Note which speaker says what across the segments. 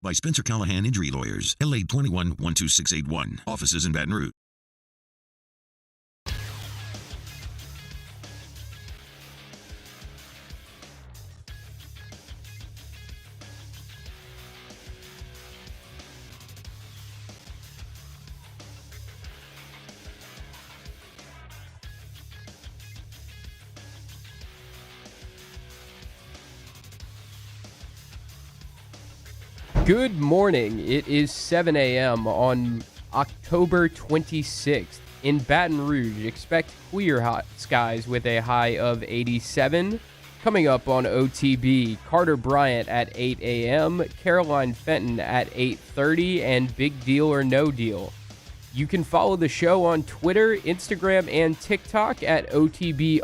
Speaker 1: By Spencer Callahan Injury Lawyers, LA 21 12681. Offices in Baton Rouge.
Speaker 2: Good morning. It is 7 a.m. on October 26th. In Baton Rouge, expect clear hot skies with a high of 87. Coming up on OTB, Carter Bryant at 8 a.m., Caroline Fenton at 8:30, and Big Deal or No Deal. You can follow the show on Twitter, Instagram, and TikTok at OTB_ESPN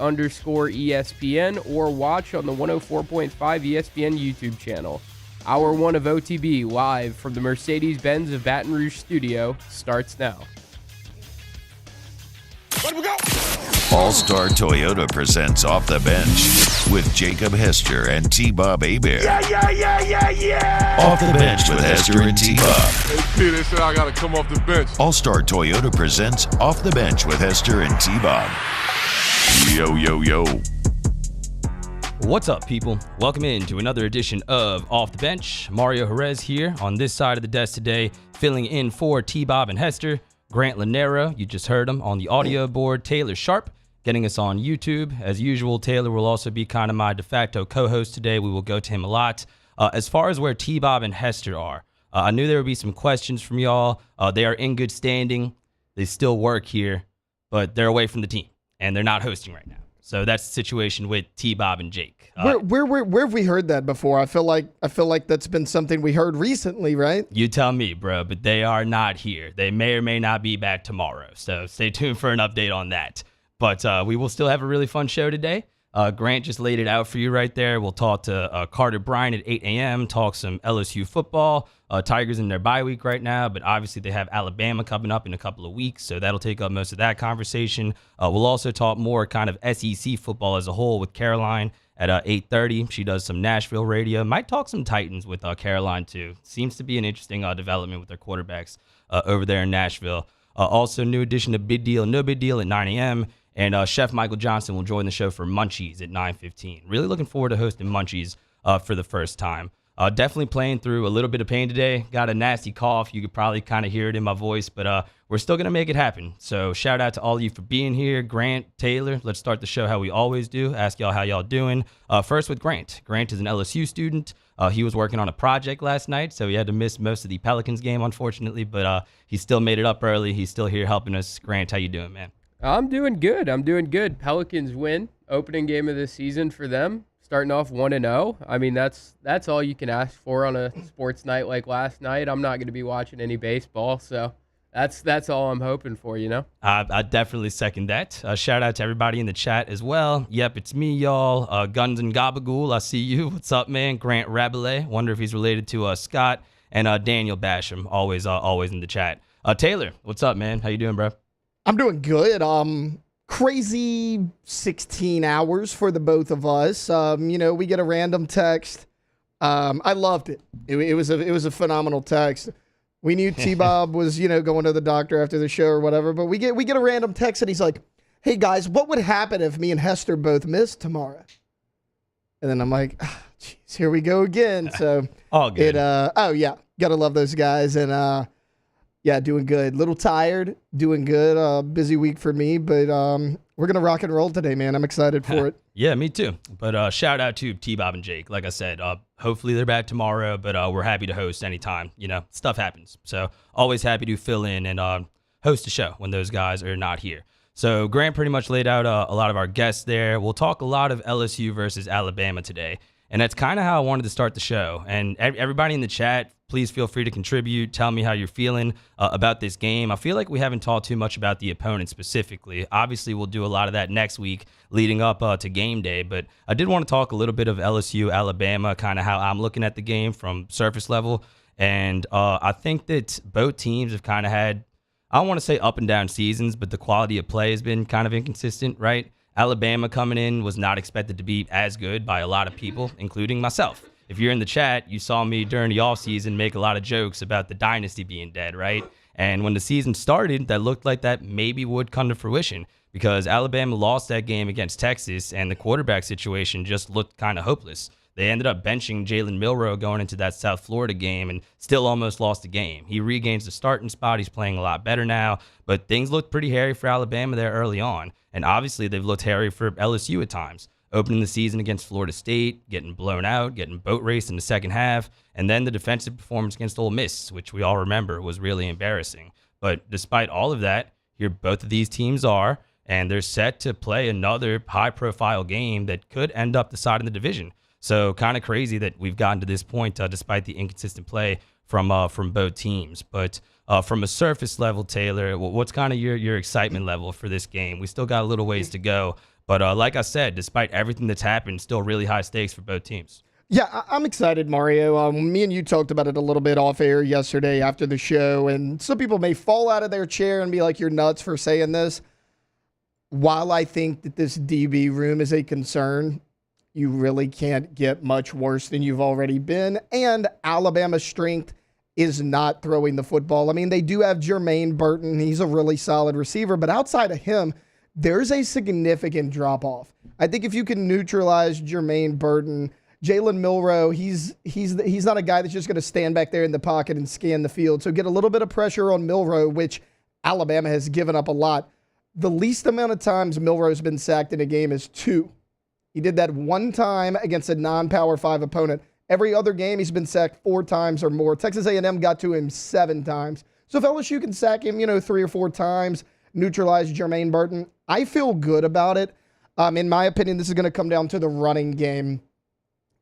Speaker 2: or watch on the 104.5 ESPN YouTube channel. Hour 1 of OTB, live from the Mercedes-Benz of Baton Rouge studio, starts now.
Speaker 3: Let we go!
Speaker 1: All-Star Toyota presents Off the Bench with Jacob Hester and T-Bob Hebert.
Speaker 3: Yeah!
Speaker 1: Off the Bench with Hester and T-Bob.
Speaker 3: Hey, they said I gotta come off the bench.
Speaker 1: All-Star Toyota presents Off the Bench with Hester and T-Bob. Yo.
Speaker 4: What's up, people? Welcome in to another edition of Off the Bench. Mario Jerez here on this side of the desk today, filling in for T-Bob and Hester. Grant Lanero, you just heard him on the audio board. Taylor Sharp, getting us on YouTube. As usual, Taylor will also be kind of my de facto co-host today. We will go to him a lot. As far as where T-Bob and Hester are, I knew there would be some questions from y'all. They are in good standing. They still work here, but they're away from the team, and they're not hosting right now. So that's the situation with T-Bob and Jake.
Speaker 5: Where have we heard that before? I feel like that's been something we heard recently, right?
Speaker 4: You tell me, bro, but they are not here. They may or may not be back tomorrow. So stay tuned for an update on that. But we will still have a really fun show today. Grant just laid it out for you right there. We'll talk to Carter Bryant at 8 a.m., talk some LSU football. Tigers in their bye week right now, but obviously they have Alabama coming up in a couple of weeks, so that'll take up most of that conversation. We'll also talk more kind of SEC football as a whole with Caroline at 8:30. She does some Nashville radio. Might talk some Titans with Caroline, too. Seems to be an interesting development with their quarterbacks over there in Nashville. Also, new addition to Big Deal, No Big Deal at 9 a.m., and Chef Michael Johnson will join the show for Munchies at 9:15. Really looking forward to hosting Munchies for the first time. Definitely playing through a little bit of pain today. Got a nasty cough. You could probably kind of hear it in my voice, but we're still going to make it happen. So shout out to all of you for being here. Grant, Taylor, let's start the show how we always do. Ask y'all how y'all doing. First with Grant. Grant is an LSU student. He was working on a project last night, so he had to miss most of the Pelicans game, unfortunately, but he still made it up early. He's still here helping us. Grant, how you doing, man?
Speaker 2: I'm doing good. Pelicans win. Opening game of the season for them. Starting off 1-0. I mean, that's all you can ask for on a sports night like last night. I'm not going to be watching any baseball, so that's all I'm hoping for, you know?
Speaker 4: I definitely second that. Shout out to everybody in the chat as well. Yep, it's me, y'all. Guns and Gabagool, I see you. What's up, man? Grant Rabelais. Wonder if he's related to Scott. And Daniel Basham, always in the chat. Taylor, what's up, man? How you doing, bro?
Speaker 5: I'm doing good. Crazy 16 hours for the both of us. We get a random text. I loved it. It was a phenomenal text. We knew T-Bob was, going to the doctor after the show or whatever, but we get a random text and he's like, "Hey guys, what would happen if me and Hester both missed tomorrow?" And then I'm like, "Jeez, here we go again." So
Speaker 4: all good.
Speaker 5: Gotta love those guys. And yeah, doing good. Little tired, doing good. Busy week for me, but we're going to rock and roll today, man. I'm excited for it.
Speaker 4: Yeah, me too. But shout out to T-Bob and Jake. Like I said, hopefully they're back tomorrow, but we're happy to host anytime. Stuff happens. So always happy to fill in and host a show when those guys are not here. So Grant pretty much laid out a lot of our guests there. We'll talk a lot of LSU versus Alabama today. And that's kind of how I wanted to start the show. And everybody in the chat, please feel free to contribute. Tell me how you're feeling about this game. I feel like we haven't talked too much about the opponent specifically. Obviously, we'll do a lot of that next week leading up to game day. But I did want to talk a little bit of LSU, Alabama, kind of how I'm looking at the game from surface level. And I think that both teams have kind of had, I don't want to say up and down seasons, but the quality of play has been kind of inconsistent, right? Alabama coming in was not expected to be as good by a lot of people, including myself. if you're in the chat, you saw me during the offseason make a lot of jokes about the dynasty being dead, right? And when the season started, that looked like that maybe would come to fruition because Alabama lost that game against Texas, and the quarterback situation just looked kind of hopeless. They ended up benching Jalen Milroe going into that South Florida game and still almost lost the game. He regains the starting spot. He's playing a lot better now, but things looked pretty hairy for Alabama there early on. And obviously they've looked hairy for LSU at times. Opening the season against Florida State, getting blown out, getting boat raced in the second half, and then the defensive performance against Ole Miss, which we all remember was really embarrassing. But despite all of that, here both of these teams are, and they're set to play another high-profile game that could end up deciding the division. So kind of crazy that we've gotten to this point despite the inconsistent play from both teams. But from a surface level, Taylor, what's kind of your excitement level for this game? We still got a little ways to go. But like I said, despite everything that's happened, still really high stakes for both teams.
Speaker 5: Yeah, I'm excited, Mario. Me and you talked about it a little bit off air yesterday after the show, and some people may fall out of their chair and be like, you're nuts for saying this. While I think that this DB room is a concern, you really can't get much worse than you've already been. And Alabama's strength is not throwing the football. I mean, they do have Jermaine Burton. He's a really solid receiver. But outside of him, there's a significant drop-off. I think if you can neutralize Jermaine Burton, Jalen Milroe, he's not a guy that's just going to stand back there in the pocket and scan the field. So get a little bit of pressure on Milroe, which Alabama has given up a lot. The least amount of times Milroe's been sacked in a game is 2. He did that one time against a non-Power 5 opponent. Every other game, he's been sacked 4 times or more. Texas A&M got to him 7 times. So if LSU can sack him, 3 or 4 times, neutralize Jermaine Burton, I feel good about it. In my opinion, this is going to come down to the running game.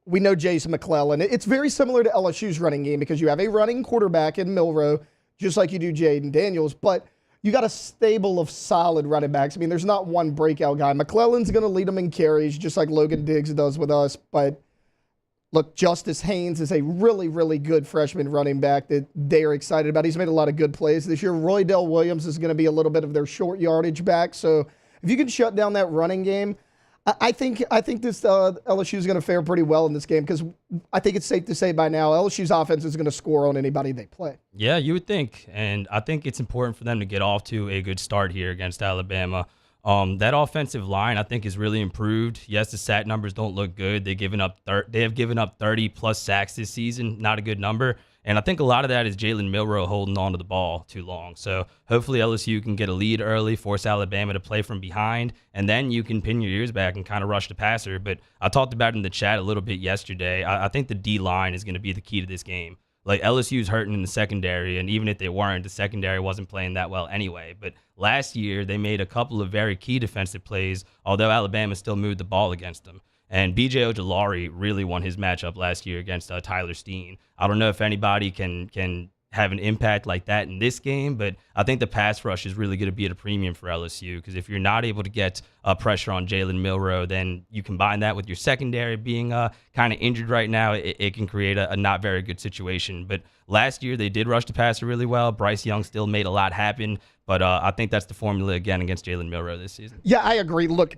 Speaker 5: We know Jason McClellan. It's very similar to LSU's running game because you have a running quarterback in Milroe, just like you do Jaden Daniels, but you got a stable of solid running backs. I mean, there's not one breakout guy. McClellan's going to lead them in carries, just like Logan Diggs does with us. But look, Justice Haynes is a really, really good freshman running back that they are excited about. He's made a lot of good plays this year. Roydell Williams is going to be a little bit of their short yardage back. So if you can shut down that running game, I think this LSU is going to fare pretty well in this game because I think it's safe to say by now LSU's offense is going to score on anybody they play.
Speaker 4: Yeah, you would think. And I think it's important for them to get off to a good start here against Alabama. That offensive line, I think, is really improved. Yes, the sack numbers don't look good. They have given up 30-plus sacks this season. Not a good number. And I think a lot of that is Jalen Milroe holding on to the ball too long. So hopefully LSU can get a lead early, force Alabama to play from behind, and then you can pin your ears back and kind of rush the passer. But I talked about it in the chat a little bit yesterday. I think the D-line is going to be the key to this game. Like, LSU's hurting in the secondary, and even if they weren't, the secondary wasn't playing that well anyway. But last year, they made a couple of very key defensive plays, although Alabama still moved the ball against them. And B.J. Ojulari really won his matchup last year against Tyler Steen. I don't know if anybody can have an impact like that in this game, but I think the pass rush is really going to be at a premium for LSU because if you're not able to get pressure on Jalen Milroe, then you combine that with your secondary being kind of injured right now, it can create a not very good situation. But last year, they did rush the passer really well. Bryce Young still made a lot happen, but I think that's the formula again against Jalen Milroe this season.
Speaker 5: Yeah, I agree. Look,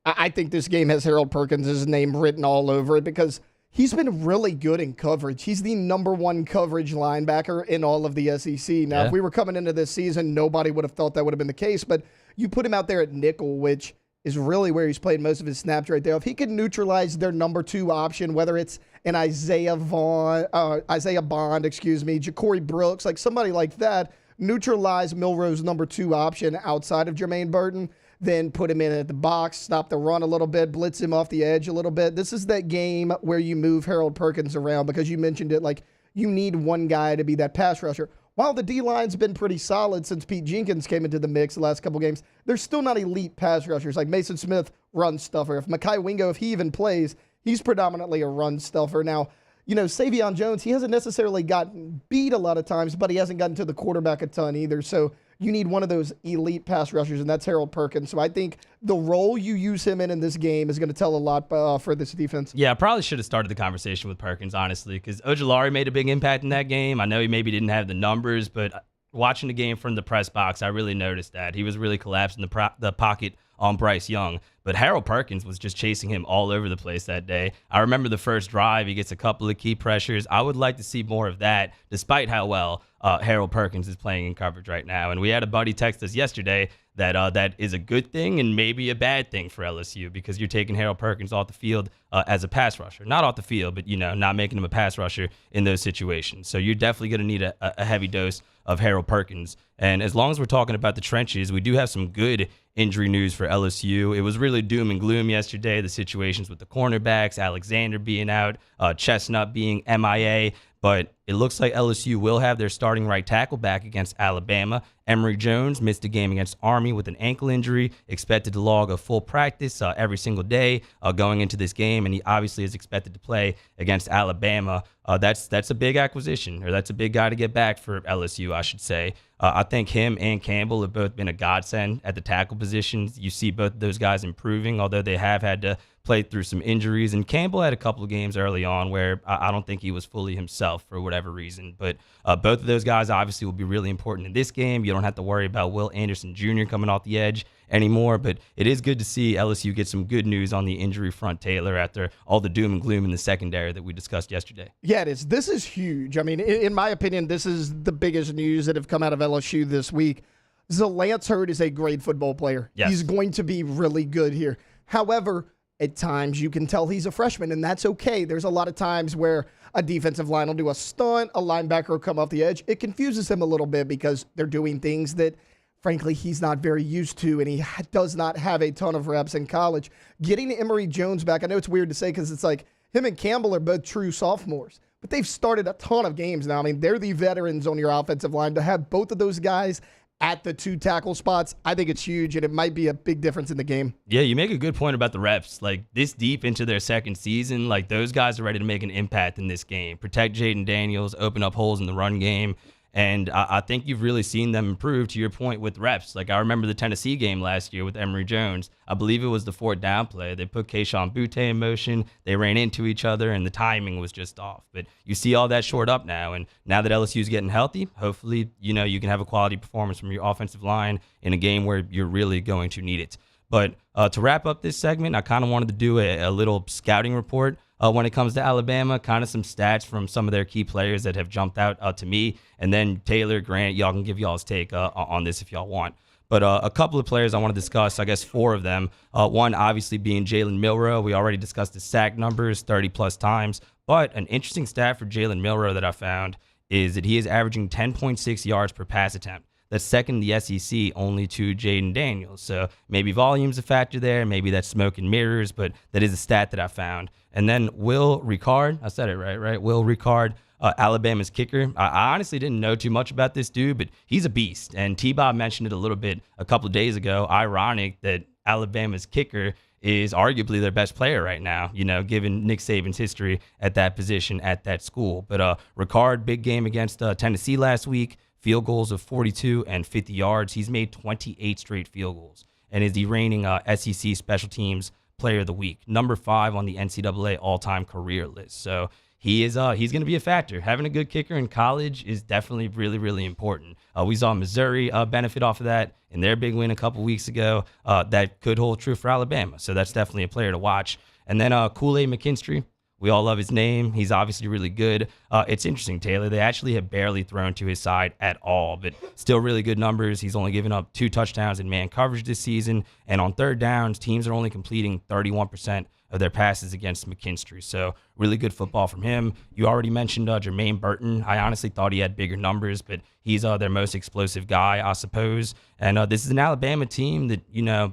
Speaker 5: I think this game has Harold Perkins' name written all over it because he's been really good in coverage. He's the number 1 coverage linebacker in all of the SEC. Now, if we were coming into this season, nobody would have thought that would have been the case, but you put him out there at nickel, which is really where he's played most of his snaps right there. If he can neutralize their number 2 option, whether it's an Isaiah Bond, Ja'Cory Brooks, like somebody like that, neutralize Milroe's number 2 option outside of Jermaine Burton, then put him in at the box, stop the run a little bit, blitz him off the edge a little bit. This is that game where you move Harold Perkins around because you mentioned it, like you need one guy to be that pass rusher. While the D-line's been pretty solid since Pete Jenkins came into the mix the last couple games, they're still not elite pass rushers. Like Mason Smith, run stuffer. If Mekhi Wingo, if he even plays, he's predominantly a run stuffer. Now, Savion Jones, he hasn't necessarily gotten beat a lot of times, but he hasn't gotten to the quarterback a ton either. So you need one of those elite pass rushers, and that's Harold Perkins. So I think the role you use him in this game is going to tell a lot for this defense.
Speaker 4: Yeah, I probably should have started the conversation with Perkins, honestly, because Ojulari made a big impact in that game. I know he maybe didn't have the numbers, but watching the game from the press box, I really noticed that. He was really collapsing the pocket on Bryce Young. But Harold Perkins was just chasing him all over the place that day. I remember the first drive, he gets a couple of key pressures. I would like to see more of that, despite how well Harold Perkins is playing in coverage right now. And we had a buddy text us yesterday that that is a good thing and maybe a bad thing for LSU, because you're taking Harold Perkins off the field as a pass rusher. Not off the field, but, not making him a pass rusher in those situations. So you're definitely going to need a heavy dose of Harold Perkins. And as long as we're talking about the trenches, we do have some good injury news for LSU. It was really doom and gloom yesterday, the situations with the cornerbacks, Alexander being out, Chestnut being MIA. But it looks like LSU will have their starting right tackle back against Alabama. Emory Jones missed a game against Army with an ankle injury, expected to log a full practice every single day going into this game, and he obviously is expected to play against Alabama. That's a big acquisition, or that's a big guy to get back for LSU, I should say. I think him and Campbell have both been a godsend at the tackle positions. You see both of those guys improving, although they have had to play through some injuries. And Campbell had a couple of games early on where I don't think he was fully himself for whatever reason. But both of those guys obviously will be really important in this game. You don't have to worry about Will Anderson Jr. coming off the edge anymore. But it is good to see LSU get some good news on the injury front, Taylor, after all the doom and gloom in the secondary that we discussed yesterday.
Speaker 5: Yeah, it is. This is huge. I mean, in my opinion, this is the biggest news that have come out of LSU this week. Lance Hurd is a great football player.
Speaker 4: Yes.
Speaker 5: He's going to be really good here. However, at times you can tell he's a freshman, and that's okay. There's a lot of times where a defensive line will do a stunt, a linebacker will come off the edge. It confuses him a little bit because they're doing things that, frankly, he's not very used to, and he does not have a ton of reps in college. Getting Emory Jones back, I know it's weird to say because it's like him and Campbell are both true sophomores, but they've started a ton of games now. I mean, they're the veterans on your offensive line. To have both of those guys at the two tackle spots, I think it's huge, and it might be a big difference in the game.
Speaker 4: Yeah, you make a good point about the reps. Like, this deep into their second season, like, those guys are ready to make an impact in this game. Protect Jaden Daniels, open up holes in the run game. And I think you've really seen them improve, to your point, with reps. Like, I remember the Tennessee game last year with Emory Jones. I believe it was the fourth down play. They put Keyshawn Butte in motion. They ran into each other, and the timing was just off. But you see all that shored up now. And now that LSU's getting healthy, hopefully, you can have a quality performance from your offensive line in a game where you're really going to need it. But to wrap up this segment, I kind of wanted to do a little scouting report when it comes to Alabama, kind of some stats from some of their key players that have jumped out to me. And then Taylor, Grant, y'all can give y'all's take on this if y'all want. But a couple of players I want to discuss, I guess 4 of them. One obviously being Jalen Milroe. We already discussed the sack numbers, 30-plus times. But an interesting stat for Jalen Milroe that I found is that he is averaging 10.6 yards per pass attempt. That's second in the SEC, only to Jaden Daniels. So maybe volume's a factor there. Maybe that's smoke and mirrors, but that is a stat that I found. And then Will Ricard, I said it right? Will Ricard, Alabama's kicker. I honestly didn't know too much about this dude, but he's a beast. And T-Bob mentioned it a little bit a couple of days ago. Ironic that Alabama's kicker is arguably their best player right now, given Nick Saban's history at that position at that school. But Ricard, big game against Tennessee last week. Field goals of 42 and 50 yards. He's made 28 straight field goals and is the reigning SEC Special Teams Player of the Week, number 5 on the NCAA all-time career list. So he's going to be a factor. Having a good kicker in college is definitely really, really important. We saw Missouri benefit off of that in their big win a couple weeks ago. That could hold true for Alabama. So that's definitely a player to watch. And then Kool-Aid McKinstry. We all love his name. He's obviously really good. It's interesting, Taylor. They actually have barely thrown to his side at all, but still really good numbers. He's only given up 2 touchdowns in man coverage this season. And on third downs, teams are only completing 31% of their passes against McKinstry. So really good football from him. You already mentioned Jermaine Burton. I honestly thought he had bigger numbers, but he's their most explosive guy, I suppose. And this is an Alabama team that,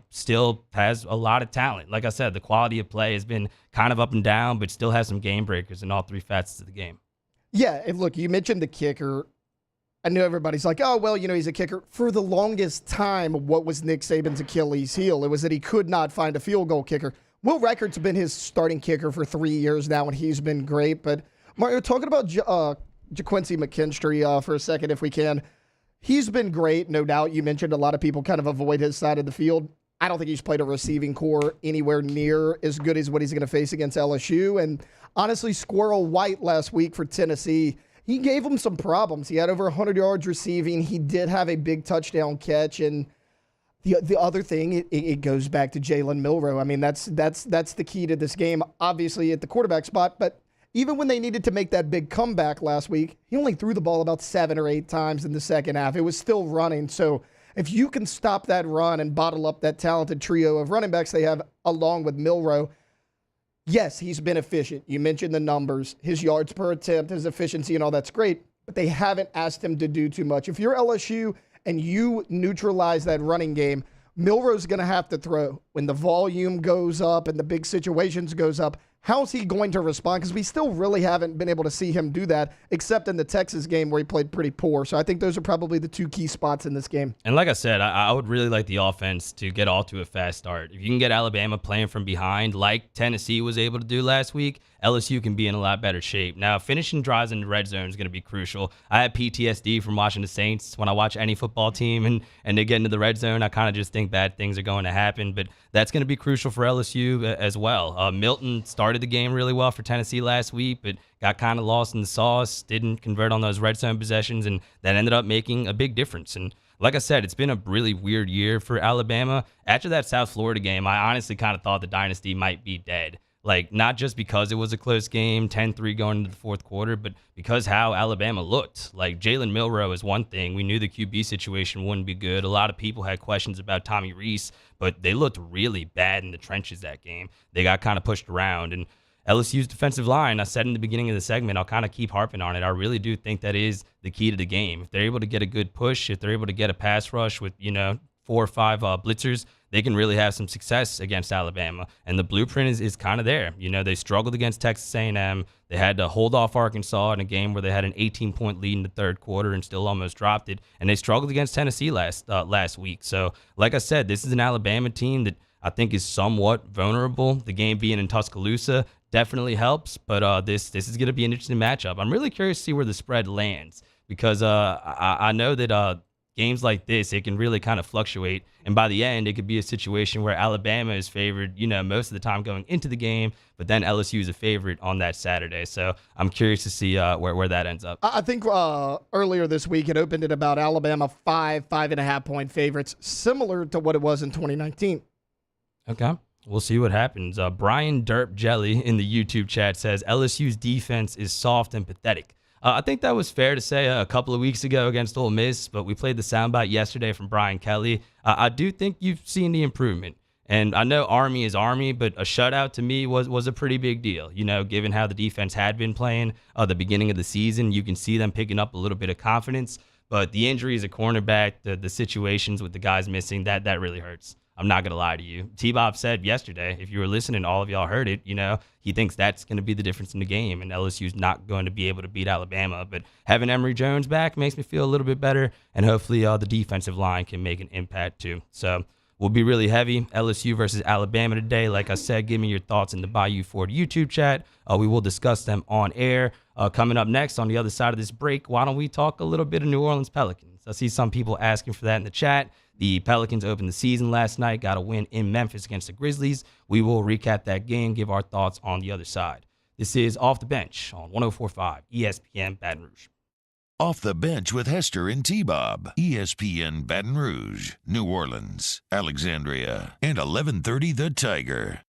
Speaker 4: still has a lot of talent. Like I said, the quality of play has been kind of up and down, but still has some game breakers in all 3 facets of the game.
Speaker 5: Yeah, and look, you mentioned the kicker. I know everybody's like, oh, well, he's a kicker. For the longest time, what was Nick Saban's Achilles heel? It was that he could not find a field goal kicker. Will Reichardt's been his starting kicker for 3 years now, and he's been great. But, Mario, talking about JaQuincy McKinstry for a second, if we can. He's been great, no doubt. You mentioned a lot of people kind of avoid his side of the field. I don't think he's played a receiving core anywhere near as good as what he's going to face against LSU. And honestly, Squirrel White last week for Tennessee, he gave him some problems. He had over 100 yards receiving. He did have a big touchdown catch, and I The other thing, it goes back to Jalen Milroe. I mean, that's the key to this game, obviously at the quarterback spot. But even when they needed to make that big comeback last week, he only threw the ball about 7 or 8 times in the second half. It was still running. So if you can stop that run and bottle up that talented trio of running backs they have along with Milroe, yes, he's been efficient. You mentioned the numbers, his yards per attempt, his efficiency, and all that's great. But they haven't asked him to do too much. If you're LSU and you neutralize that running game, Milroe's going to have to throw. When the volume goes up and the big situations goes up, how's he going to respond? Because we still really haven't been able to see him do that, except in the Texas game where he played pretty poor. So I think those are probably the 2 key spots in this game.
Speaker 4: And like I said, I would really like the offense to get off to a fast start. If you can get Alabama playing from behind like Tennessee was able to do last week, LSU can be in a lot better shape. Now, finishing drives in the red zone is going to be crucial. I have PTSD from watching the Saints. When I watch any football team and they get into the red zone, I kind of just think bad things are going to happen. But that's going to be crucial for LSU as well. Milton started the game really well for Tennessee last week, but got kind of lost in the sauce, didn't convert on those red zone possessions, and that ended up making a big difference. And like I said, it's been a really weird year for Alabama. After that South Florida game, I honestly kind of thought the dynasty might be dead. Like, not just because it was a close game, 10-3 going into the fourth quarter, but because how Alabama looked. Like, Jalen Milroe is one thing. We knew the QB situation wouldn't be good. A lot of people had questions about Tommy Rees, but they looked really bad in the trenches that game. They got kind of pushed around. And LSU's defensive line, I said in the beginning of the segment, I'll kind of keep harping on it. I really do think that is the key to the game. If they're able to get a good push, if they're able to get a pass rush with, 4 or 5 blitzers, they can really have some success against Alabama. And the blueprint is kind of there. They struggled against Texas A&M. They had to hold off Arkansas in a game where they had an 18-point lead in the third quarter and still almost dropped it. And they struggled against Tennessee last week. So, like I said, this is an Alabama team that I think is somewhat vulnerable. The game being in Tuscaloosa definitely helps, but this is going to be an interesting matchup. I'm really curious to see where the spread lands because I know that games like this, it can really kind of fluctuate. And by the end, it could be a situation where Alabama is favored, most of the time going into the game, but then LSU is a favorite on that Saturday. So I'm curious to see where that ends up.
Speaker 5: I think earlier this week, it opened at about Alabama 5.5 point favorites, similar to what it was in 2019.
Speaker 4: Okay. We'll see what happens. Brian Derp Jelly in the YouTube chat says LSU's defense is soft and pathetic. I think that was fair to say a couple of weeks ago against Ole Miss, but we played the soundbite yesterday from Brian Kelly. I do think you've seen the improvement. And I know Army is Army, but a shutout to me was a pretty big deal. Given how the defense had been playing the beginning of the season, you can see them picking up a little bit of confidence. But the injuries at cornerback, the situations with the guys missing, that really hurts. I'm not going to lie to you. T-Bob said yesterday, if you were listening, all of y'all heard it, he thinks that's going to be the difference in the game, and LSU's not going to be able to beat Alabama. But having Emory Jones back makes me feel a little bit better, and hopefully the defensive line can make an impact too. So we'll be really heavy. LSU versus Alabama today. Like I said, give me your thoughts in the Bayou Ford YouTube chat. We will discuss them on air. Coming up next on the other side of this break, why don't we talk a little bit of New Orleans Pelicans? I see some people asking for that in the chat. The Pelicans opened the season last night, got a win in Memphis against the Grizzlies. We will recap that game, give our thoughts on the other side. This is Off the Bench on 104.5 ESPN Baton Rouge.
Speaker 1: Off the Bench with Hester and T-Bob. ESPN Baton Rouge, New Orleans, Alexandria, and 1130 The Tiger.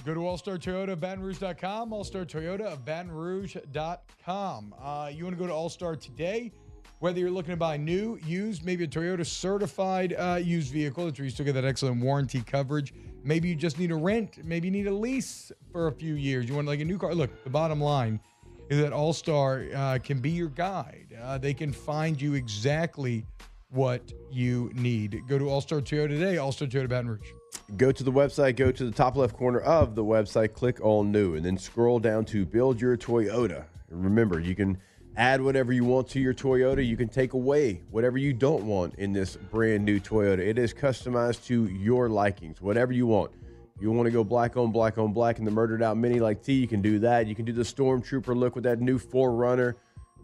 Speaker 6: Go to All-Star Toyota of BatonRouge.com, All-Star Toyota of BatonRouge.com. You want to go to All-Star today? Whether you're looking to buy new, used, maybe a Toyota certified used vehicle, that's where you still get that excellent warranty coverage. Maybe you just need a rent. Maybe you need a lease for a few years. You want like a new car. Look, the bottom line is that All-Star can be your guide. They can find you exactly what you need. Go to All-Star Toyota today, All-Star Toyota Baton Rouge.
Speaker 7: Go to the website, go to the top left corner of the website, click on new, and then scroll down to build your Toyota. And remember, you can add whatever you want to your Toyota. You can take away whatever you don't want in this brand new Toyota. It is customized to your likings, whatever you want. You want to go black on black on black in the murdered out Mini like T, you can do that. You can do the Stormtrooper look with that new 4Runner.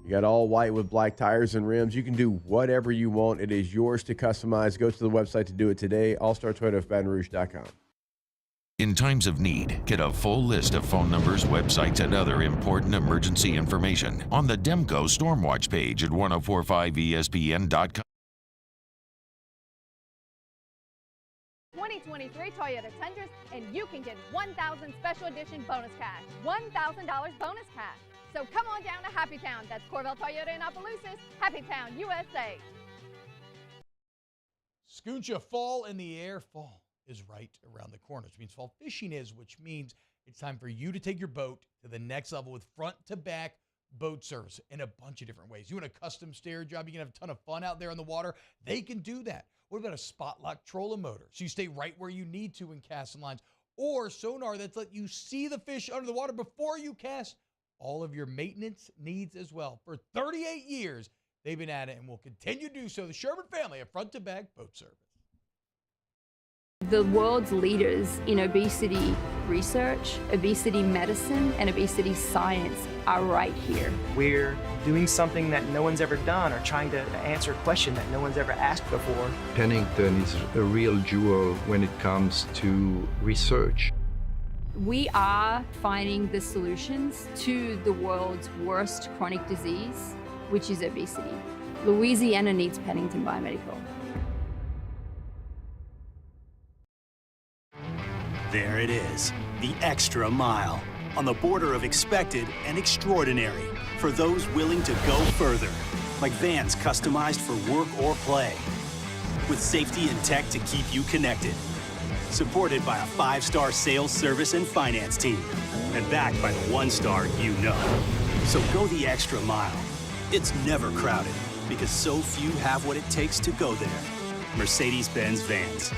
Speaker 7: You got all white with black tires and rims. You can do whatever you want. It is yours to customize. Go to the website to do it today, allstartoyota.batonrouge.com.
Speaker 1: In times of need, get a full list of phone numbers, websites, and other important emergency information on the Demco Stormwatch page at 1045ESPN.com.
Speaker 8: 2023 Toyota Tundras, and you can get 1,000 special edition bonus cash. $1,000 bonus cash. So come on down to Happy Town. That's Corvell Toyota in Opelousas, Happy Town, USA.
Speaker 6: Scooncha, fall in the air. Fall is right around the corner, which means fall fishing is, which means it's time for you to take your boat to the next level with front-to-back boat service in a bunch of different ways. You want a custom stair job, you can have a ton of fun out there on the water. They can do that. What about a spot lock trolling motor? So you stay right where you need to in casting lines. Or sonar that's let you see the fish under the water before you cast. All of your maintenance needs as well. For 38 years, they've been at it and will continue to do so. The Sherman family of front-to-back boat service.
Speaker 9: The world's leaders in obesity research, obesity medicine, and obesity science are right here.
Speaker 10: We're doing something that no one's ever done, or trying to answer a question that no one's ever asked before.
Speaker 11: Pennington is a real jewel when it comes to research.
Speaker 9: We are finding the solutions to the world's worst chronic disease, which is obesity. Louisiana needs Pennington Biomedical.
Speaker 12: There it is, the extra mile, on the border of expected and extraordinary for those willing to go further, like vans customized for work or play, with safety and tech to keep you connected, supported by a 5-star sales, service, and finance team, and backed by the 1-star you know. So go the extra mile. It's never crowded, because so few have what it takes to go there. Mercedes-Benz Vans.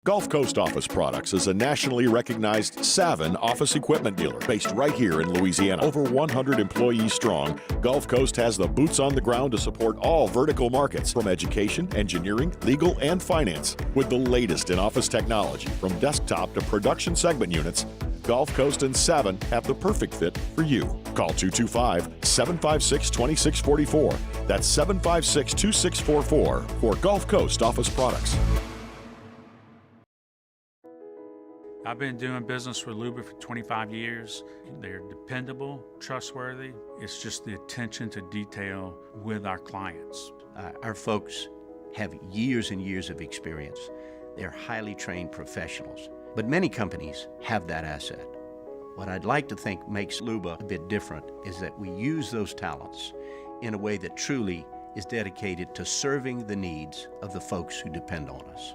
Speaker 13: Gulf Coast Office Products is a nationally recognized Savin office equipment dealer based right here in Louisiana. Over 100 employees strong, Gulf Coast has the boots on the ground to support all vertical markets, from education, engineering, legal, and finance. With the latest in office technology, from desktop to production segment units, Gulf Coast and Savin have the perfect fit for you. Call 225-756-2644. That's 756-2644 for Gulf Coast Office Products.
Speaker 14: I've been doing business with Luba for 25 years. They're dependable, trustworthy. It's just the attention to detail with our clients.
Speaker 15: Our folks have years and years of experience. They're highly trained professionals, but many companies have that asset. What I'd like to think makes Luba a bit different is that we use those talents in a way that truly is dedicated to serving the needs of the folks who depend on us.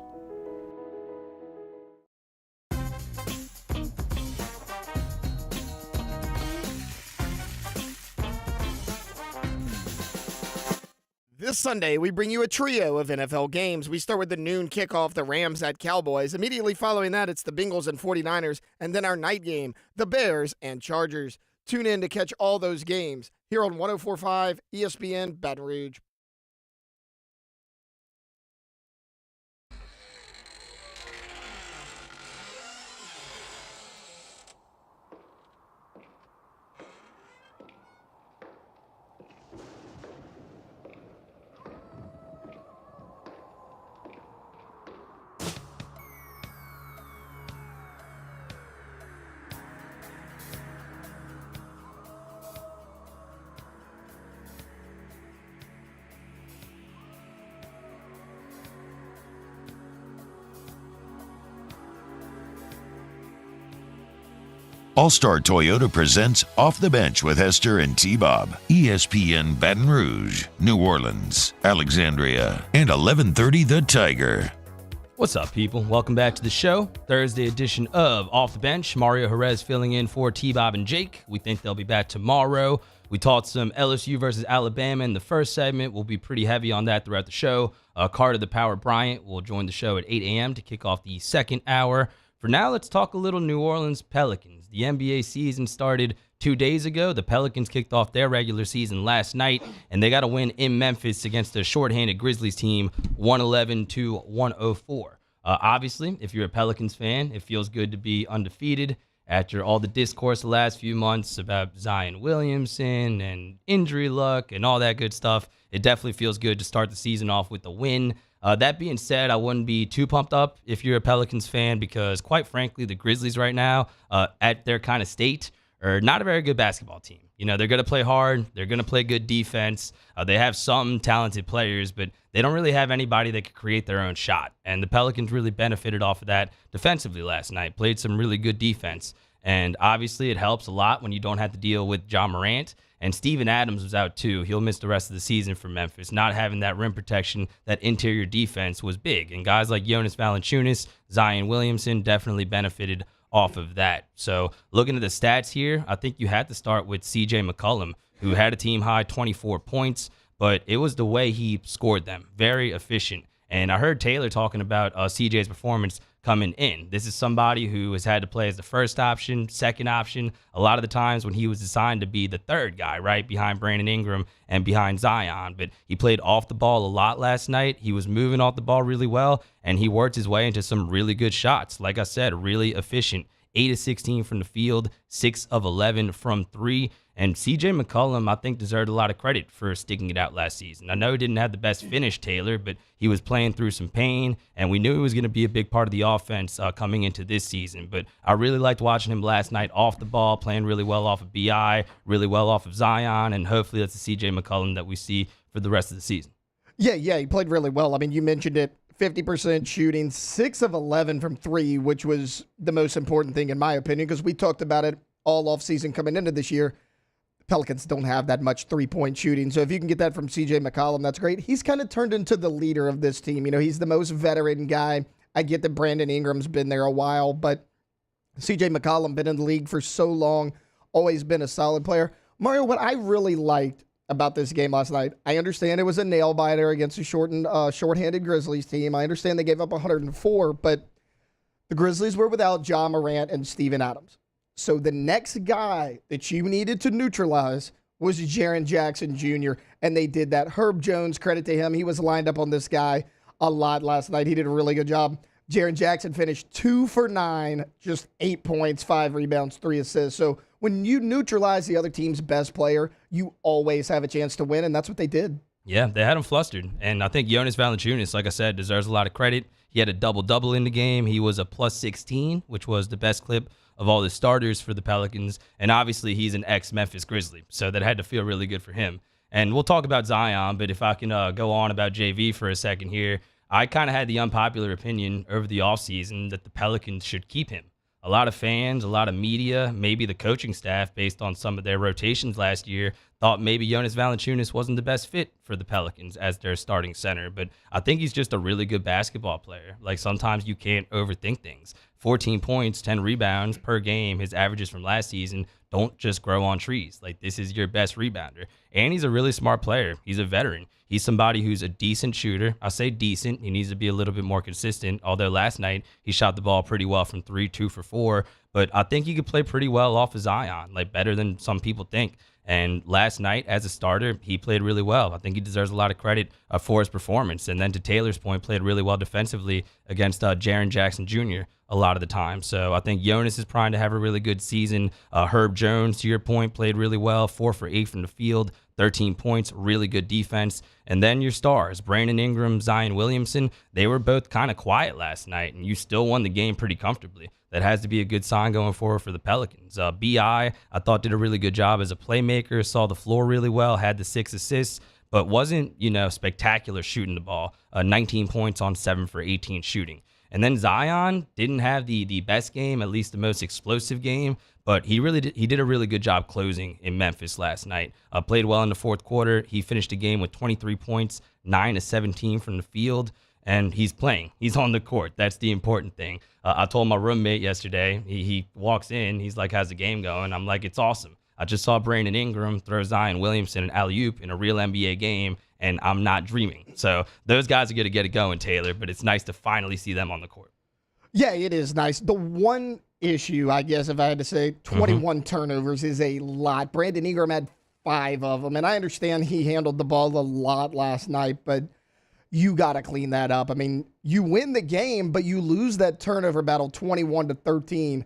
Speaker 5: This Sunday, we bring you a trio of NFL games. We start with the noon kickoff, the Rams at Cowboys. Immediately following that, it's the Bengals and 49ers. And then our night game, the Bears and Chargers. Tune in to catch all those games here on 104.5 ESPN Baton Rouge.
Speaker 1: All-Star Toyota presents Off the Bench with Hester and T-Bob. ESPN Baton Rouge, New Orleans, Alexandria, and 1130 The Tiger.
Speaker 4: What's up, people? Welcome back to the show. Thursday edition of Off the Bench. Mario Jerez filling in for T-Bob and Jake. We think they'll be back tomorrow. We talked some LSU versus Alabama in the first segment. We'll be pretty heavy on that throughout the show. Carter the Power Bryant will join the show at 8 a.m. to kick off the second hour. For now, let's talk a little New Orleans Pelicans. The NBA season started 2 days ago. The Pelicans kicked off their regular season last night, and they got a win in Memphis against a shorthanded Grizzlies team, 111-104. Obviously, if you're a Pelicans fan, it feels good to be undefeated after all the discourse the last few months about Zion Williamson and injury luck and all that good stuff. It definitely feels good to start the season off with a win. That being said, I wouldn't be too pumped up if you're a Pelicans fan because, quite frankly, the Grizzlies right now, at their kind of state, are not a very good basketball team. You know, they're going to play hard. They're going to play good defense. They have some talented players, but they don't really have anybody that could create their own shot. And the Pelicans really benefited off of that defensively last night, played some really good defense. And obviously it helps a lot when you don't have to deal with Ja Morant. And Steven Adams was out too. He'll miss the rest of the season for Memphis. Not having that rim protection, that interior defense was big. And guys like Jonas Valanciunas, Zion Williamson definitely benefited off of that. So looking at the stats here, I think you had to start with CJ McCollum, who had a team high 24 points, but it was the way he scored them. Very efficient. And I heard Taylor talking about CJ's performance coming in. This is somebody who has had to play as the first option, second option, a lot of the times when he was assigned to be the third guy, right, behind Brandon Ingram and behind Zion. But he played off the ball a lot last night. He was moving off the ball really well, and he worked his way into some really good shots. Like I said, really efficient. 8 of 16 from the field, 6 of 11 from 3. And CJ McCollum, I think, deserved a lot of credit for sticking it out last season. I know he didn't have the best finish, Taylor, but he was playing through some pain, and we knew he was going to be a big part of the offense coming into this season. But I really liked watching him last night off the ball, playing really well off of BI, really well off of Zion, and hopefully that's the CJ McCollum that we see for the rest of the season.
Speaker 5: Yeah, he played really well. I mean, you mentioned it. 50% shooting, 6 of 11 from 3, which was the most important thing in my opinion, because we talked about it all offseason coming into this year. Pelicans don't have that much three-point shooting, so if you can get that from CJ McCollum, that's great. He's kind of turned into the leader of this team. You know, he's the most veteran guy. I get that Brandon Ingram's been there a while, but CJ McCollum been in the league for so long, always been a solid player. Mario, what I really liked about this game last night, I understand it was a nail-biter against a shorthanded Grizzlies team. I understand they gave up 104, but the Grizzlies were without Ja Morant and Steven Adams. So the next guy that you needed to neutralize was Jaren Jackson Jr., and they did that. Herb Jones, credit to him. He was lined up on this guy a lot last night. He did a really good job. Jaren Jackson finished 2 for 9, just 8 points, 5 rebounds, 3 assists. So when you neutralize the other team's best player, you always have a chance to win, and that's what they did.
Speaker 4: Yeah, they had him flustered. And I think Jonas Valanciunas, like I said, deserves a lot of credit. He had a double-double in the game. He was a plus 16, which was the best clip of all the starters for the Pelicans. And obviously, he's an ex-Memphis Grizzly, so that had to feel really good for him. And we'll talk about Zion, but if I can go on about JV for a second here, I kind of had the unpopular opinion over the offseason that the Pelicans should keep him. A lot of fans, a lot of media, maybe the coaching staff, based on some of their rotations last year, thought maybe Jonas Valanciunas wasn't the best fit for the Pelicans as their starting center. But I think he's just a really good basketball player. Like, sometimes you can't overthink things. 14 points, 10 rebounds per game. His averages from last season don't just grow on trees. Like, this is your best rebounder. And he's a really smart player. He's a veteran. He's somebody who's a decent shooter. I say decent. He needs to be a little bit more consistent, although last night he shot the ball pretty well from 3, 2 for 4. But I think he could play pretty well off of Zion, like better than some people think. And last night, as a starter, he played really well. I think he deserves a lot of credit for his performance. And then to Taylor's point, played really well defensively against Jaren Jackson Jr. a lot of the time. So I think Jonas is primed to have a really good season. Herb Jones, to your point, played really well, 4 for 8 from the field, 13 points, really good defense. And then your stars, Brandon Ingram, Zion Williamson, they were both kind of quiet last night, and you still won the game pretty comfortably. That has to be a good sign going forward for the Pelicans. BI, I thought, did a really good job as a playmaker, saw the floor really well, had the 6 assists, but wasn't, spectacular shooting the ball. 19 points on 7 for 18 shooting. And then Zion didn't have the best game, at least the most explosive game, but he did a really good job closing in Memphis last night. Played well in the fourth quarter. He finished the game with 23 points, 9 of 17 from the field, and he's playing. He's on the court. That's the important thing. I told my roommate yesterday, he walks in, he's like, how's the game going? I'm like, it's awesome. I just saw Brandon Ingram throw Zion Williamson an alley-oop in a real NBA game, and I'm not dreaming. So those guys are going to get it going, Taylor, but it's nice to finally see them on the court.
Speaker 5: Yeah, it is nice. The one issue, I guess, if I had to say, 21 turnovers is a lot. Brandon Ingram had 5 of them, and I understand he handled the ball a lot last night, but you got to clean that up. I mean, you win the game, but you lose that turnover battle 21-13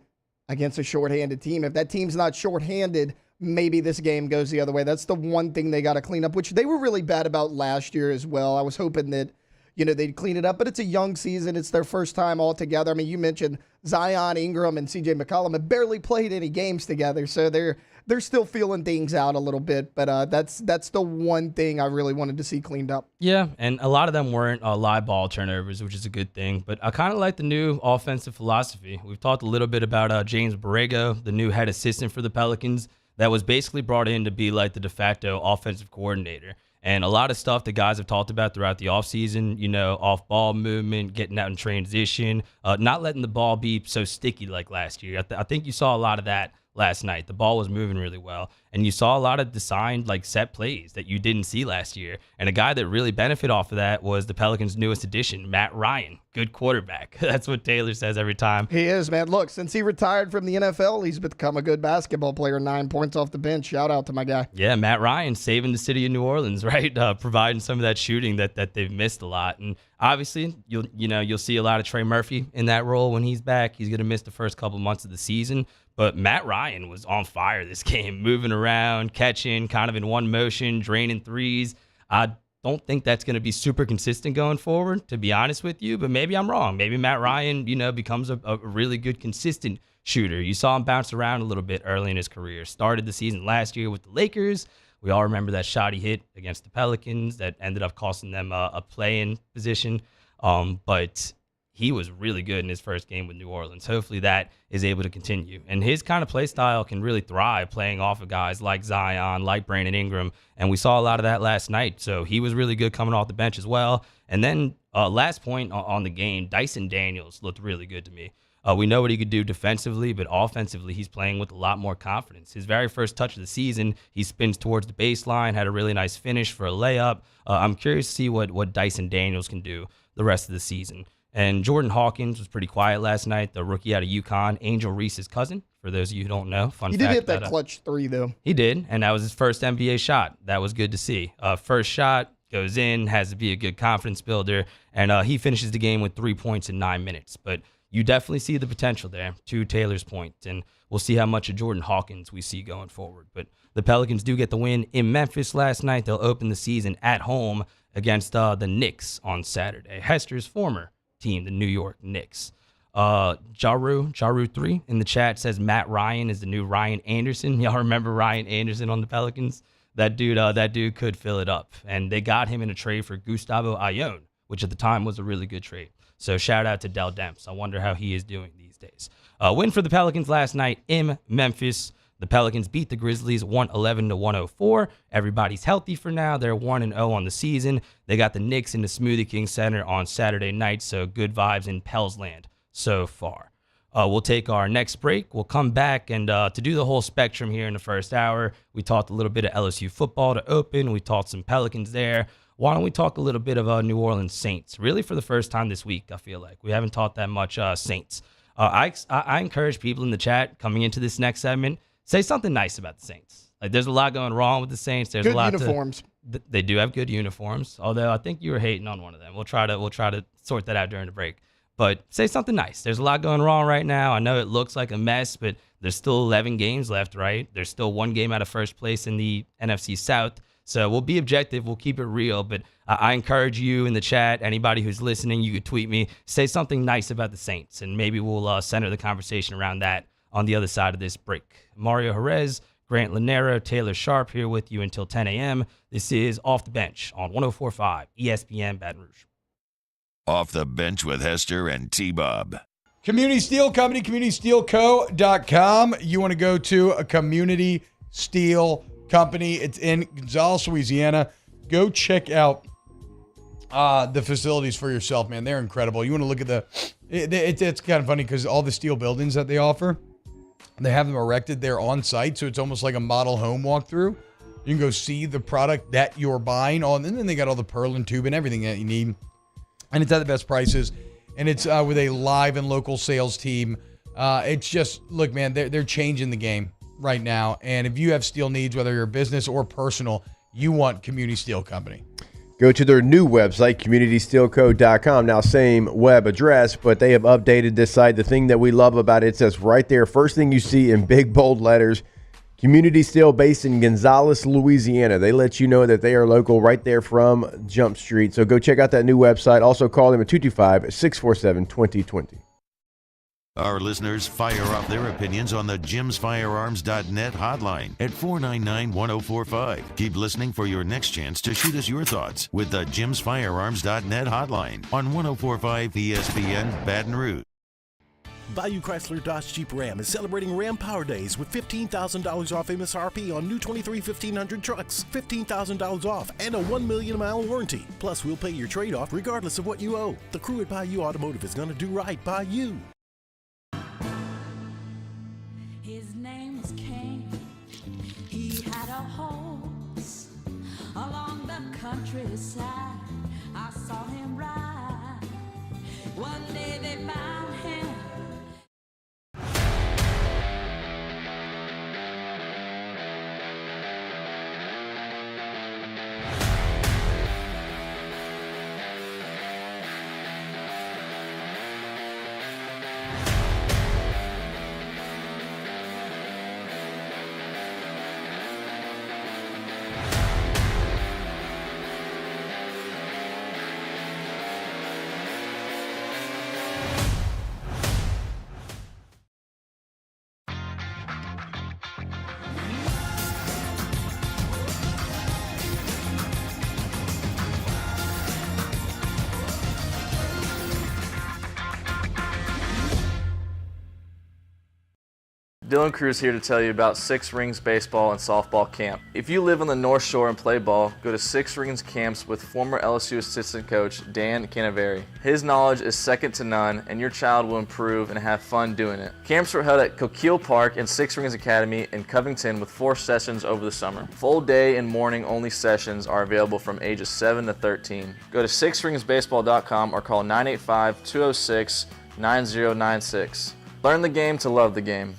Speaker 5: against a shorthanded team. If that team's not shorthanded, maybe this game goes the other way. That's the one thing they got to clean up, which they were really bad about last year as well. I was hoping that, they'd clean it up, but it's a young season. It's their first time all together. I mean, you mentioned Zion, Ingram, and CJ McCollum have barely played any games together, so they're still feeling things out a little bit. But that's the one thing I really wanted to see cleaned up.
Speaker 4: Yeah, and a lot of them weren't live ball turnovers, which is a good thing. But I kind of like the new offensive philosophy. We've talked a little bit about James Borrego, the new head assistant for the Pelicans, that was basically brought in to be like the de facto offensive coordinator. And a lot of stuff the guys have talked about throughout the offseason, off-ball movement, getting out in transition, not letting the ball be so sticky like last year. I think you saw a lot of that last night. The ball was moving really well, and you saw a lot of designed set plays that you didn't see last year. And a guy that really benefited off of that was the Pelicans' newest addition, Matt Ryan. Good quarterback. That's what Taylor says every time.
Speaker 5: He is, man. Look, since he retired from the NFL, he's become a good basketball player. 9 points off the bench. Shout out to my guy.
Speaker 4: Yeah, Matt Ryan saving the city of New Orleans, right? Providing some of that shooting that they've missed a lot. And obviously, you'll see a lot of Trey Murphy in that role when he's back. He's going to miss the first couple months of the season. But Matt Ryan was on fire this game, moving around, catching, kind of in one motion, draining threes. I don't think that's going to be super consistent going forward, to be honest with you. But maybe I'm wrong. Maybe Matt Ryan, becomes a really good, consistent shooter. You saw him bounce around a little bit early in his career. Started the season last year with the Lakers. We all remember that shot he hit against the Pelicans that ended up costing them a play-in position. But he was really good in his first game with New Orleans. Hopefully that is able to continue. And his kind of play style can really thrive playing off of guys like Zion, like Brandon Ingram. And we saw a lot of that last night. So he was really good coming off the bench as well. And then last point on the game, Dyson Daniels looked really good to me. We know what he could do defensively, but offensively, he's playing with a lot more confidence. His very first touch of the season, he spins towards the baseline, had a really nice finish for a layup. I'm curious to see what Dyson Daniels can do the rest of the season. And Jordan Hawkins was pretty quiet last night, the rookie out of UConn, Angel Reese's cousin, for those of you who don't know. Fun
Speaker 5: fact. He did hit that clutch three, though.
Speaker 4: He did, and that was his first NBA shot. That was good to see. First shot, goes in, has to be a good confidence builder, and he finishes the game with 3 points in 9 minutes. But you definitely see the potential there, to Taylor's point, and we'll see how much of Jordan Hawkins we see going forward. But the Pelicans do get the win in Memphis last night. They'll open the season at home against the Knicks on Saturday. Hester's former team, the New York Knicks. Jaru3 in the chat says Matt Ryan is the new Ryan Anderson. Y'all remember Ryan Anderson on the Pelicans? That dude could fill it up. And they got him in a trade for Gustavo Ayón, which at the time was a really good trade. So shout out to Dell Demps. I wonder how he is doing these days. Win for the Pelicans last night in Memphis. The Pelicans beat the Grizzlies 111-104. Everybody's healthy for now. They're 1-0 on the season. They got the Knicks in the Smoothie King Center on Saturday night, so good vibes in Pels land so far. We'll take our next break. We'll come back and to do the whole spectrum here in the first hour. We talked a little bit of LSU football to open. We talked some Pelicans there. Why don't we talk a little bit of New Orleans Saints? Really for the first time this week, I feel like. We haven't talked that much Saints. I encourage people in the chat coming into this next segment, say something nice about the Saints. Like, there's a lot going wrong with the Saints. There's
Speaker 5: good
Speaker 4: a lot
Speaker 5: uniforms.
Speaker 4: They do have good uniforms. Although I think you were hating on one of them. We'll try to sort that out during the break. But say something nice. There's a lot going wrong right now. I know it looks like a mess, but there's still 11 games left, right? There's still one game out of first place in the NFC South. So we'll be objective. We'll keep it real. But I encourage you in the chat, anybody who's listening, you could tweet me, say something nice about the Saints, and maybe we'll center the conversation around that on the other side of this break. Mario Jerez, Grant Lanero, Taylor Sharp here with you until 10 a.m. This is Off the Bench on 104.5 ESPN Baton Rouge.
Speaker 1: Off the Bench with Hester and T-Bob.
Speaker 6: Community Steel Company, CommunitySteelCo.com. You want to go to a Community Steel Company. It's in Gonzales, Louisiana. Go check out the facilities for yourself, man. They're incredible. You want to look at it's kind of funny because all the steel buildings that they offer, they have them erected there on site, so it's almost like a model home walkthrough. You can go see the product that you're buying on, and then they got all the purlin tube and everything that you need. And it's at the best prices, and it's with a live and local sales team. It's just, look, man, they're changing the game right now. And if you have steel needs, whether you're business or personal, you want Community Steel Company.
Speaker 7: Go to their new website, CommunitySteelCo.com. Now, same web address, but they have updated this site. The thing that we love about it says right there, first thing you see in big, bold letters, Community Steel based in Gonzales, Louisiana. They let you know that they are local right there from Jump Street. So go check out that new website. Also call them at 225-647-2020.
Speaker 1: Our listeners fire off their opinions on the jimsfirearms.net hotline at 499-1045. Keep listening for your next chance to shoot us your thoughts with the jimsfirearms.net hotline on 1045 ESPN Baton Rouge.
Speaker 16: Bayou Chrysler Dodge Jeep Ram is celebrating Ram Power Days with $15,000 off MSRP on new 23 1500 trucks, $15,000 off, and a 1 million mile warranty. Plus, we'll pay your trade-off regardless of what you owe. The crew at Bayou Automotive is going to do right by you.
Speaker 17: His name was King. He had a horse along the countryside. I saw him ride. One day they found him.
Speaker 18: Dylan Cruz here to tell you about Six Rings Baseball and Softball Camp. If you live on the North Shore and play ball, go to Six Rings Camps with former LSU assistant coach Dan Canaveri. His knowledge is second to none, and your child will improve and have fun doing it. Camps were held at Coquille Park and Six Rings Academy in Covington with 4 sessions over the summer. Full day and morning only sessions are available from ages 7 to 13. Go to sixringsbaseball.com or call 985-206-9096. Learn the game to love the game.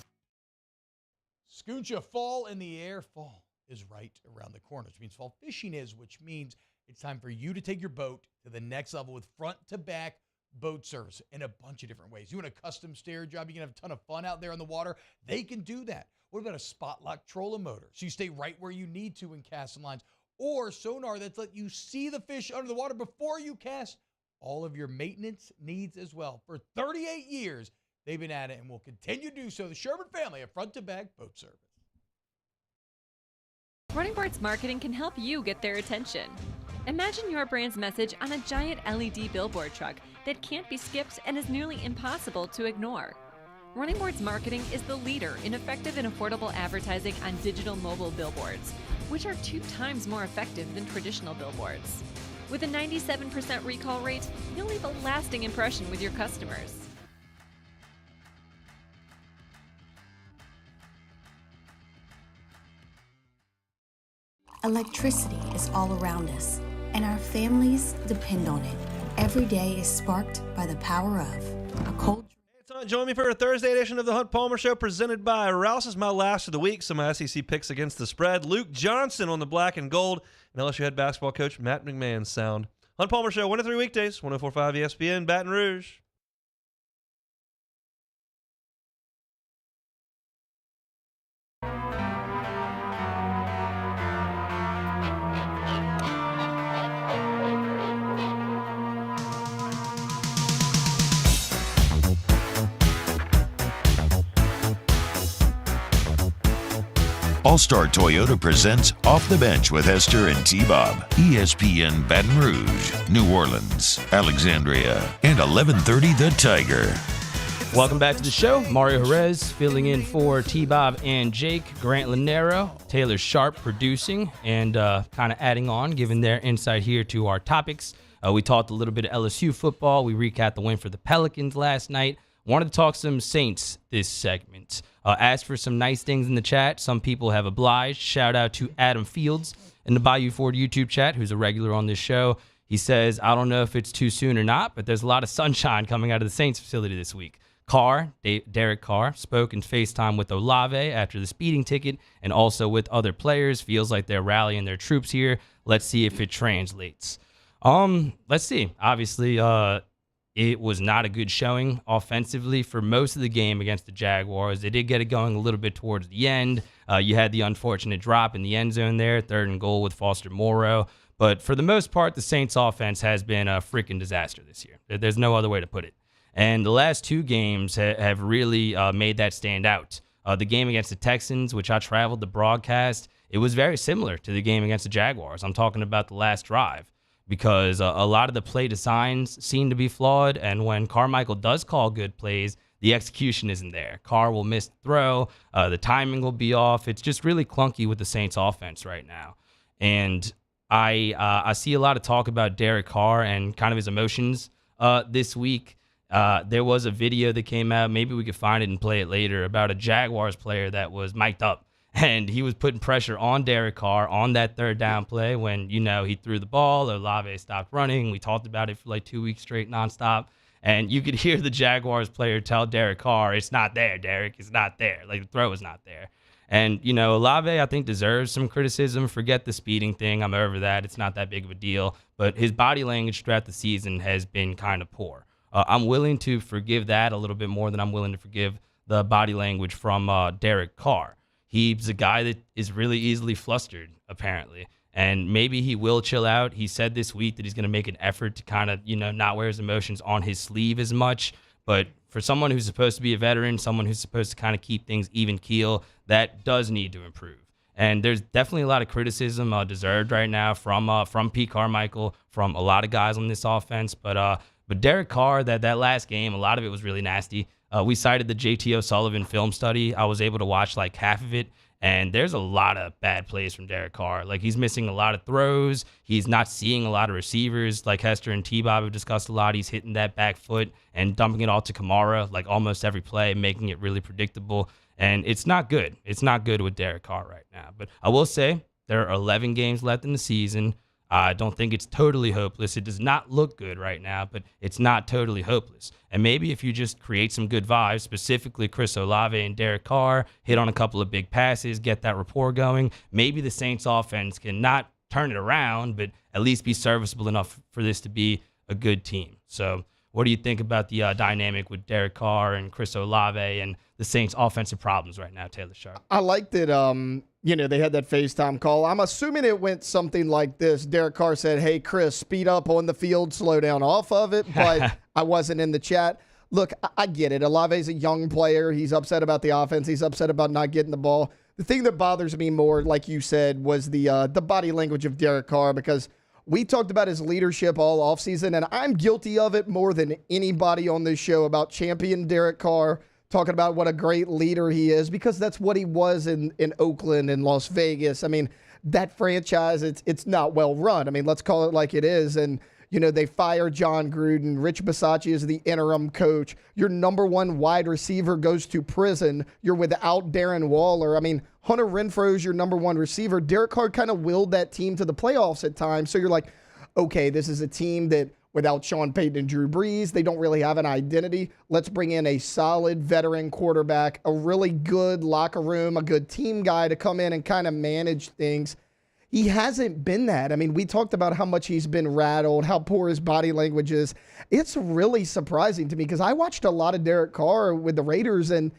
Speaker 6: Scooncha, fall in the air. Fall is right around the corner, which means fall fishing is, which means it's time for you to take your boat to the next level with front-to-back boat service in a bunch of different ways. You want a custom stair job, you can have a ton of fun out there on the water. They can do that. What about a spot lock trolling motor? So you stay right where you need to in casting lines. Or sonar that's let you see the fish under the water before you cast. All of your maintenance needs as well. For 38 years, they've been at it and will continue to do so. The Sherman family of front-to-back boat service.
Speaker 19: Running Boards Marketing can help you get their attention. Imagine your brand's message on a giant LED billboard truck that can't be skipped and is nearly impossible to ignore. Running Boards Marketing is the leader in effective and affordable advertising on digital mobile billboards, which are 2 times more effective than traditional billboards. With a 97% recall rate, you'll leave a lasting impression with your customers.
Speaker 20: Electricity is all around us, and our families depend on it. Every day is sparked by the power of a cold.
Speaker 21: Join me for a Thursday edition of the Hunt Palmer Show presented by Rouse's. My last of the week, some SEC picks against the spread. Luke Johnson on the black and gold, and LSU head basketball coach Matt McMahon's sound. Hunt Palmer Show, 1 to 3 weekdays, 104.5 ESPN, Baton Rouge.
Speaker 1: All-Star Toyota presents Off the Bench with Hester and T-Bob. ESPN Baton Rouge, New Orleans, Alexandria, and 1130 The Tiger.
Speaker 4: Welcome back to the show. Mario Jerez filling in for T-Bob and Jake. Grant Lanero, Taylor Sharp producing and kind of adding on, giving their insight here to our topics. We talked a little bit of LSU football. We recapped the win for the Pelicans last night. Wanted to talk some Saints this segment. Asked for some nice things in the chat. Some people have obliged. Shout out to Adam Fields in the Bayou Ford YouTube chat, who's a regular on this show. He says, I don't know if it's too soon or not, but there's a lot of sunshine coming out of the Saints facility this week. Derek Carr, spoke in FaceTime with Olave after the speeding ticket and also with other players. Feels like they're rallying their troops here. Let's see if it translates. Let's see. Obviously, it was not a good showing offensively for most of the game against the Jaguars. They did get it going a little bit towards the end. You had the unfortunate drop in the end zone there, 3rd and goal with Foster Moreau. But for the most part, the Saints offense has been a freaking disaster this year. There's no other way to put it. And the last two games have really made that stand out. The game against the Texans, which I traveled to broadcast, it was very similar to the game against the Jaguars. I'm talking about the last drive, because a lot of the play designs seem to be flawed, and when Carmichael does call good plays, the execution isn't there. Carr will miss the throw, the timing will be off. It's just really clunky with the Saints offense right now. And I see a lot of talk about Derek Carr and kind of his emotions this week. There was a video that came out, maybe we could find it and play it later, about a Jaguars player that was mic'd up. And he was putting pressure on Derek Carr on that third down play when, he threw the ball, Olave stopped running. We talked about it for like 2 weeks straight nonstop. And you could hear the Jaguars player tell Derek Carr, it's not there, Derek. It's not there. Like, the throw is not there. And, Olave, I think, deserves some criticism. Forget the speeding thing. I'm over that. It's not that big of a deal. But his body language throughout the season has been kind of poor. I'm willing to forgive that a little bit more than I'm willing to forgive the body language from Derek Carr. He's a guy that is really easily flustered, apparently. And maybe he will chill out. He said this week that he's going to make an effort to kind of, not wear his emotions on his sleeve as much. But for someone who's supposed to be a veteran, someone who's supposed to kind of keep things even keel, that does need to improve. And there's definitely a lot of criticism deserved right now from Pete Carmichael, from a lot of guys on this offense. But Derek Carr, that last game, a lot of it was really nasty. We cited the J.T. O'Sullivan film study. I was able to watch like half of it, and there's a lot of bad plays from Derek Carr. Like, he's missing a lot of throws. He's not seeing a lot of receivers. Like Hester and T-Bob have discussed a lot. He's hitting that back foot and dumping it all to Kamara, like almost every play, making it really predictable. And it's not good. It's not good with Derek Carr right now. But I will say there are 11 games left in the season. I don't think it's totally hopeless. It does not look good right now, but it's not totally hopeless. And maybe if you just create some good vibes, specifically Chris Olave and Derek Carr, hit on a couple of big passes, get that rapport going, maybe the Saints offense can not turn it around, but at least be serviceable enough for this to be a good team. So what do you think about the dynamic with Derek Carr and Chris Olave and the Saints' offensive problems right now, Taylor Sharp?
Speaker 5: I like that, they had that FaceTime call. I'm assuming it went something like this. Derek Carr said, hey, Chris, speed up on the field, slow down off of it, but I wasn't in the chat. Look, I get it. Olave's a young player. He's upset about the offense. He's upset about not getting the ball. The thing that bothers me more, like you said, was the body language of Derek Carr, because we talked about his leadership all offseason, and I'm guilty of it more than anybody on this show about champion Derek Carr, talking about what a great leader he is, because that's what he was in Oakland and Las Vegas. I mean, that franchise, it's not well run. I mean, let's call it like it is. And, they fire John Gruden. Rich Bisaccia is the interim coach. Your number one wide receiver goes to prison. You're without Darren Waller. I mean, Hunter Renfrow is your number one receiver. Derek Carr kind of willed that team to the playoffs at times. So you're like, okay, this is a team that, without Sean Payton and Drew Brees, they don't really have an identity. Let's bring in a solid veteran quarterback, a really good locker room, a good team guy to come in and kind of manage things. He hasn't been that. I mean, we talked about how much he's been rattled, how poor his body language is. It's really surprising to me, because I watched a lot of Derek Carr with the Raiders, and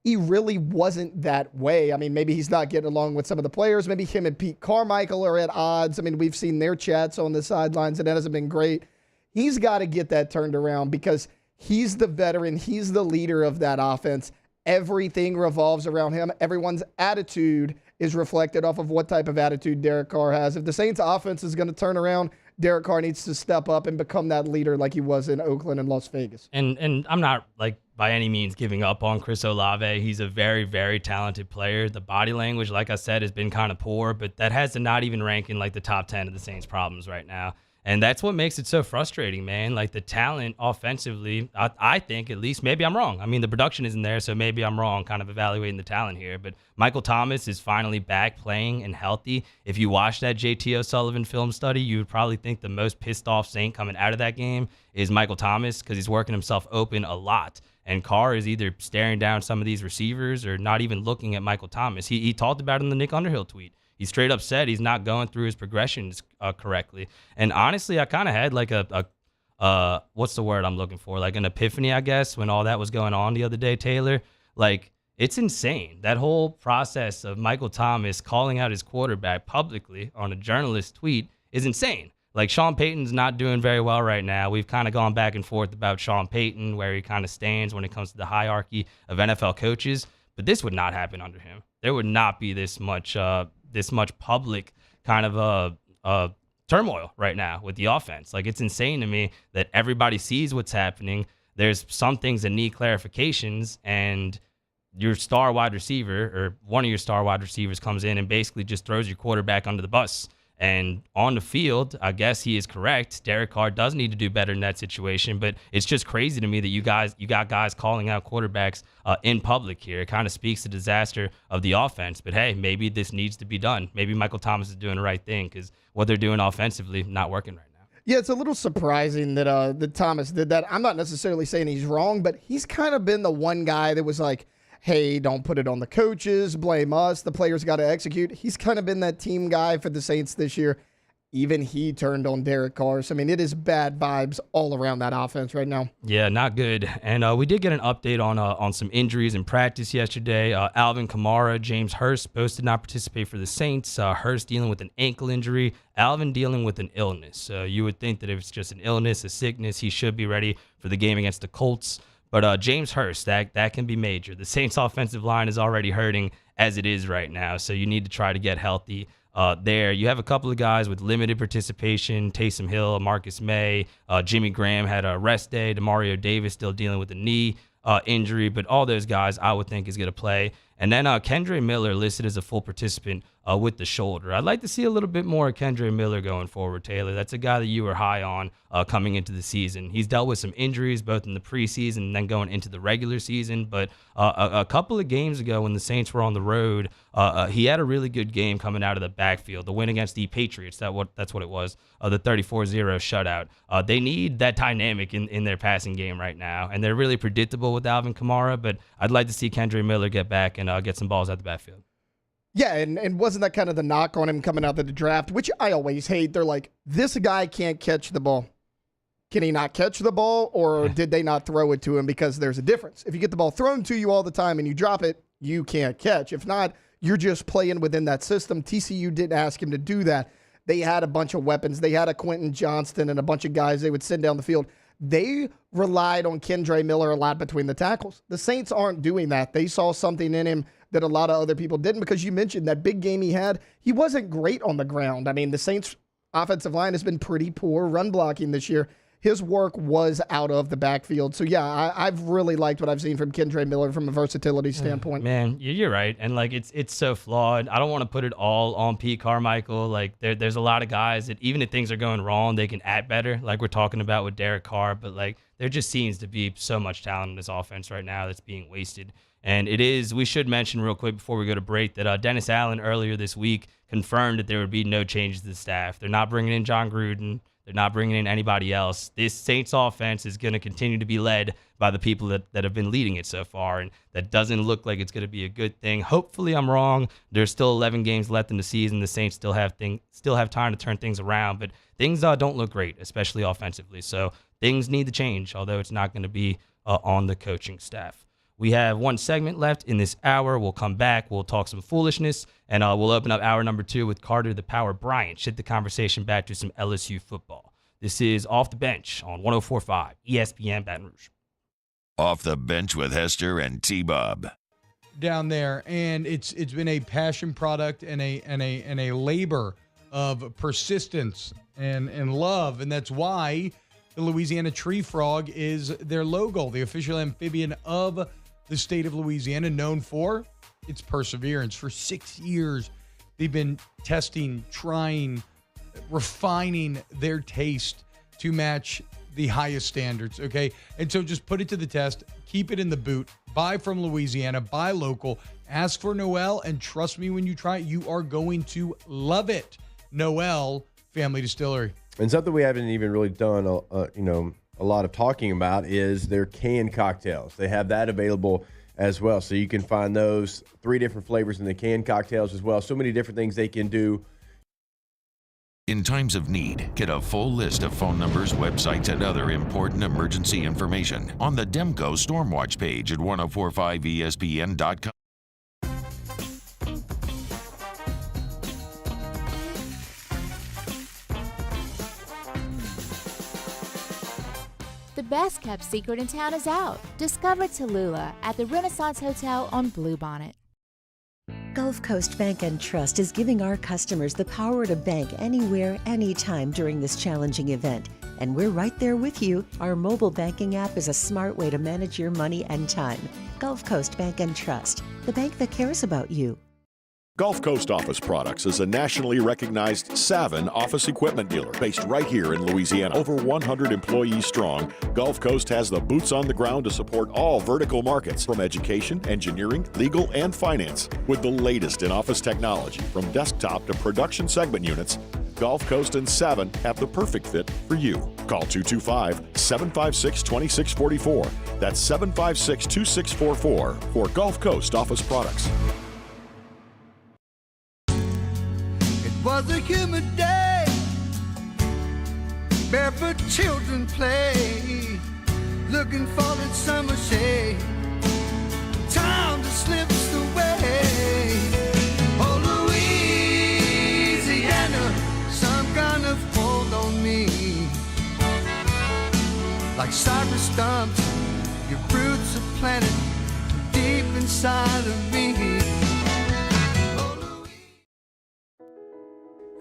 Speaker 5: he really wasn't that way. I mean, maybe he's not getting along with some of the players. Maybe him and Pete Carmichael are at odds. I mean, we've seen their chats on the sidelines, and that hasn't been great. He's got to get that turned around, because he's the veteran. He's the leader of that offense. Everything revolves around him. Everyone's attitude is reflected off of what type of attitude Derek Carr has. If the Saints offense is going to turn around, Derek Carr needs to step up and become that leader like he was in Oakland and Las Vegas.
Speaker 4: And I'm not, like, by any means giving up on Chris Olave. He's a very, very talented player. The body language, like I said, has been kind of poor, but that has to not even rank in, like, the top 10 of the Saints' problems right now. And that's what makes it so frustrating, man. Like, the talent offensively, I think, at least, maybe I'm wrong. I mean, the production isn't there, so maybe I'm wrong kind of evaluating the talent here. But Michael Thomas is finally back playing and healthy. If you watch that J.T. O'Sullivan film study, you would probably think the most pissed off Saint coming out of that game is Michael Thomas, because he's working himself open a lot. And Carr is either staring down some of these receivers or not even looking at Michael Thomas. He talked about it in the Nick Underhill tweet. He's straight up said he's not going through his progressions correctly. And honestly, I kind of had like a what's the word I'm looking for? Like an epiphany, I guess, when all that was going on the other day, Taylor. Like, it's insane. That whole process of Michael Thomas calling out his quarterback publicly on a journalist tweet is insane. Like, Sean Payton's not doing very well right now. We've kind of gone back and forth about Sean Payton, where he kind of stands when it comes to the hierarchy of NFL coaches. But this would not happen under him. There would not be this much public kind of turmoil right now with the offense. Like, it's insane to me that everybody sees what's happening. There's some things that need clarifications, and your star wide receiver or one of your star wide receivers comes in and basically just throws your quarterback under the bus. And on the field, I guess he is correct. Derek Carr does need to do better in that situation, but it's just crazy to me that you got guys calling out quarterbacks in public here. It kind of speaks to the disaster of the offense. But hey, maybe this needs to be done. Maybe Michael Thomas is doing the right thing, because what they're doing offensively not working right now.
Speaker 5: Yeah, it's a little surprising that Thomas did that. I'm not necessarily saying he's wrong, but he's kind of been the one guy that was like, hey, don't put it on the coaches, blame us, the players got to execute. He's kind of been that team guy for the Saints this year. Even he turned on Derek Carr. So, I mean, it is bad vibes all around that offense right now.
Speaker 4: Yeah, not good. And we did get an update on some injuries in practice yesterday. Alvin Kamara, James Hurst both did not participate for the Saints. Hurst dealing with an ankle injury, Alvin dealing with an illness. You would think that if it's just an illness, a sickness, he should be ready for the game against the Colts. But James Hurst, that can be major. The Saints' offensive line is already hurting as it is right now, so you need to try to get healthy there. You have a couple of guys with limited participation, Taysom Hill, Marcus May, Jimmy Graham had a rest day, DeMario Davis still dealing with a knee injury, but all those guys I would think is going to play. And then Kendre Miller listed as a full participant with the shoulder. I'd like to see a little bit more of Kendre Miller going forward, Taylor. That's a guy that you were high on coming into the season. He's dealt with some injuries both in the preseason and then going into the regular season. But a couple of games ago when the Saints were on the road, he had a really good game coming out of the backfield. The win against the Patriots, that's what it was, the 34-0 shutout. They need that dynamic in their passing game right now. And they're really predictable with Alvin Kamara, but I'd like to see Kendre Miller get back and get some balls out the backfield.
Speaker 5: Yeah, and wasn't that kind of the knock on him coming out of the draft, which I always hate. They're like, this guy can't catch the ball. Can he not catch the ball, or did they not throw it to him? Because there's a difference. If you get the ball thrown to you all the time and you drop it, you can't catch. If not, you're just playing within that system. TCU didn't ask him to do that. They had a bunch of weapons. They had a Quentin Johnston and a bunch of guys they would send down the field. They relied on Kendre Miller a lot between the tackles. The Saints aren't doing that. They saw something in him that a lot of other people didn't, because you mentioned that big game he had. He wasn't great on the ground. I mean, the Saints' offensive line has been pretty poor run blocking this year. His work was out of the backfield. So, yeah, I've really liked what I've seen from Kendre Miller from a versatility standpoint.
Speaker 4: Man, you're right. And, like, it's so flawed. I don't want to put it all on Pete Carmichael. Like, there's a lot of guys that even if things are going wrong, they can act better, like we're talking about with Derek Carr. But, like, there just seems to be so much talent in this offense right now that's being wasted. And we should mention real quick before we go to break that Dennis Allen earlier this week confirmed that there would be no changes to the staff. They're not bringing in John Gruden. They're not bringing in anybody else. This Saints offense is going to continue to be led by the people that have been leading it so far, and that doesn't look like it's going to be a good thing. Hopefully I'm wrong. There's still 11 games left in the season. The Saints still have time to turn things around, but things don't look great, especially offensively. So things need to change, although it's not going to be on the coaching staff. We have one segment left in this hour. We'll come back. We'll talk some foolishness, and we'll open up hour number 2 with Carter the Power Bryant. Shift the conversation back to some LSU football. This is Off the Bench on 104.5 ESPN Baton Rouge.
Speaker 1: Off the Bench with Hester and T-Bob.
Speaker 6: Down there, and it's been a passion product and a labor of persistence and love, and that's why the Louisiana tree frog is their logo, the official amphibian of the state of Louisiana, known for its perseverance. For 6 years, they've been testing, trying, refining their taste to match the highest standards, okay? And so just put it to the test, keep it in the boot, buy from Louisiana, buy local, ask for Noel, and trust me, when you try it, you are going to love it. Noel Family Distillery.
Speaker 7: And something we haven't even really done, a lot of talking about is their canned cocktails. They have that available as well. So you can find those 3 different flavors in the canned cocktails as well. So many different things they can do.
Speaker 1: In times of need, get a full list of phone numbers, websites, and other important emergency information on the Demco Stormwatch page at 1045ESPN.com.
Speaker 3: best kept secret in town is out. Discover Tallulah at the Renaissance Hotel on Bluebonnet.
Speaker 22: Gulf Coast Bank and Trust is giving our customers the power to bank anywhere, anytime during this challenging event. And we're right there with you. Our mobile banking app is a smart way to manage your money and time. Gulf Coast Bank and Trust, the bank that cares about you.
Speaker 13: Gulf Coast Office Products is a nationally recognized Savin office equipment dealer based right here in Louisiana. Over 100 employees strong, Gulf Coast has the boots on the ground to support all vertical markets from education, engineering, legal, and finance. With the latest in office technology, from desktop to production segment units, Gulf Coast and Savin have the perfect fit for you. Call 225-756-2644. That's 756-2644 for Gulf Coast Office Products.
Speaker 23: Was a humid day, barefoot children play, looking for that summer shade. Time just slips away. Oh, Louisiana, some kind of hold on me. Like cypress stumps, your roots are planted deep inside of me.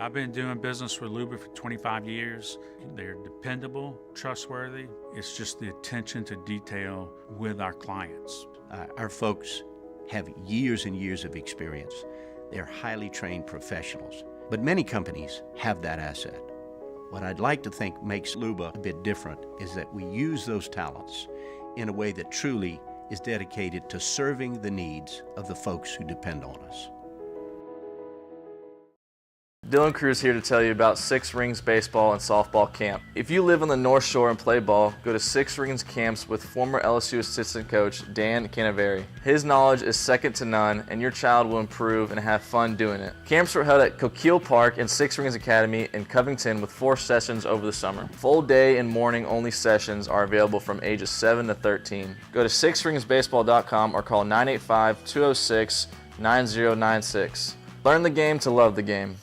Speaker 14: I've been doing business with Luba for 25 years. They're dependable, trustworthy. It's just the attention to detail with our clients.
Speaker 15: Our folks have years and years of experience. They're highly trained professionals, but many companies have that asset. What I'd like to think makes Luba a bit different is that we use those talents in a way that truly is dedicated to serving the needs of the folks who depend on us.
Speaker 18: Dylan Cruz here to tell you about Six Rings Baseball and Softball Camp. If you live on the North Shore and play ball, go to Six Rings Camps with former LSU assistant coach Dan Canaveri. His knowledge is second to none, and your child will improve and have fun doing it. Camps are held at Coquille Park and Six Rings Academy in Covington with 4 sessions over the summer. Full day and morning only sessions are available from ages 7 to 13. Go to sixringsbaseball.com or call 985-206-9096. Learn the game to love the game.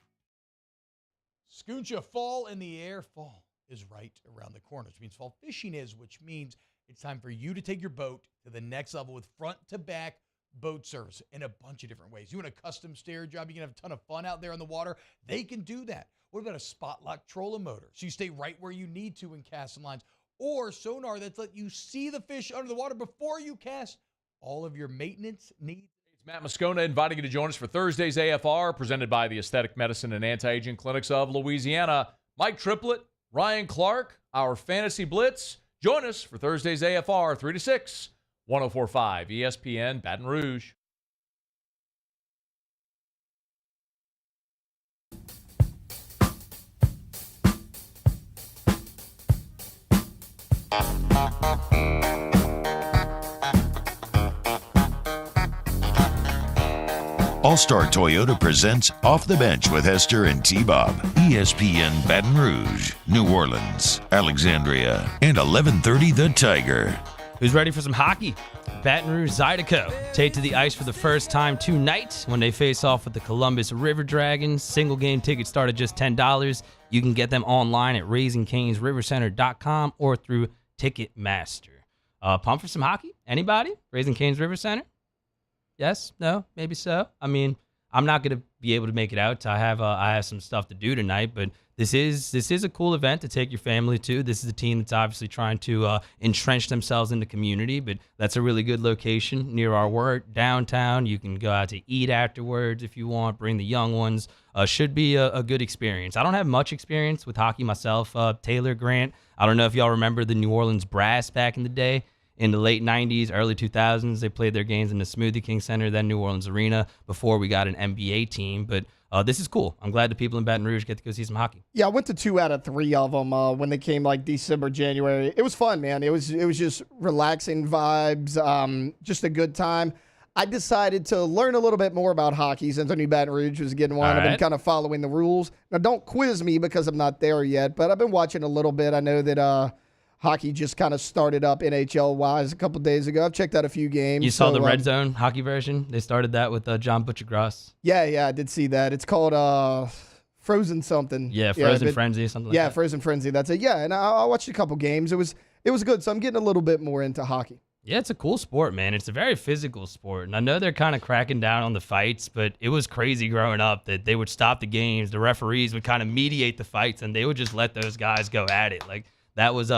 Speaker 6: Scooncha, fall in the air. Fall is right around the corner, which means fall fishing is, which means it's time for you to take your boat to the next level with front-to-back boat service in a bunch of different ways. You want a custom stair job, you can have a ton of fun out there on the water. They can do that. What about a spot lock trolling motor? So you stay right where you need to in casting lines. Or sonar that's let you see the fish under the water before you cast. All of your maintenance needs.
Speaker 24: Matt Moscona inviting you to join us for Thursday's AFR, presented by the Aesthetic Medicine and Anti-Aging Clinics of Louisiana. Mike Triplett, Ryan Clark, our Fantasy Blitz. Join us for Thursday's AFR, 3 to 6, 104.5 ESPN, Baton Rouge.
Speaker 1: All-Star Toyota presents Off the Bench with Hester and T-Bob. ESPN Baton Rouge, New Orleans, Alexandria, and 1130 The Tiger.
Speaker 4: Who's ready for some hockey? Baton Rouge Zydeco take to the ice for the first time tonight when they face off with the Columbus River Dragons. Single game tickets start at just $10. You can get them online at RaisingCanesRiverCenter.com or through Ticketmaster. Pumped for some hockey? Anybody? Raising Canes River Center? Yes? No? Maybe so? I mean, I'm not going to be able to make it out. I have some stuff to do tonight, but this is a cool event to take your family to. This is a team that's obviously trying to entrench themselves in the community, but that's a really good location near our work, downtown. You can go out to eat afterwards if you want, bring the young ones. Should be a good experience. I don't have much experience with hockey myself. Taylor Grant, I don't know if y'all remember the New Orleans Brass back in the day. In the late 90s, early 2000s, they played their games in the Smoothie King Center, then New Orleans Arena, before we got an NBA team. But this is cool. I'm glad the people in Baton Rouge get to go see some hockey.
Speaker 5: Yeah, I went to 2 out of 3 of them when they came like December, January. It was fun, man. It was just relaxing vibes, just a good time. I decided to learn a little bit more about hockey since I knew Baton Rouge was getting one. I've been kind of following the rules. Now, don't quiz me because I'm not there yet, but I've been watching a little bit. I know that hockey just kind of started up NHL-wise a couple days ago. I've checked out a few games.
Speaker 4: You saw the Red Zone hockey version? They started that with John Butcher-Gross.
Speaker 5: Yeah, I did see that. It's called Frozen something.
Speaker 4: Yeah, Frozen Frenzy, something like that.
Speaker 5: Yeah, Frozen Frenzy. That's it. Yeah, and I watched a couple games. It was it was good. So I'm getting a little bit more into hockey.
Speaker 4: Yeah, it's a cool sport, man. It's a very physical sport. And I know they're kind of cracking down on the fights, but it was crazy growing up that they would stop the games. The referees would kind of mediate the fights, and they would just let those guys go at it. Like, that was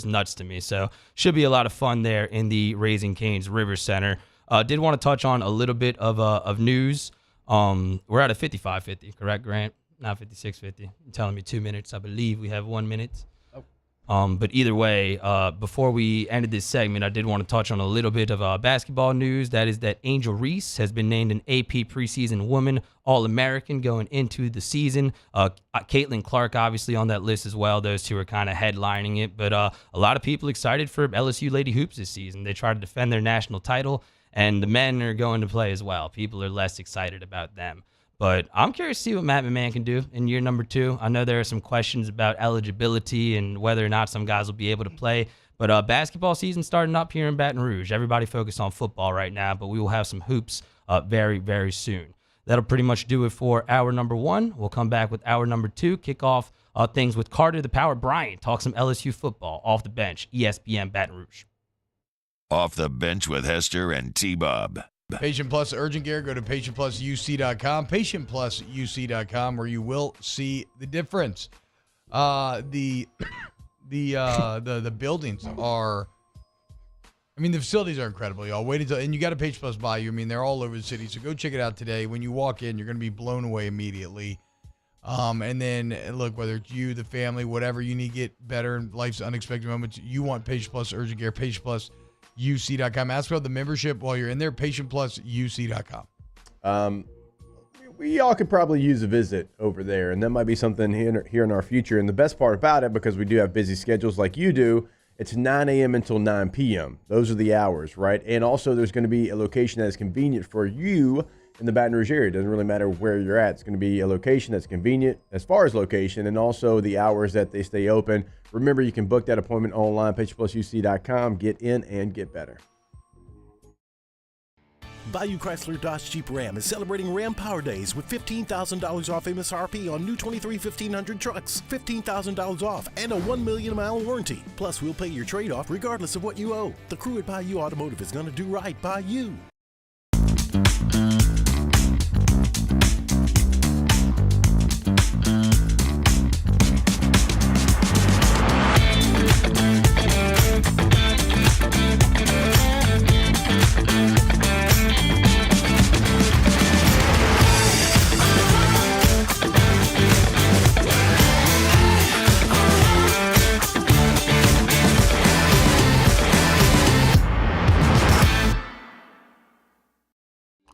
Speaker 4: nuts to me. So should be a lot of fun there in the Raising Cane's River Center. Did want to touch on a little bit of news. We're at a 55:50, correct, Grant? Not 56:50. You're telling me 2 minutes. I believe we have 1 minute. But either way, before we ended this segment, I did want to touch on a little bit of basketball news. That is that Angel Reese has been named an AP preseason Woman All-American going into the season. Caitlin Clark obviously on that list as well. Those two are kind of headlining it. But a lot of people excited for LSU Lady Hoops this season. They try to defend their national title, and the men are going to play as well. People are less excited about them. But I'm curious to see what Matt McMahon can do in year number 2. I know there are some questions about eligibility and whether or not some guys will be able to play. But basketball season starting up here in Baton Rouge. Everybody focused on football right now, but we will have some hoops very, very soon. That'll pretty much do it for hour number 1. We'll come back with hour number 2, kick off things with Carter the Power Bryant, talk some LSU football off the bench, ESPN Baton Rouge.
Speaker 1: Off the bench with Hester and T-Bob.
Speaker 6: Patient Plus Urgent Care, go to patientplusuc.com, patientplusuc.com, where you will see the difference. The buildings are, I mean, the facilities are incredible, y'all. Wait until, and you got a Patient Plus by you. I mean, they're all over the city, so go check it out today. When you walk in, you're going to be blown away immediately. And then, look, whether it's you, the family, whatever you need to get better in life's unexpected moments, you want Patient Plus Urgent Care, patientplusuc.com. Ask about the membership while you're in there, patientplusuc.com.
Speaker 7: We all could probably use a visit over there, and that might be something here in our future. And the best part about it, because we do have busy schedules like you do, it's 9 a.m. until 9 p.m. Those are the hours, right? And also there's going to be a location that is convenient for you in the Baton Rouge area. It doesn't really matter where you're at. It's going to be a location that's convenient as far as location, and also the hours that they stay open. Remember, you can book that appointment online, patientplusuc.com. Get in and get better.
Speaker 16: Bayou Chrysler Dodge Jeep Ram is celebrating Ram Power Days with $15,000 off MSRP on new 23 1500 trucks, $15,000 off, and a 1 million mile warranty. Plus, we'll pay your trade-off regardless of what you owe. The crew at Bayou Automotive is going to do right by you.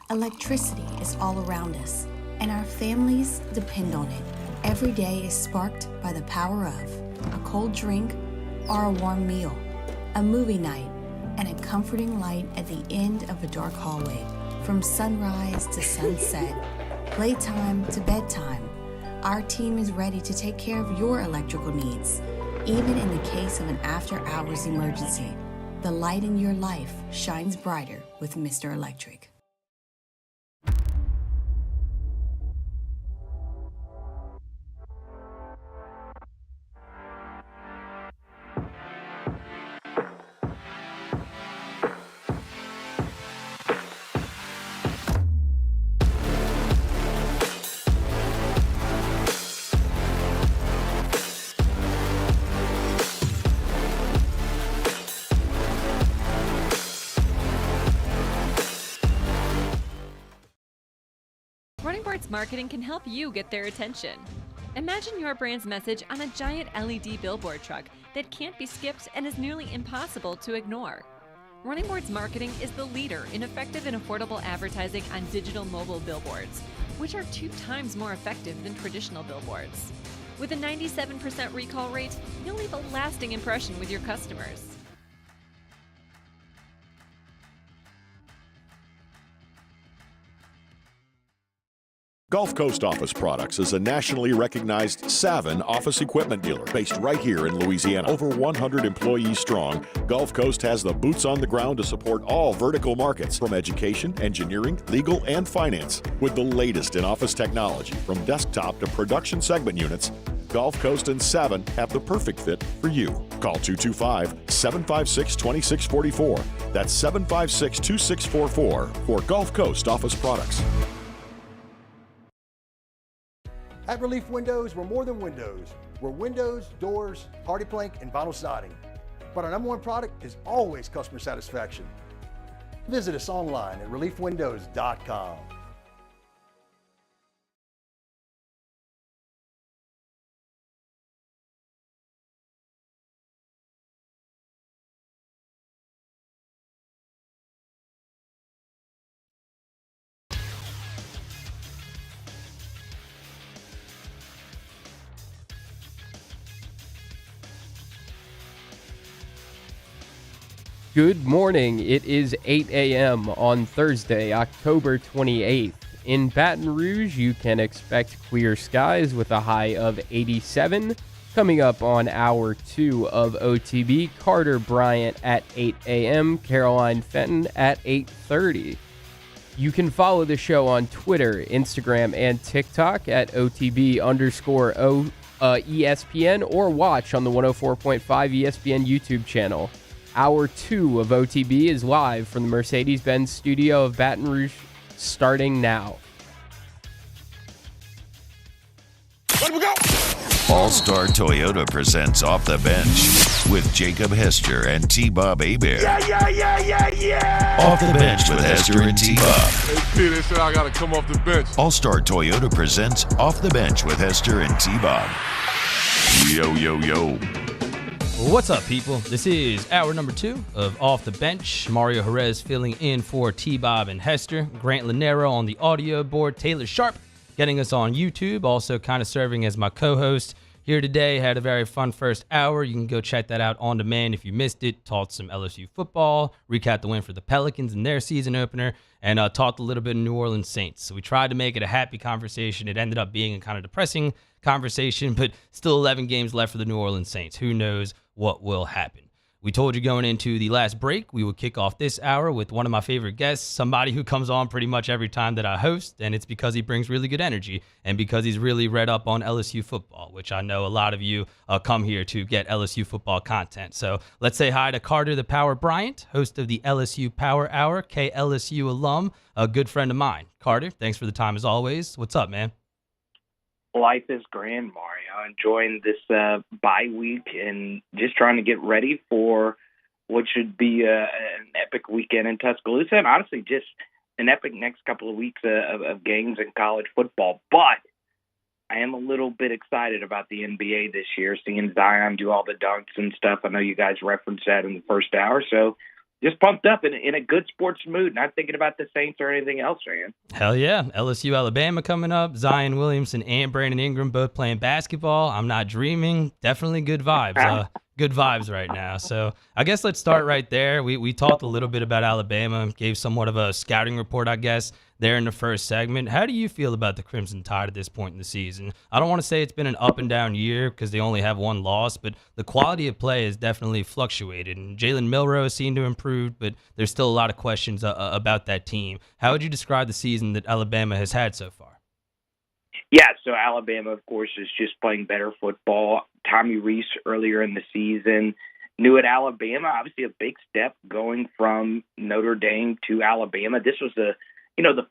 Speaker 20: Electricity is all around us, and our families depend on it. Every day is sparked by the power of a cold drink or a warm meal, a movie night, and a comforting light at the end of a dark hallway. From sunrise to sunset, playtime to bedtime, our team is ready to take care of your electrical needs. Even in the case of an after-hours emergency, the light in your life shines brighter with Mr. Electric.
Speaker 19: Marketing can help you get their attention. Imagine your brand's message on a giant LED billboard truck that can't be skipped and is nearly impossible to ignore. Running Boards Marketing is the leader in effective and affordable advertising on digital mobile billboards, which are 2 times more effective than traditional billboards. With a 97% recall rate, you'll leave a lasting impression with your customers.
Speaker 13: Gulf Coast Office Products is a nationally recognized Savin office equipment dealer based right here in Louisiana. Over 100 employees strong, Gulf Coast has the boots on the ground to support all vertical markets, from education, engineering, legal, and finance. With the latest in office technology, from desktop to production segment units, Gulf Coast and Savin have the perfect fit for you. Call 225-756-2644. That's 756-2644 for Gulf Coast Office Products.
Speaker 2: At Relief Windows, we're more than windows. We're windows, doors, hardy plank, and vinyl siding. But our number one product is always customer satisfaction. Visit us online at reliefwindows.com.
Speaker 8: Good morning. It is 8 a.m. on Thursday, October 28th. In Baton Rouge, you can expect clear skies with a high of 87. Coming up on hour 2 of OTB, Carter Bryant at 8 a.m., Caroline Fenton at 8:30. You can follow the show on Twitter, Instagram, and TikTok at OTB_ESPN or watch on the 104.5 ESPN YouTube channel. Hour 2 of OTB is live from the Mercedes-Benz studio of Baton Rouge, starting now.
Speaker 1: Let we go! All-Star Toyota presents Off the Bench with Jacob Hester and T-Bob Hebert.
Speaker 23: Yeah.
Speaker 1: Off the Bench with Hester and T-Bob.
Speaker 23: Hey, P, they said I got to come off the bench.
Speaker 1: All-Star Toyota presents Off the Bench with Hester and T-Bob. Yo.
Speaker 4: What's up, people? This is hour number 2 of Off the Bench. Mario Jerez filling in for T-Bob and Hester. Grant Lanero on the audio board. Taylor Sharp getting us on YouTube, also kind of serving as my co-host here today. Had a very fun first hour. You can go check that out on demand if you missed it. Talked some LSU football, recapped the win for the Pelicans in their season opener, and talked a little bit of New Orleans Saints. So we tried to make it a happy conversation. It ended up being a kind of depressing conversation, but still 11 games left for the New Orleans Saints. Who knows what will happen? We told you going into the last break, we would kick off this hour with one of my favorite guests, somebody who comes on pretty much every time that I host, and it's because he brings really good energy and because he's really read up on LSU football, which I know a lot of you come here to get LSU football content. So let's say hi to Carter the Power Bryant, host of the LSU Power Hour, KLSU alum, a good friend of mine. Carter, thanks for the time as always. What's up, man?
Speaker 10: Life is grand, Mario. Enjoying this bye week and just trying to get ready for what should be an epic weekend in Tuscaloosa, and honestly just an epic next couple of weeks of games in college football. But I am a little bit excited about the NBA this year, seeing Zion do all the dunks and stuff. I know you guys referenced that in the first hour, so just pumped up in a good sports mood, not thinking about the Saints or anything else, man.
Speaker 4: Hell yeah. LSU, Alabama coming up. Zion Williamson and Brandon Ingram both playing basketball. I'm not dreaming. Definitely good vibes. Good vibes right now. So I guess let's start right there. We talked a little bit about Alabama, gave somewhat of a scouting report, I guess, there in the first segment. How do you feel about the Crimson Tide at this point in the season? I don't want to say it's been an up and down year because they only have one loss, but the quality of play has definitely fluctuated. And Jalen Milroe seemed to improve, but there's still a lot of questions about that team. How would you describe the season that Alabama has had so far?
Speaker 10: Yeah, so Alabama, of course, is just playing better football. Tommy Rees earlier in the season knew at Alabama, obviously a big step going from Notre Dame to Alabama. This was the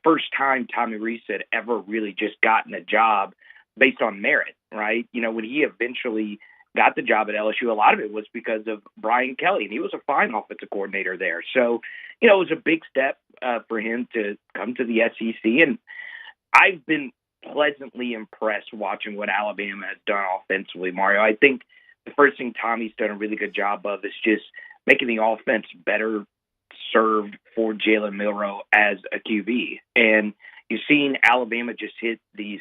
Speaker 10: first time Tommy Rees had ever really just gotten a job based on merit, right? When he eventually got the job at LSU, a lot of it was because of Brian Kelly, and he was a fine offensive coordinator there. So, it was a big step for him to come to the SEC, and I've been pleasantly impressed watching what Alabama has done offensively, Mario. I think the first thing Tommy's done a really good job of is just making the offense better served for Jalen Milroe as a QB. And you've seen Alabama just hit these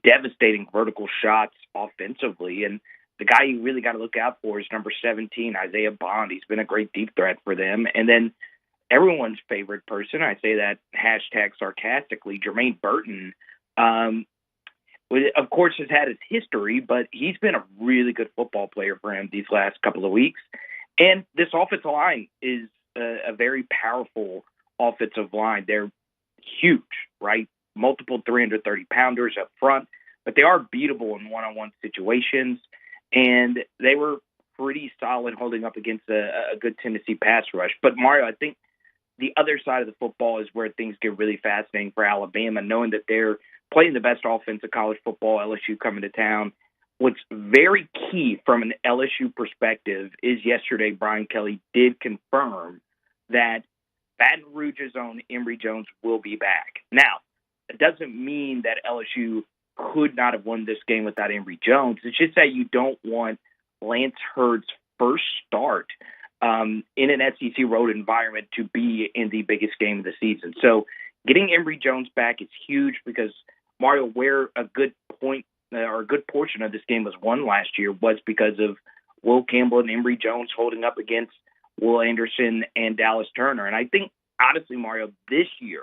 Speaker 10: devastating vertical shots offensively. And the guy you really got to look out for is number 17, Isaiah Bond. He's been a great deep threat for them. And then everyone's favorite person, I say that hashtag sarcastically, Jermaine Burton, Of course, has had his history, but he's been a really good football player for him these last couple of weeks. And this offensive line is a very powerful offensive line. They're huge, right? Multiple 330-pounders up front, but they are beatable in one-on-one situations. And they were pretty solid holding up against a good Tennessee pass rush. But, Mario, I think the other side of the football is where things get really fascinating for Alabama, knowing that they're playing the best offense of college football, LSU coming to town. What's very key from an LSU perspective is yesterday Brian Kelly did confirm that Baton Rouge's own Emory Jones will be back. Now, it doesn't mean that LSU could not have won this game without Emory Jones. It's just that you don't want Lance Hurd's first start in an SEC road environment to be in the biggest game of the season. So getting Emory Jones back is huge because, Mario, where a good point or a good portion of this game was won last year was because of Will Campbell and Emory Jones holding up against Will Anderson and Dallas Turner. And I think, honestly, Mario, this year,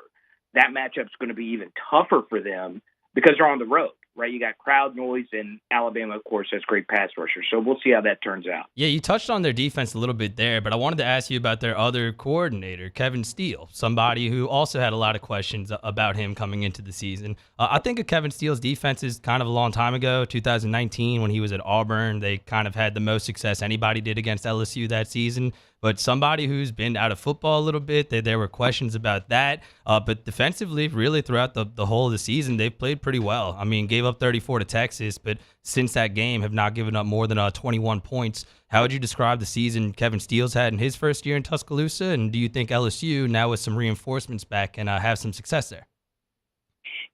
Speaker 10: that matchup's going to be even tougher for them because they're on the road, right? You got crowd noise, and Alabama, of course, has great pass rushers. So we'll see how that turns out.
Speaker 4: Yeah, you touched on their defense a little bit there, but I wanted to ask you about their other coordinator, Kevin Steele, somebody who also had a lot of questions about him coming into the season. I think of Kevin Steele's defenses kind of a long time ago, 2019, when he was at Auburn. They kind of had the most success anybody did against LSU that season. But somebody who's been out of football a little bit, there were questions about that. But defensively, really throughout the whole of the season, they've played pretty well. I mean, gave up 34 to Texas, but since that game have not given up more than 21 points. How would you describe the season Kevin Steele's had in his first year in Tuscaloosa? And do you think LSU, now with some reinforcements back, can have some success there?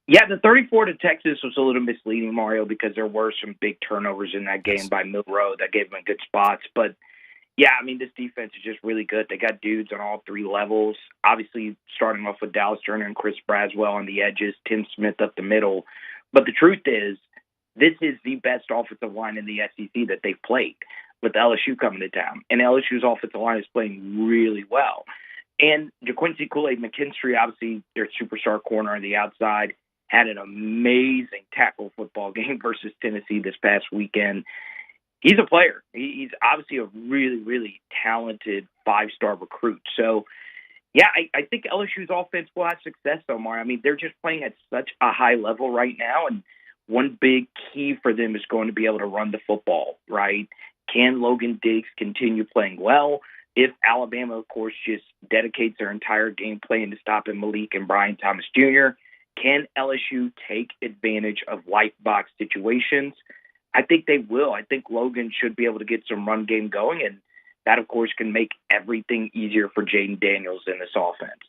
Speaker 10: Yeah, the 34 to Texas was a little misleading, Mario, because there were some big turnovers in that game by Milroe that gave them good spots. But yeah, I mean, this defense is just really good. They got dudes on all three levels. Obviously, starting off with Dallas Turner and Chris Braswell on the edges, Tim Smith up the middle. But the truth is, this is the best offensive line in the SEC that they've played with LSU coming to town. And LSU's offensive line is playing really well. And DeQuincy Kool-Aid McKinstry, obviously their superstar corner on the outside, had an amazing tackle football game versus Tennessee this past weekend. He's a player. He's obviously a really, really talented five-star recruit. So, yeah, I think LSU's offense will have success, Omar. I mean, they're just playing at such a high level right now, and one big key for them is going to be able to run the football, right? Can Logan Diggs continue playing well? If Alabama, of course, just dedicates their entire game plan to stopping Malik and Bryant Thomas Jr., can LSU take advantage of light box situations? I think they will. I think Logan should be able to get some run game going, and that, of course, can make everything easier for Jaden Daniels in this offense.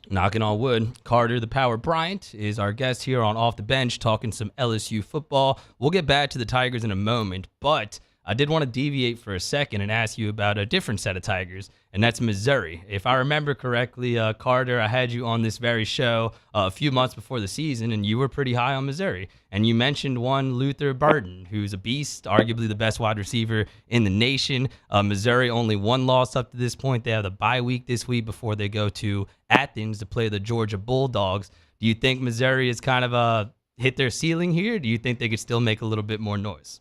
Speaker 4: Knocking on wood, Carter the Power Bryant is our guest here on Off the Bench talking some LSU football. We'll get back to the Tigers in a moment, but I did want to deviate for a second and ask you about a different set of Tigers, and that's Missouri. If I remember correctly, Carter, I had you on this very show a few months before the season, and you were pretty high on Missouri. And you mentioned one Luther Burden, who's a beast, arguably the best wide receiver in the nation. Missouri only one loss up to this point. They have the bye week this week before they go to Athens to play the Georgia Bulldogs. Do you think Missouri has kind of hit their ceiling here? Do you think they could still make a little bit more noise?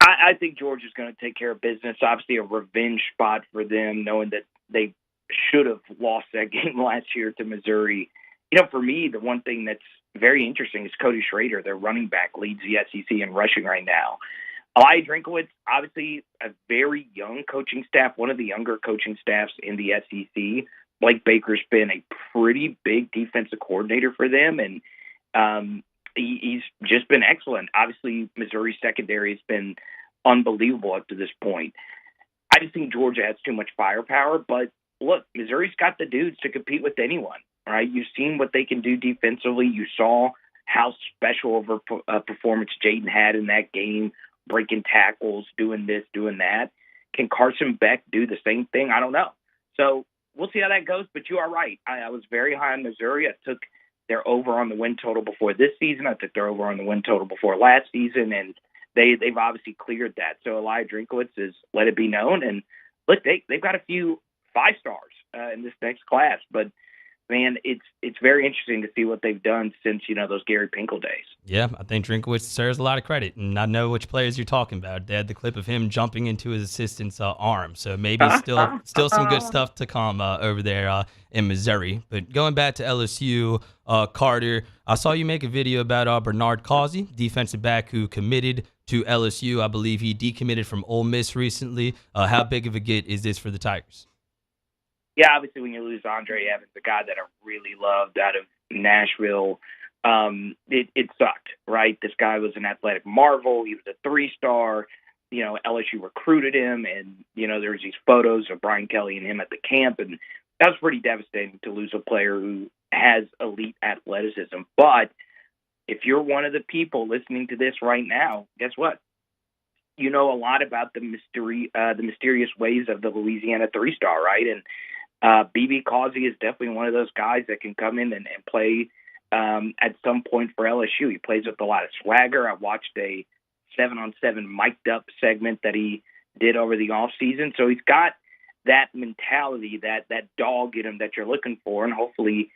Speaker 10: I think Georgia's going to take care of business. Obviously, a revenge spot for them, knowing that they should have lost that game last year to Missouri. You know, for me, the one thing that's very interesting is Cody Schrader, their running back, leads the SEC in rushing right now. Eli Drinkowitz, obviously a very young coaching staff, one of the younger coaching staffs in the SEC. Blake Baker's been a pretty big defensive coordinator for them, and he's just been excellent. Obviously, Missouri's secondary has been unbelievable up to this point. I just think Georgia has too much firepower, but look, Missouri's got the dudes to compete with anyone, right? You've seen what they can do defensively. You saw how special of a performance Jaden had in that game, breaking tackles, doing this, doing that. Can Carson Beck do the same thing? I don't know. So we'll see how that goes, but you are right. I was very high on Missouri. I took their over on the win total before this season. I took their over on the win total before last season, and they've obviously cleared that. So Eli Drinkowitz has let it be known. And look, they've got a few 5 stars in this next class, but man, it's very interesting to see what they've done since, those Gary Pinkel days.
Speaker 4: Yeah, I think Drinkowitz deserves a lot of credit, and I know which players you're talking about. They had the clip of him jumping into his assistant's arm, so maybe still some good stuff to come over there in Missouri. But going back to LSU, Carter, I saw you make a video about Bernard Causey, defensive back who committed to LSU. I believe he decommitted from Ole Miss recently. How big of a get is this for the Tigers?
Speaker 10: Yeah, obviously when you lose Andre Evans, a guy that I really loved out of Nashville, it sucked, right? This guy was an athletic marvel. He was a 3-star. LSU recruited him, and, there was these photos of Brian Kelly and him at the camp, and that was pretty devastating to lose a player who has elite athleticism. But if you're one of the people listening to this right now, guess what? You know a lot about the mysterious ways of the Louisiana 3-star, right? And BB Causey is definitely one of those guys that can come in and play at some point for LSU. He plays with a lot of swagger. I watched a 7-on-7 mic'd up segment that he did over the offseason. So he's got that mentality, that dog in him that you're looking for, and hopefully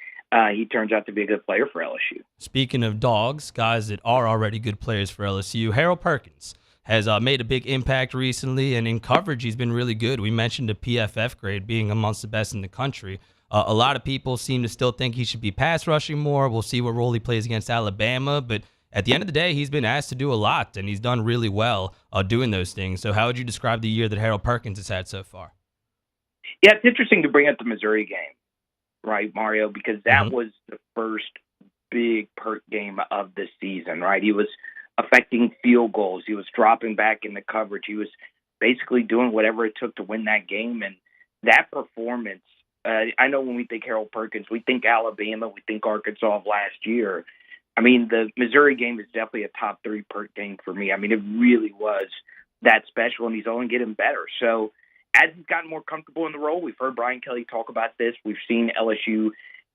Speaker 10: he turns out to be a good player for LSU.
Speaker 4: Speaking of dogs, guys that are already good players for LSU, Harold Perkins has made a big impact recently, and in coverage, he's been really good. We mentioned a PFF grade being amongst the best in the country. A lot of people seem to still think he should be pass rushing more. We'll see what role he plays against Alabama, but at the end of the day, he's been asked to do a lot, and he's done really well doing those things. So how would you describe the year that Harold Perkins has had so far?
Speaker 10: Yeah, it's interesting to bring up the Missouri game, right, Mario, because that was the first big Perk game of the season, right? He was affecting field goals. He was dropping back in the coverage. He was basically doing whatever it took to win that game. And that performance, I know when we think Harold Perkins, we think Alabama, we think Arkansas of last year. I mean, the Missouri game is definitely a top 3 Perk game for me. I mean, it really was that special, and he's only getting better. So as he's gotten more comfortable in the role, we've heard Brian Kelly talk about this. We've seen LSU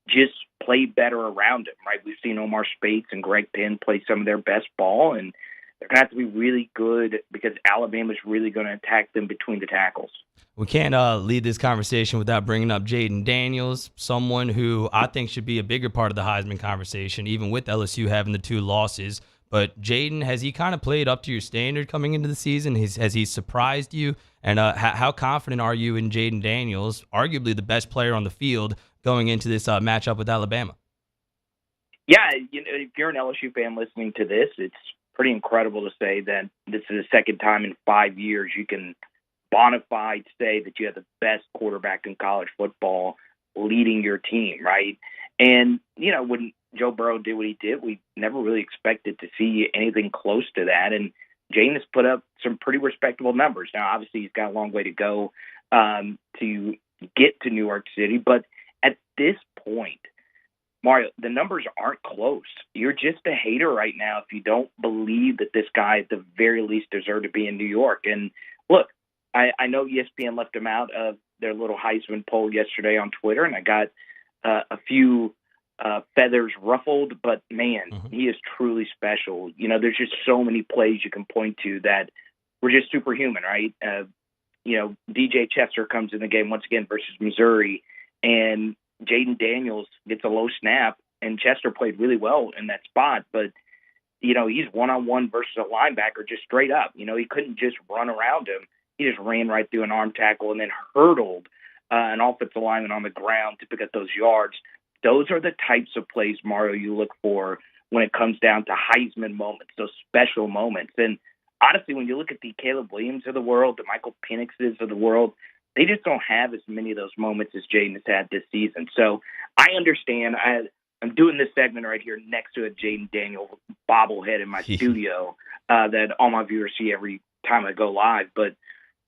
Speaker 10: just play better around him, right? We've seen Omar Spates and Greg Penn play some of their best ball, and they're going to have to be really good because Alabama's really going to attack them between the tackles.
Speaker 4: We can't lead this conversation without bringing up Jaden Daniels, someone who I think should be a bigger part of the Heisman conversation, even with LSU having the 2 losses. But Jaden, has he kind of played up to your standard coming into the season? Has he surprised you? And how confident are you in Jaden Daniels, arguably the best player on the field, going into this matchup with Alabama?
Speaker 10: Yeah, if you're an LSU fan listening to this, it's pretty incredible to say that this is the second time in 5 years you can bona fide say that you have the best quarterback in college football leading your team, right? And, when Joe Burrow did what he did, we never really expected to see anything close to that. And Jaden has put up some pretty respectable numbers. Now, obviously, he's got a long way to go to get to New York City, but at this point, Mario, the numbers aren't close. You're just a hater right now if you don't believe that this guy at the very least deserved to be in New York. And look, I know ESPN left him out of their little Heisman poll yesterday on Twitter, and I got a few feathers ruffled, but man, he is truly special. There's just so many plays you can point to that were just superhuman, right? DJ Chester comes in the game once again versus Missouri, and Jaden Daniels gets a low snap, and Chester played really well in that spot, but he's one-on-one versus a linebacker just straight up. He couldn't just run around him. He just ran right through an arm tackle and then hurdled an offensive lineman on the ground to pick up those yards. Those are the types of plays, Mario, you look for when it comes down to Heisman moments, those special moments. And honestly, when you look at the Caleb Williams of the world, the Michael Penixes of the world, they just don't have as many of those moments as Jaden has had this season. So I understand. I'm doing this segment right here next to a Jaden Daniel bobblehead in my studio that all my viewers see every time I go live. But,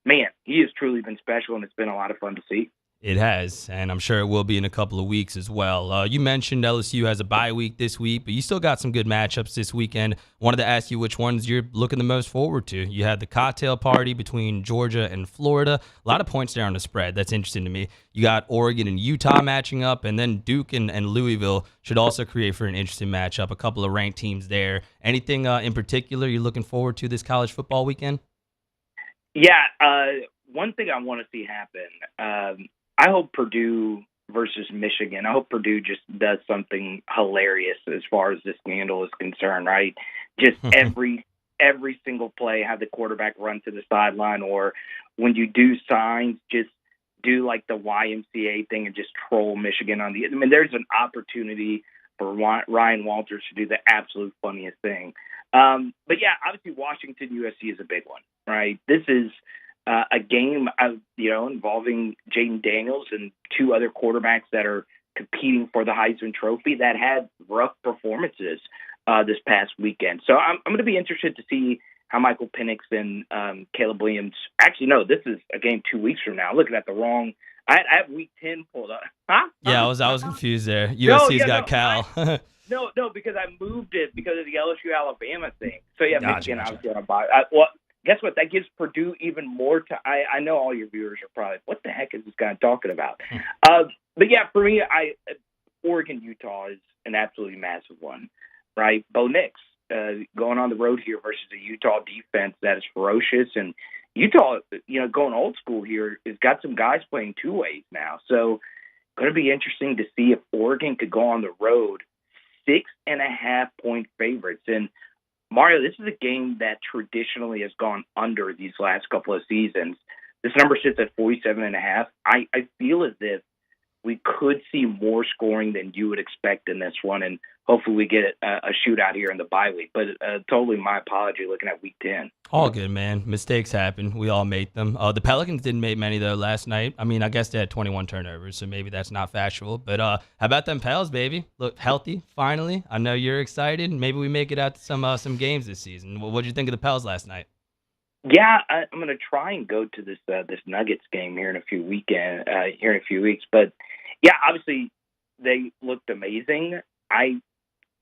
Speaker 10: man, he has truly been special, and it's been a lot of fun to see.
Speaker 4: It has, and I'm sure it will be in a couple of weeks as well. You mentioned LSU has a bye week this week, but you still got some good matchups this weekend. Wanted to ask you which ones you're looking the most forward to. You had the cocktail party between Georgia and Florida. A lot of points there on the spread. That's interesting to me. You got Oregon and Utah matching up, and then Duke and Louisville should also create for an interesting matchup. A couple of ranked teams there. Anything in particular you're looking forward to this college football weekend?
Speaker 10: Yeah, one thing I want to see happen, I hope Purdue versus Michigan. I hope Purdue just does something hilarious as far as this scandal is concerned, right? Just every single play, have the quarterback run to the sideline, or when you do signs, just do like the YMCA thing and just troll Michigan on the. I mean, there's an opportunity for Ryan Walters to do the absolute funniest thing. But yeah, obviously Washington USC is a big one, right? This is a game, involving Jaden Daniels and two other quarterbacks that are competing for the Heisman Trophy that had rough performances this past weekend. So I'm going to be interested to see how Michael Penix and Caleb Williams. Actually, no, this is a game 2 weeks from now. I'm looking at the wrong. I have Week 10 pulled up. Huh?
Speaker 4: Yeah, I was confused there. USC's got Cal.
Speaker 10: No, because I moved it because of the LSU Alabama thing. So yeah, Michigan obviously on a bye. Well, guess what? That gives Purdue even more time. I know all your viewers are probably, what the heck is this guy talking about? But yeah, for me, Oregon Utah is an absolutely massive one, right? Bo Nix going on the road here versus a Utah defense that is ferocious, and Utah, going old school here, has got some guys playing two ways now. So going to be interesting to see if Oregon could go on the road 6.5-point favorites. And Mario, this is a game that traditionally has gone under these last couple of seasons. This number sits at 47.5. I feel as if we could see more scoring than you would expect in this one, and hopefully we get a shootout here in the bye week. But totally my apology looking at Week 10.
Speaker 4: All good, man. Mistakes happen. We all make them. The Pelicans didn't make many, though, last night. I mean, I guess they had 21 turnovers, so maybe that's not factual. But how about them Pels, baby? Look healthy, finally. I know you're excited. Maybe we make it out to some games this season. What did you think of the Pels last night?
Speaker 10: Yeah, I'm going to try and go to this Nuggets game here in a few weeks. But yeah, obviously they looked amazing. I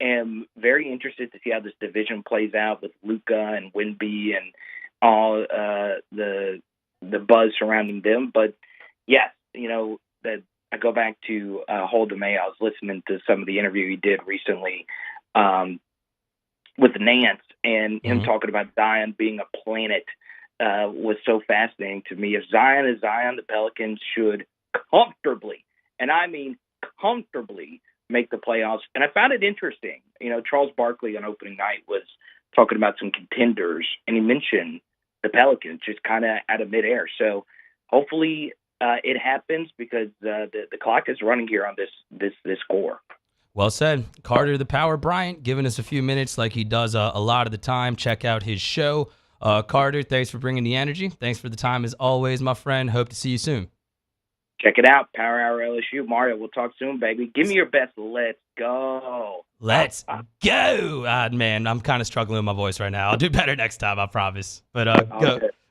Speaker 10: am very interested to see how this division plays out with Luka and Wemby and all the buzz surrounding them. But yes, that I go back to Holden May. I was listening to some of the interview he did recently with Nance, and him talking about Zion being a planet was so fascinating to me. If Zion is Zion, the Pelicans should comfortably, and I mean comfortably, make the playoffs. And I found it interesting. Charles Barkley on opening night was talking about some contenders, and he mentioned the Pelicans just kind of out of midair. So hopefully it happens, because the clock is running here on this score.
Speaker 4: Well said. Carter the Power Bryant giving us a few minutes like he does a lot of the time. Check out his show. Carter, thanks for bringing the energy. Thanks for the time as always, my friend. Hope to see you soon.
Speaker 10: Check it out, Power Hour LSU. Mario, we'll talk soon, baby. Give me your best. Let's go.
Speaker 4: Let's go. Man, I'm kind of struggling with my voice right now. I'll do better next time, I promise. But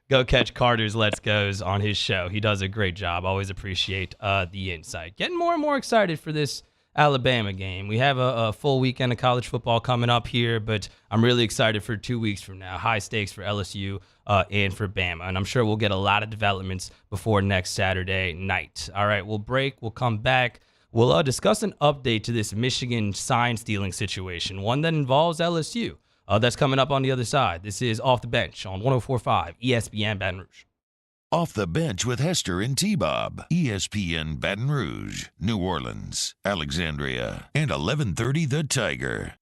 Speaker 4: go catch Carter's Let's Goes on his show. He does a great job. Always appreciate the insight. Getting more and more excited for this Alabama game. We have a full weekend of college football coming up here, but I'm really excited for 2 weeks from now. High stakes for LSU and for Bama, and I'm sure we'll get a lot of developments before next Saturday night. All right, we'll break. We'll come back. We'll discuss an update to this Michigan sign-stealing situation, one that involves LSU. That's coming up on the other side. This is Off the Bench on 104.5 ESPN Baton Rouge.
Speaker 1: Off the Bench with Hester and T-Bob. ESPN Baton Rouge, New Orleans, Alexandria, and 1130 The Tiger.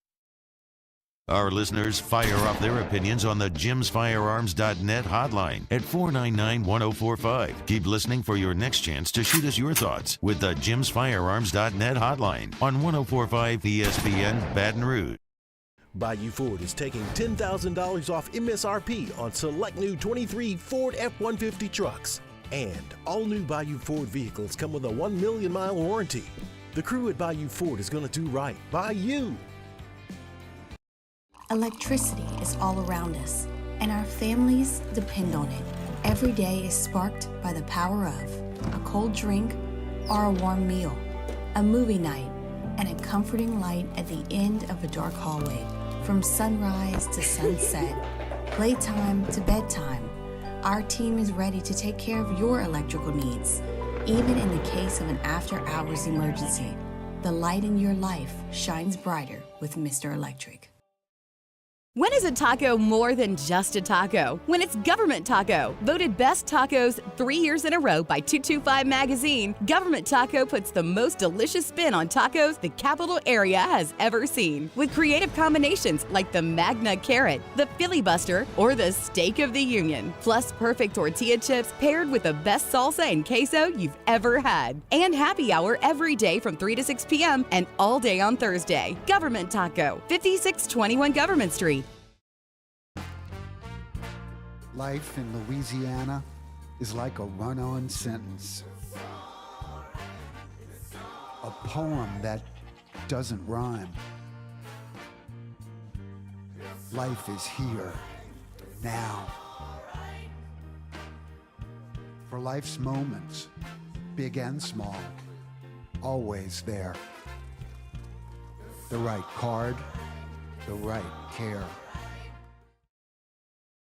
Speaker 1: Our listeners fire off their opinions on the JimsFirearms.net hotline at 499-1045. Keep listening for your next chance to shoot us your thoughts with the JimsFirearms.net hotline on 104.5 ESPN Baton Rouge.
Speaker 16: Bayou Ford is taking $10,000 off MSRP on select new 23 Ford F-150 trucks. And all new Bayou Ford vehicles come with a 1 million mile warranty. The crew at Bayou Ford is going to do right by you.
Speaker 20: Electricity is all around us, and our families depend on it. Every day is sparked by the power of a cold drink or a warm meal, a movie night, and a comforting light at the end of a dark hallway. From sunrise to sunset, playtime to bedtime, our team is ready to take care of your electrical needs. Even in the case of an after-hours emergency, the light in your life shines brighter with Mr. Electric.
Speaker 9: When is a taco more than just a taco? When it's Government Taco. Voted best tacos 3 years in a row by 225 Magazine, Government Taco puts the most delicious spin on tacos the capital area has ever seen. With creative combinations like the Magna Carrot, the Filibuster, or the Steak of the Union. Plus perfect tortilla chips paired with the best salsa and queso you've ever had. And happy hour every day from 3 to 6 p.m. and all day on Thursday. Government Taco, 5621 Government Street.
Speaker 11: Life in Louisiana is like a run-on sentence. A poem that doesn't rhyme. Life is here, now. For life's moments, big and small, always there. The right card, the right care.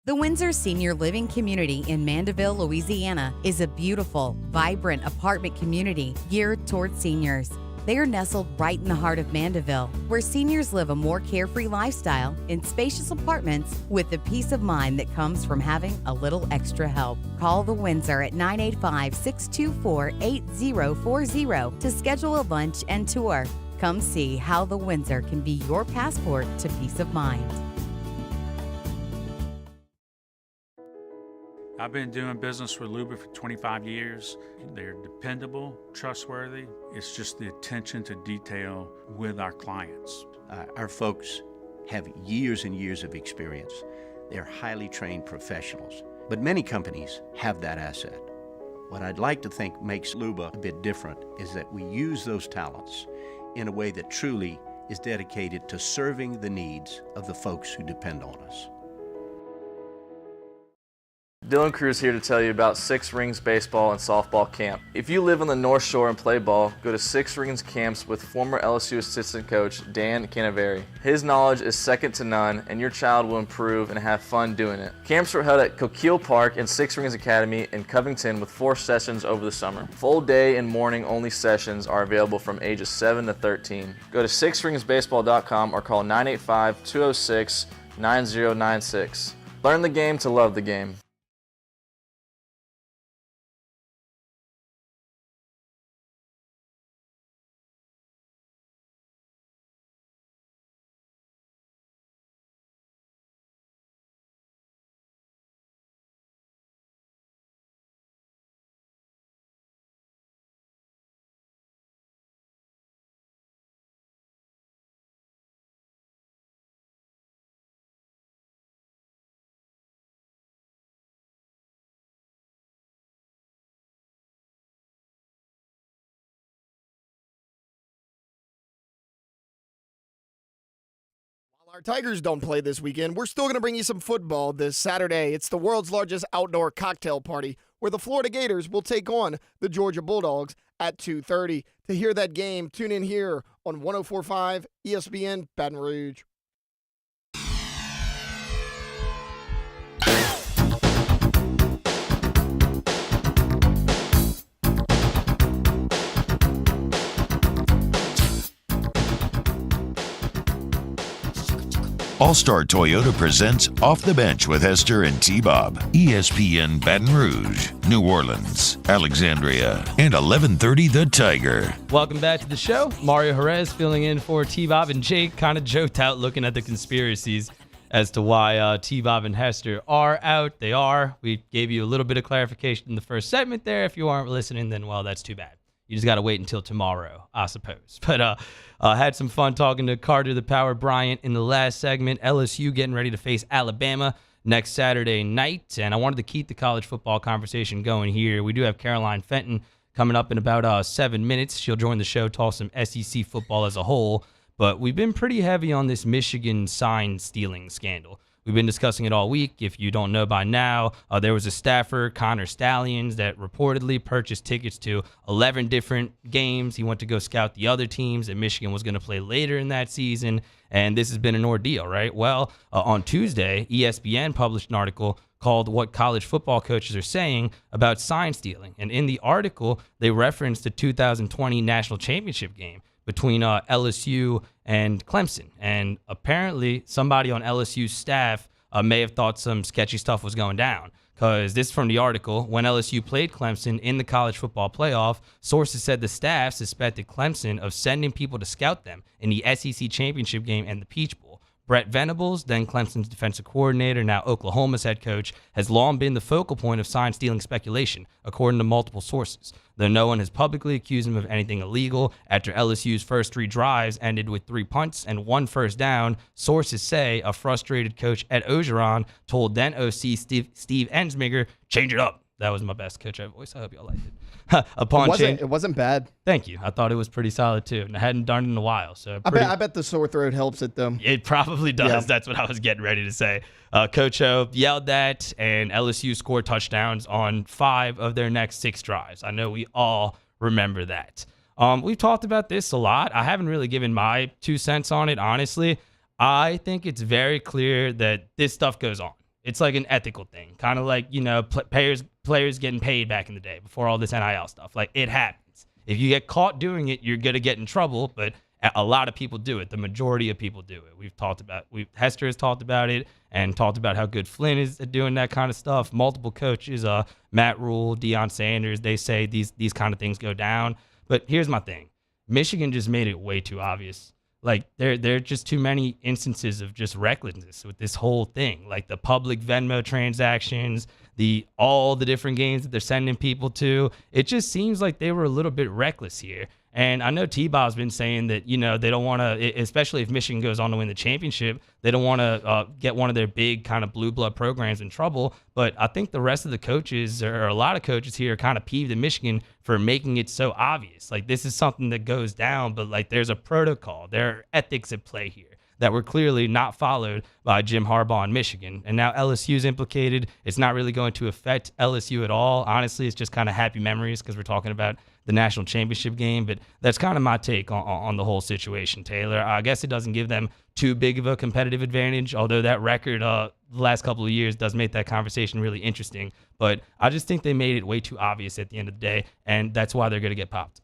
Speaker 12: The Windsor Senior Living Community in Mandeville, Louisiana is a beautiful, vibrant apartment community geared toward seniors. They are nestled right in the heart of Mandeville, where seniors live a more carefree lifestyle in spacious apartments with the peace of mind that comes from having a little extra help. Call the Windsor at 985-624-8040 to schedule a lunch and tour. Come see how the Windsor can be your passport to peace of mind.
Speaker 14: I've been doing business with Luba for 25 years. They're dependable, trustworthy. It's just the attention to detail with our clients.
Speaker 15: Our folks have years and years of experience. They're highly trained professionals. But many companies have that asset. What I'd like to think makes Luba a bit different is that we use those talents in a way that truly is dedicated to serving the needs of the folks who depend on us.
Speaker 18: Dylan Cruz here to tell you about Six Rings Baseball and Softball Camp. If you live on the North Shore and play ball, go to Six Rings Camps with former LSU assistant coach Dan Kingsbury. His knowledge is second to none, and your child will improve and have fun doing it. Camps were held at Coquille Park and Six Rings Academy in Covington with 4 sessions over the summer. Full day and morning only sessions are available from ages 7 to 13. Go to sixringsbaseball.com or call 985-206-9096. Learn the game to love the game.
Speaker 5: Our Tigers don't play this weekend. We're still going to bring you some football this Saturday. It's the world's largest outdoor cocktail party where the Florida Gators will take on the Georgia Bulldogs at 2:30. To hear that game, tune in here on 104.5 ESPN Baton Rouge.
Speaker 1: All-Star Toyota presents Off the Bench with Hester and T-Bob. ESPN Baton Rouge, New Orleans, Alexandria, and 1130 The Tiger.
Speaker 4: Welcome back to the show. Mario Jerez filling in for T-Bob, and Jake kind of joked out looking at the conspiracies as to why T-Bob and Hester are out. They are. We gave you a little bit of clarification in the first segment there. If you aren't listening, then, well, that's too bad. You just got to wait until tomorrow, I suppose. But had some fun talking to Carter the Power Bryant in the last segment. LSU getting ready to face Alabama next Saturday night. And I wanted to keep the college football conversation going here. We do have Caroline Fenton coming up in about 7 minutes. She'll join the show, talk some SEC football as a whole. But we've been pretty heavy on this Michigan sign stealing scandal. We've been discussing it all week. If you don't know by now, there was a staffer, Connor Stallions, that reportedly purchased tickets to 11 different games. He went to go scout the other teams that Michigan was going to play later in that season, and this has been an ordeal, right? Well, on Tuesday, ESPN published an article called What College Football Coaches Are Saying About Sign Stealing, and in the article, they referenced the 2020 National Championship game between LSU and Clemson. And apparently somebody on LSU's staff may have thought some sketchy stuff was going down. Because this is from the article. When LSU played Clemson in the college football playoff, sources said the staff suspected Clemson of sending people to scout them in the SEC championship game and the Peach Bowl. Brett Venables, then Clemson's defensive coordinator, now Oklahoma's head coach, has long been the focal point of sign-stealing speculation, according to multiple sources. Though no one has publicly accused him of anything illegal, after LSU's first 3 drives ended with 3 punts and 1 first down, sources say a frustrated coach Ed Ogeron told then OC Steve Ensminger, "Change it up." That was my best coach voice. I hope y'all liked it.
Speaker 5: It wasn't bad.
Speaker 4: Thank you. I thought it was pretty solid too, and I hadn't done it in a while. So
Speaker 5: I bet the sore throat helps it though.
Speaker 4: It probably does.
Speaker 5: Yeah.
Speaker 4: That's what I was getting ready to say. Coach O yelled that, and LSU scored touchdowns on 5 of their next 6 drives. I know we all remember that. We've talked about this a lot. I haven't really given my 2 cents on it, honestly. I think it's very clear that this stuff goes on. It's like an ethical thing, kind of like, players getting paid back in the day before all this NIL stuff. Like, it happens. If you get caught doing it, you're going to get in trouble, but a lot of people do it. The majority of people do it. Hester has talked about it and talked about how good Flynn is at doing that kind of stuff. Multiple coaches, Matt Rule, Deion Sanders, they say these kind of things go down. But here's my thing. Michigan just made it way too obvious. Like, there are just too many instances of just recklessness with this whole thing. Like the public Venmo transactions, all the different games that they're sending people to. It just seems like they were a little bit reckless here. And I know T-Bob's been saying that, they don't want to, especially if Michigan goes on to win the championship, they don't want to get one of their big kind of blue blood programs in trouble. But I think the rest of the coaches, or a lot of coaches here, are kind of peeved at Michigan for making it so obvious. Like, this is something that goes down, but like there's a protocol. There are ethics at play here that were clearly not followed by Jim Harbaugh in Michigan. And now LSU's implicated. It's not really going to affect LSU at all. Honestly, it's just kind of happy memories because we're talking about the national championship game. But that's kind of my take on the whole situation, Taylor. I guess it doesn't give them too big of a competitive advantage, although that record the last couple of years does make that conversation really interesting. But I just think they made it way too obvious at the end of the day, and that's why they're going to get popped.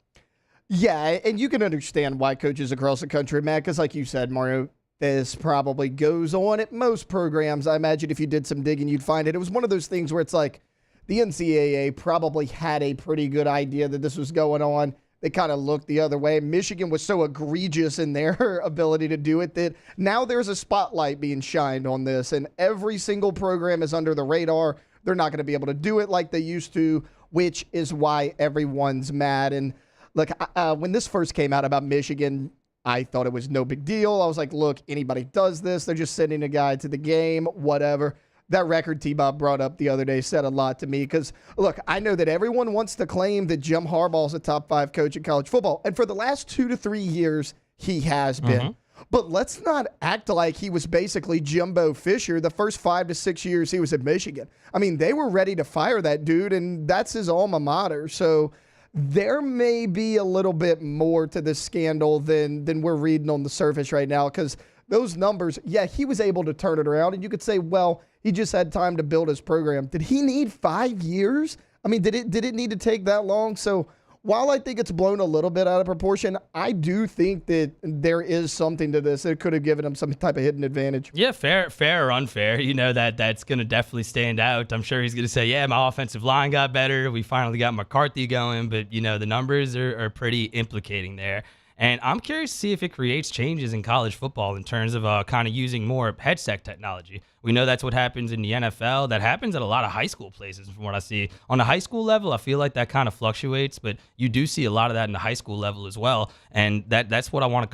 Speaker 5: Yeah, and you can understand why coaches across the country, Matt, because like you said, Mario, this probably goes on at most programs. I imagine if you did some digging, you'd find it. It was one of those things where it's like the NCAA probably had a pretty good idea that this was going on. They kind of looked the other way. Michigan was so egregious in their ability to do it that now there's a spotlight being shined on this, and every single program is under the radar. They're not going to be able to do it like they used to, which is why everyone's mad. And look, when this first came out about Michigan, I thought it was no big deal. I was like, look, anybody does this. They're just sending a guy to the game, whatever. That record T-Bob brought up the other day said a lot to me because, look, I know that everyone wants to claim that Jim Harbaugh is a top 5 coach in college football. And for the last 2 to 3 years, he has been. Mm-hmm. But let's not act like he was basically Jimbo Fisher the first 5 to 6 years he was at Michigan. I mean, they were ready to fire that dude, and that's his alma mater. So there may be a little bit more to this scandal than we're reading on the surface right now, because those numbers, yeah, he was able to turn it around, and you could say, well, he just had time to build his program. Did he need 5 years? I mean, did it need to take that long? So while I think it's blown a little bit out of proportion, I do think that there is something to this. It could have given him some type of hidden advantage.
Speaker 4: Yeah, fair or unfair. That's going to definitely stand out. I'm sure he's going to say, yeah, my offensive line got better. We finally got McCarthy going. But, the numbers are pretty implicating there. And I'm curious to see if it creates changes in college football in terms of kind of using more headset technology. We know that's what happens in the NFL. That happens at a lot of high school places from what I see. On the high school level, I feel like that kind of fluctuates, but you do see a lot of that in the high school level as well. And that's what I wanted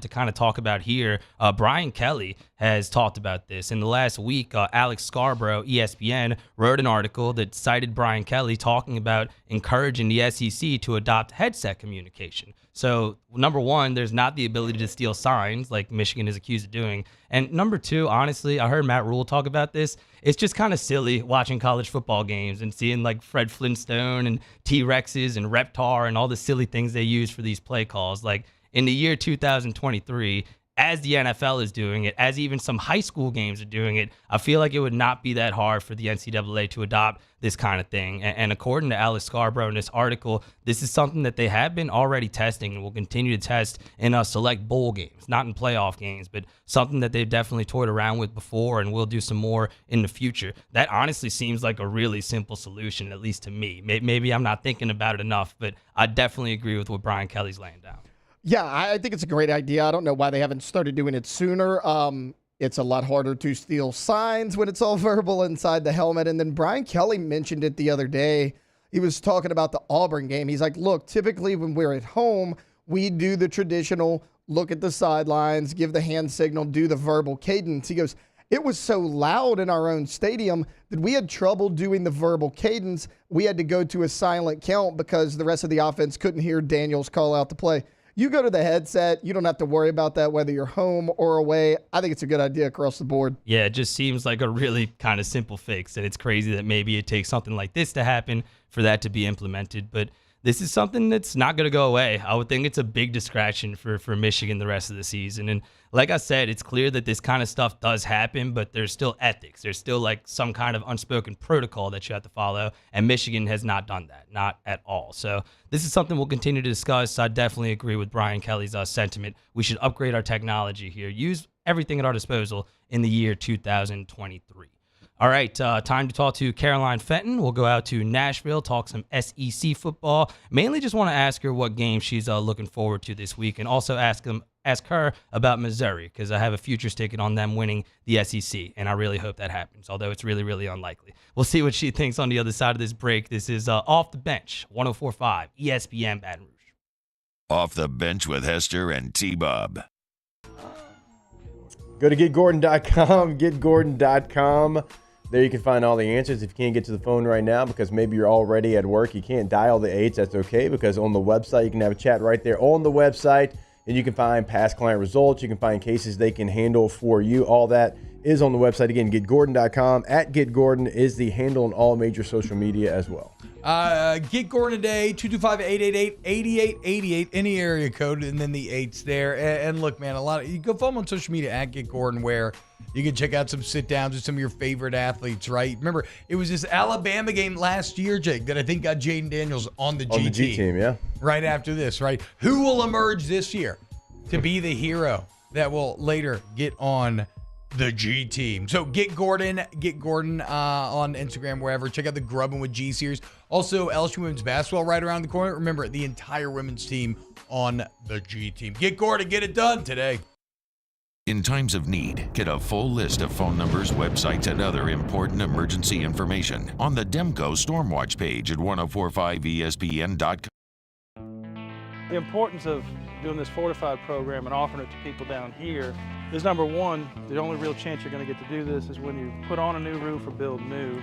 Speaker 4: to kind of talk about here. Brian Kelly has talked about this. In the last week, Alex Scarborough, ESPN, wrote an article that cited Brian Kelly talking about encouraging the SEC to adopt headset communication. So, number one, there's not the ability to steal signs like Michigan is accused of doing. And number two, honestly, I heard Matt Rule talk about this. It's just kind of silly watching college football games and seeing like Fred Flintstone and T-Rexes and Reptar and all the silly things they use for these play calls. Like in the year 2023, as the NFL is doing it, as even some high school games are doing it, I feel like it would not be that hard for the NCAA to adopt this kind of thing. And according to Alex Scarborough in this article, this is something that they have been already testing and will continue to test in select bowl games, not in playoff games, but something that they've definitely toyed around with before and will do some more in the future. That honestly seems like a really simple solution, at least to me. Maybe I'm not thinking about it enough, but I definitely agree with what Brian Kelly's laying down.
Speaker 5: Yeah, I think it's a great idea. I don't know why they haven't started doing it sooner. It's a lot harder to steal signs when it's all verbal inside the helmet. And then Brian Kelly mentioned it the other day. He was talking about the Auburn game. He's like, look, typically when we're at home, we do the traditional look at the sidelines, give the hand signal, do the verbal cadence. He goes, it was so loud in our own stadium that we had trouble doing the verbal cadence. We had to go to a silent count because the rest of the offense couldn't hear Daniels call out the play. You go to the headset, you don't have to worry about that whether you're home or away. I think it's a good idea across the board.
Speaker 4: Yeah, it just seems like a really kind of simple fix, and it's crazy that maybe it takes something like this to happen for that to be implemented. But this is something that's not going to go away. I would think it's a big distraction for Michigan the rest of the season. And like I said, it's clear that this kind of stuff does happen, but there's still ethics. There's still like some kind of unspoken protocol that you have to follow, and Michigan has not done that, not at all. So this is something we'll continue to discuss. I definitely agree with Brian Kelly's sentiment. We should upgrade our technology here, use everything at our disposal in the year 2023. All right, time to talk to Caroline Fenton. We'll go out to Nashville, talk some SEC football. Mainly just want to ask her what game she's looking forward to this week, and also ask her about Missouri, because I have a futures ticket on them winning the SEC, and I really hope that happens, although it's really, really unlikely. We'll see what she thinks on the other side of this break. This is Off the Bench, 104.5 ESPN Baton Rouge.
Speaker 1: Off the Bench with Hester and T-Bob.
Speaker 7: Go to getgordon.com, getgordon.com. There you can find all the answers. If you can't get to the phone right now because maybe you're already at work, you can't dial the 8s, that's okay, because on the website, you can have a chat right there on the website, and you can find past client results. You can find cases they can handle for you. All that is on the website. Again, getgordon.com. At getgordon is the handle on all major social media as well.
Speaker 6: Get Gordon today, 225-888-8888, any area code, and then the 8's there. And look, man, you go follow him on social media at Get Gordon, where you can check out some sit-downs with some of your favorite athletes, right? Remember, it was this Alabama game last year, Jake, that I think got Jaden Daniels on the G team.
Speaker 7: On the G team, yeah.
Speaker 6: Right after this, right? Who will emerge this year to be the hero that will later get on the G team? So get Gordon on Instagram, wherever. Check out the Grubbin' with G series. Also, LSU women's basketball right around the corner. Remember, the entire women's team on the G team. Get Gordon, get it done today.
Speaker 1: In times of need, get a full list of phone numbers, websites, and other important emergency information on the Demco Stormwatch page at 1045ESPN.com.
Speaker 3: The importance of doing this fortified program and offering it to people down here is, number one, the only real chance you're going to get to do this is when you put on a new roof or build new.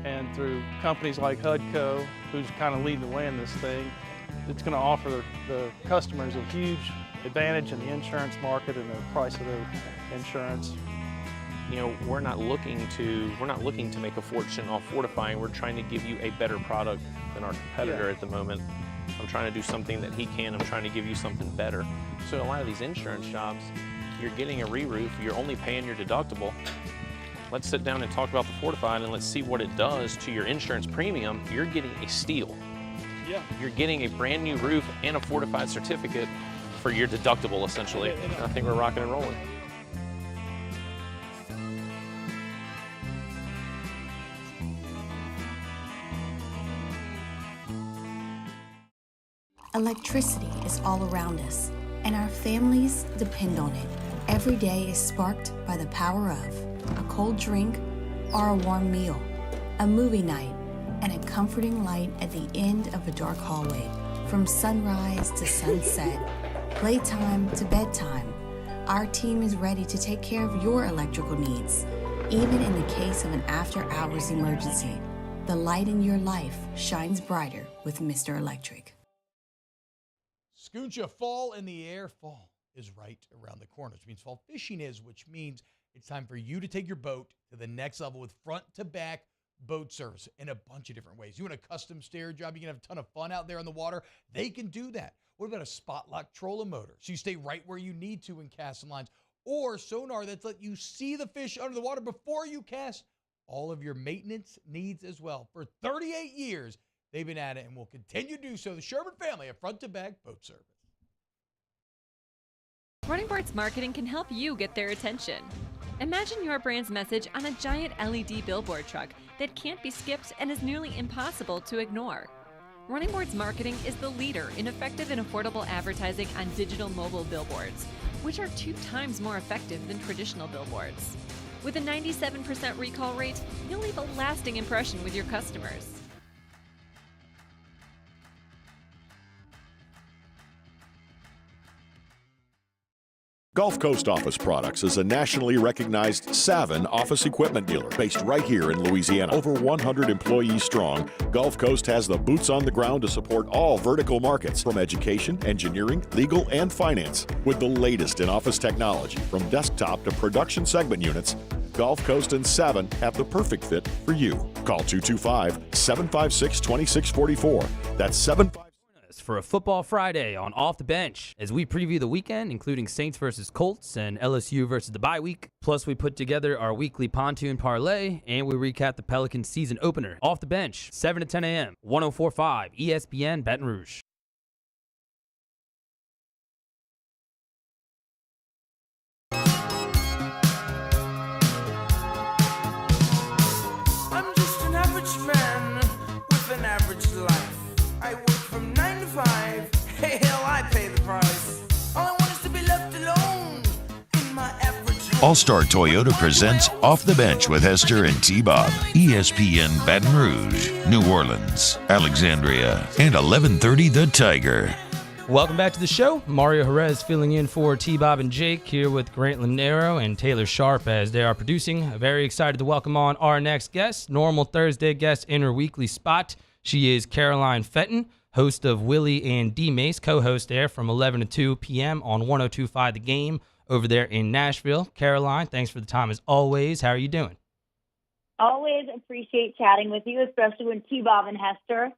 Speaker 3: And through companies like HUDCO, who's kind of leading the way in this thing, it's going to offer the customers a huge advantage in the insurance market and the price of their insurance.
Speaker 17: You know, we're not looking to make a fortune off fortifying. We're trying to give you a better product than our competitor at the moment. I'm trying to do something that he can. I'm trying to give you something better. So a lot of these insurance shops, you're getting a re-roof, you're only paying your deductible. Let's sit down and talk about the fortified and let's see what it does to your insurance premium. You're getting a steal.
Speaker 3: Yeah.
Speaker 17: You're getting a brand new roof and a fortified certificate for your deductible, essentially. I think we're rocking and rolling.
Speaker 20: Electricity is all around us, and our families depend on it. Every day is sparked by the power of a cold drink or a warm meal, a movie night, and a comforting light at the end of a dark hallway. From sunrise to sunset, playtime to bedtime, our team is ready to take care of your electrical needs. Even in the case of an after-hours emergency, the light in your life shines brighter with Mr. Electric.
Speaker 6: Scooncha, fall in the air. Fall is right around the corner, which means fall fishing is, which means it's time for you to take your boat to the next level with front-to-back boat service in a bunch of different ways. You want a custom stair job, you can have a ton of fun out there on the water. They can do that. What about a spot lock trolling motor? So you stay right where you need to in casting lines. Or sonar that's let you see the fish under the water before you cast. All of your maintenance needs as well. For 38 years, they've been at it and will continue to do so. The Sherman family of Front to Back Boat Service.
Speaker 19: Running Boards Marketing can help you get their attention. Imagine your brand's message on a giant LED billboard truck that can't be skipped and is nearly impossible to ignore. Running Boards Marketing is the leader in effective and affordable advertising on digital mobile billboards, which are 2 times more effective than traditional billboards. With a 97% recall rate, you'll leave a lasting impression with your customers.
Speaker 13: Gulf Coast Office Products is a nationally recognized Savin office equipment dealer based right here in Louisiana. Over 100 employees strong, Gulf Coast has the boots on the ground to support all vertical markets, from education, engineering, legal, and finance. With the latest in office technology, from desktop to production segment units, Gulf Coast and Savin have the perfect fit for you. Call 225-756-2644. That's 756.
Speaker 4: For a Football Friday on Off the Bench as we preview the weekend, including Saints versus Colts and LSU versus the bye week. Plus, we put together our weekly pontoon parlay and we recap the Pelicans season opener. Off the Bench, 7 to 10 a.m., 104.5 ESPN Baton Rouge.
Speaker 21: I'm just an average man with an average life. I work from 9 to 5. Hey, hell, I pay the price. All I want is to be left alone in my average life.
Speaker 1: All-Star Toyota presents Off the Bench with Hester and T-Bob. ESPN Baton Rouge, New Orleans, Alexandria, and 1130 The Tiger.
Speaker 4: Welcome back to the show. Mario Jerez filling in for T-Bob and Jake here with Grant Linero and Taylor Sharp as they are producing. Very excited to welcome on our next guest, normal Thursday guest in her weekly spot. She is Caroline Fenton, host of Willie and D-Mace, co-host there from 11 to 2 p.m. on 102.5 The Game over there in Nashville. Caroline, thanks for the time as always. How are you doing?
Speaker 22: Always appreciate chatting with you, especially when T-Bob and Hester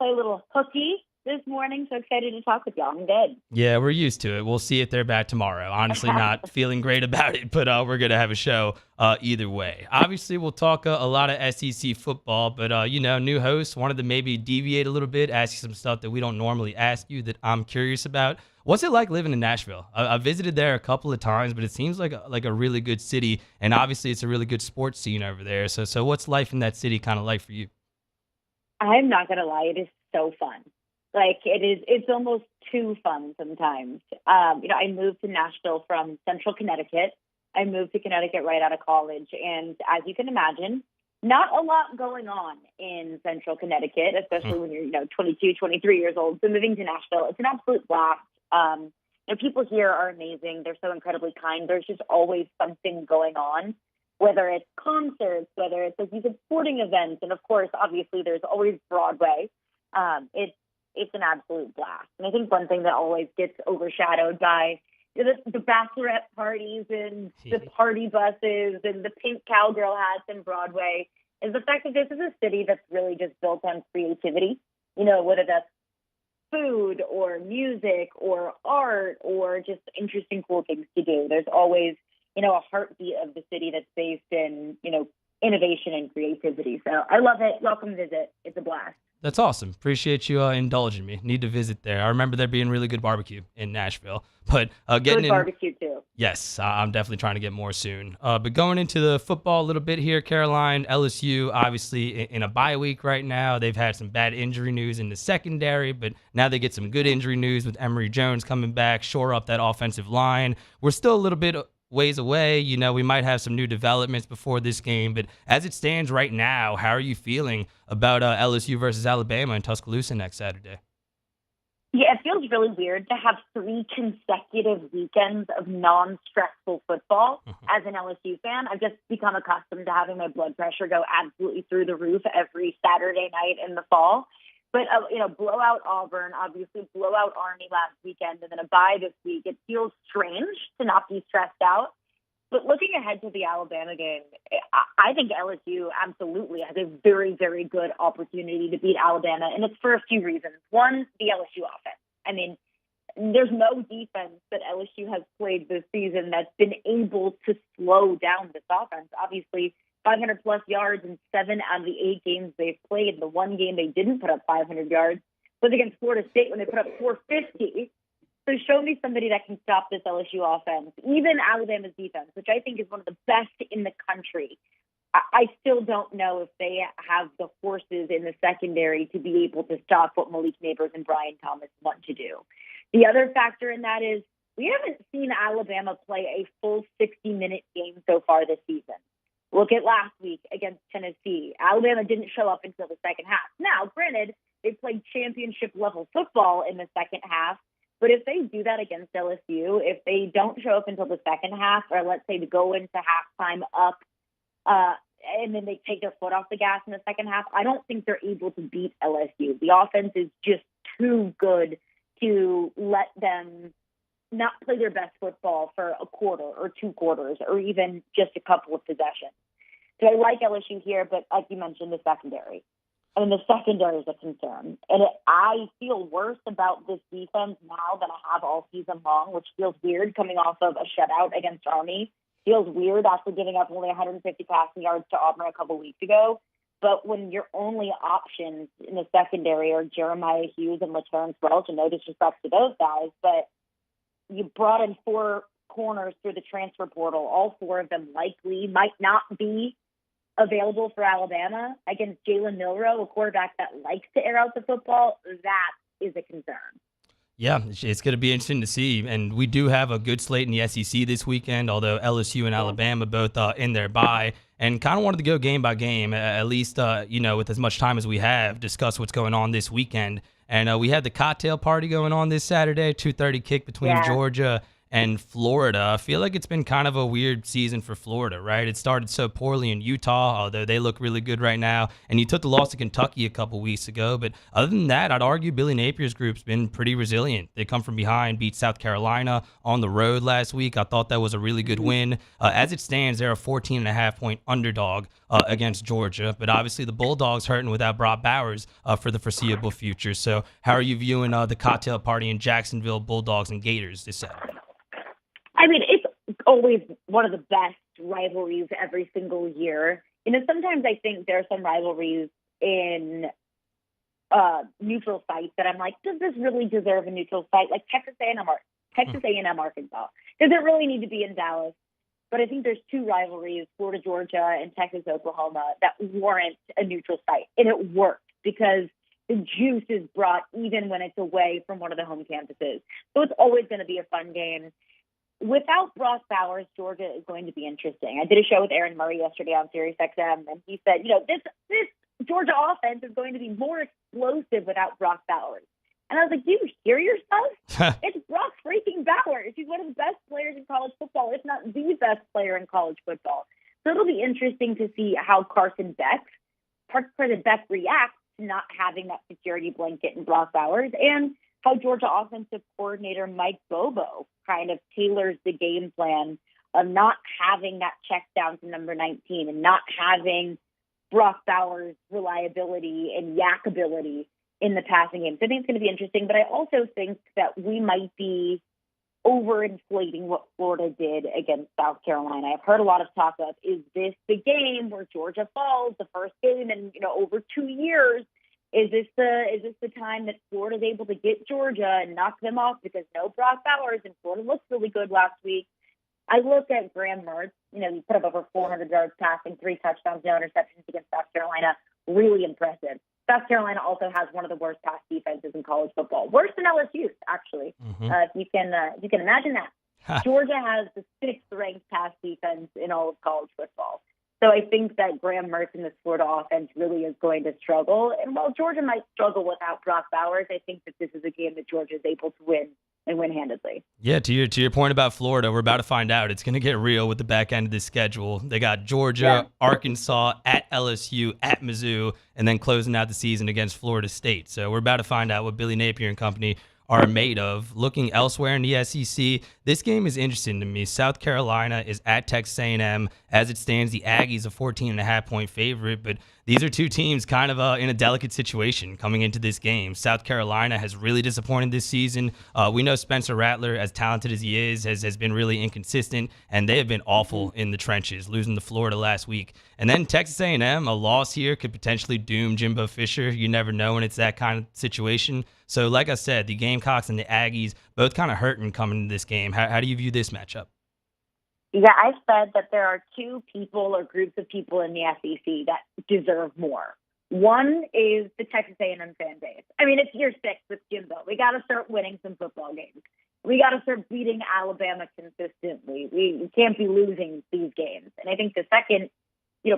Speaker 22: play a little hooky this morning. So excited to talk with y'all. I'm good.
Speaker 4: Yeah, we're used to it. We'll see if they're back tomorrow. Honestly, not feeling great about it, but we're going to have a show either way. Obviously, we'll talk a lot of SEC football, but, new host, wanted to maybe deviate a little bit, ask you some stuff that we don't normally ask you that I'm curious about. What's it like living in Nashville? I visited there a couple of times, but it seems like a really good city, and obviously it's a really good sports scene over there. So what's life in that city kind of like for you?
Speaker 22: I'm not going to lie. It is so fun. It's almost too fun sometimes. I moved to Nashville from Central Connecticut. I moved to Connecticut right out of college. And as you can imagine, not a lot going on in Central Connecticut, especially when you're, 22, 23 years old. So moving to Nashville, it's an absolute blast. People here are amazing. They're so incredibly kind. There's just always something going on, whether it's concerts, whether it's these sporting events. And of course, obviously, there's always Broadway. It's an absolute blast. And I think one thing that always gets overshadowed by the bachelorette parties and the party buses and the pink cowgirl hats in Broadway is the fact that this is a city that's really just built on creativity, whether that's food or music or art or just interesting, cool things to do. There's always, a heartbeat of the city that's based in, innovation and creativity. So I love it. Welcome visit. It's a blast.
Speaker 4: That's awesome. Appreciate you indulging me. Need to visit there. I remember there being really good barbecue in Nashville. But getting
Speaker 22: good barbecue too.
Speaker 4: Yes, I'm definitely trying to get more soon. But going into the football a little bit here, Caroline, LSU, obviously in a bye week right now. They've had some bad injury news in the secondary, but now they get some good injury news with Emory Jones coming back, shore up that offensive line. We're still a little bit ways away. We might have some new developments before this game, but as it stands right now, how are you feeling about LSU versus Alabama in Tuscaloosa next Saturday?
Speaker 22: Yeah, it feels really weird to have 3 consecutive weekends of non-stressful football as an LSU fan. I've just become accustomed to having my blood pressure go absolutely through the roof every Saturday night in the fall. But, blowout Auburn, obviously blowout Army last weekend, and then a bye this week. It feels strange to not be stressed out. But looking ahead to the Alabama game, I think LSU absolutely has a very, very good opportunity to beat Alabama, and it's for a few reasons. One, the LSU offense. I mean, there's no defense that LSU has played this season that's been able to slow down this offense. Obviously, 500-plus yards in 7 out of the 8 games they've played. The one game they didn't put up 500 yards was against Florida State when they put up 450. So show me somebody that can stop this LSU offense, even Alabama's defense, which I think is one of the best in the country. I still don't know if they have the horses in the secondary to be able to stop what Malik Neighbors and Brian Thomas want to do. The other factor in that is we haven't seen Alabama play a full 60-minute game so far this season. Look at last week against Tennessee. Alabama didn't show up until the second half. Now, granted, they played championship-level football in the second half, but if they do that against LSU, if they don't show up until the second half, or let's say to go into halftime up, and then they take their foot off the gas in the second half, I don't think they're able to beat LSU. The offense is just too good to let them not play their best football for a quarter or 2 quarters or even just a couple of possessions. So I like LSU here, but like you mentioned, the secondary. I mean, the secondary is a concern. And I feel worse about this defense now than I have all season long, which feels weird coming off of a shutout against Army. Feels weird after giving up only 150 passing yards to Auburn a couple weeks ago. But when your only options in the secondary are Jeremiah Hughes and LaTerrence Welch, and no disrespect to those guys, but you brought in 4 corners through the transfer portal. All 4 of them likely might not be available for Alabama against Jalen Milroe, a quarterback that likes to air out the football. That is a concern.
Speaker 4: Yeah, it's going to be interesting to see. And we do have a good slate in the SEC this weekend, although LSU and Alabama both in their bye. And kind of wanted to go game by game, at least, with as much time as we have, discuss what's going on this weekend. And we had the cocktail party going on this Saturday, 2:30 kick between Georgia and Florida. I feel like it's been kind of a weird season for Florida, right? It started so poorly in Utah, although they look really good right now. And you took the loss to Kentucky a couple weeks ago. But other than that, I'd argue Billy Napier's group's been pretty resilient. They come from behind, beat South Carolina on the road last week. I thought that was a really good win. As it stands, they're a 14.5-point underdog against Georgia. But obviously the Bulldogs hurting without Brock Bowers for the foreseeable future. So how are you viewing the cocktail party in Jacksonville, Bulldogs and Gators this Saturday?
Speaker 22: I mean, it's always one of the best rivalries every single year. Sometimes I think there are some rivalries in neutral sites that I'm like, does this really deserve a neutral site? Like Texas A&M Arkansas. Does it really need to be in Dallas? But I think there's 2 rivalries, Florida, Georgia, and Texas, Oklahoma, that warrant a neutral site. And it works because the juice is brought even when it's away from one of the home campuses. So it's always going to be a fun game. Without Brock Bowers, Georgia is going to be interesting. I did a show with Aaron Murray yesterday on SiriusXM, and he said, this Georgia offense is going to be more explosive without Brock Bowers. And I was like, do you hear yourself? It's Brock freaking Bowers. He's one of the best players in college football, if not the best player in college football. So it'll be interesting to see how Carson Beck reacts to not having that security blanket in Brock Bowers, and how Georgia offensive coordinator Mike Bobo kind of tailors the game plan of not having that check down to number 19 and not having Brock Bowers' reliability and yak ability in the passing game. So I think it's going to be interesting, but I also think that we might be overinflating what Florida did against South Carolina. I've heard a lot of talk of, is this the game where Georgia falls, the first game in over 2 years? Is this the time that Florida's able to get Georgia and knock them off because no Brock Bowers and Florida looked really good last week? I look at Graham Mertz. He put up over 400 yards passing, 3 touchdowns, no interceptions against South Carolina. Really impressive. South Carolina also has one of the worst pass defenses in college football, worse than LSU, actually. If you can imagine that. Georgia has the 6th ranked pass defense in all of college football. So I think that Graham Mertz in this Florida offense really is going to struggle. And while Georgia might struggle without Brock Bowers, I think that this is a game that Georgia is able to win and win handedly.
Speaker 4: Yeah, to your point about Florida, we're about to find out. It's going to get real with the back end of this schedule. They got Georgia, Arkansas, at LSU, at Mizzou, and then closing out the season against Florida State. So we're about to find out what Billy Napier and company are made of. Looking elsewhere in the SEC, this game is interesting to me. South Carolina is at Texas A&M. As it stands, the Aggies a 14.5-point favorite, but these are two teams kind of in a delicate situation coming into this game. South Carolina has really disappointed this season. We know Spencer Rattler, as talented as he is, has been really inconsistent, and they have been awful in the trenches, losing to Florida last week. And then Texas A&M, a loss here could potentially doom Jimbo Fisher. You never know when it's that kind of situation. So like I said, the Gamecocks and the Aggies both kind of hurting coming into this game. How do you view this matchup?
Speaker 22: Yeah, I've said that there are two people or groups of people in the SEC that deserve more. One is the Texas A&M fan base. I mean, it's year 6 with Jimbo. We got to start winning some football games. We got to start beating Alabama consistently. We can't be losing these games. And I think the second,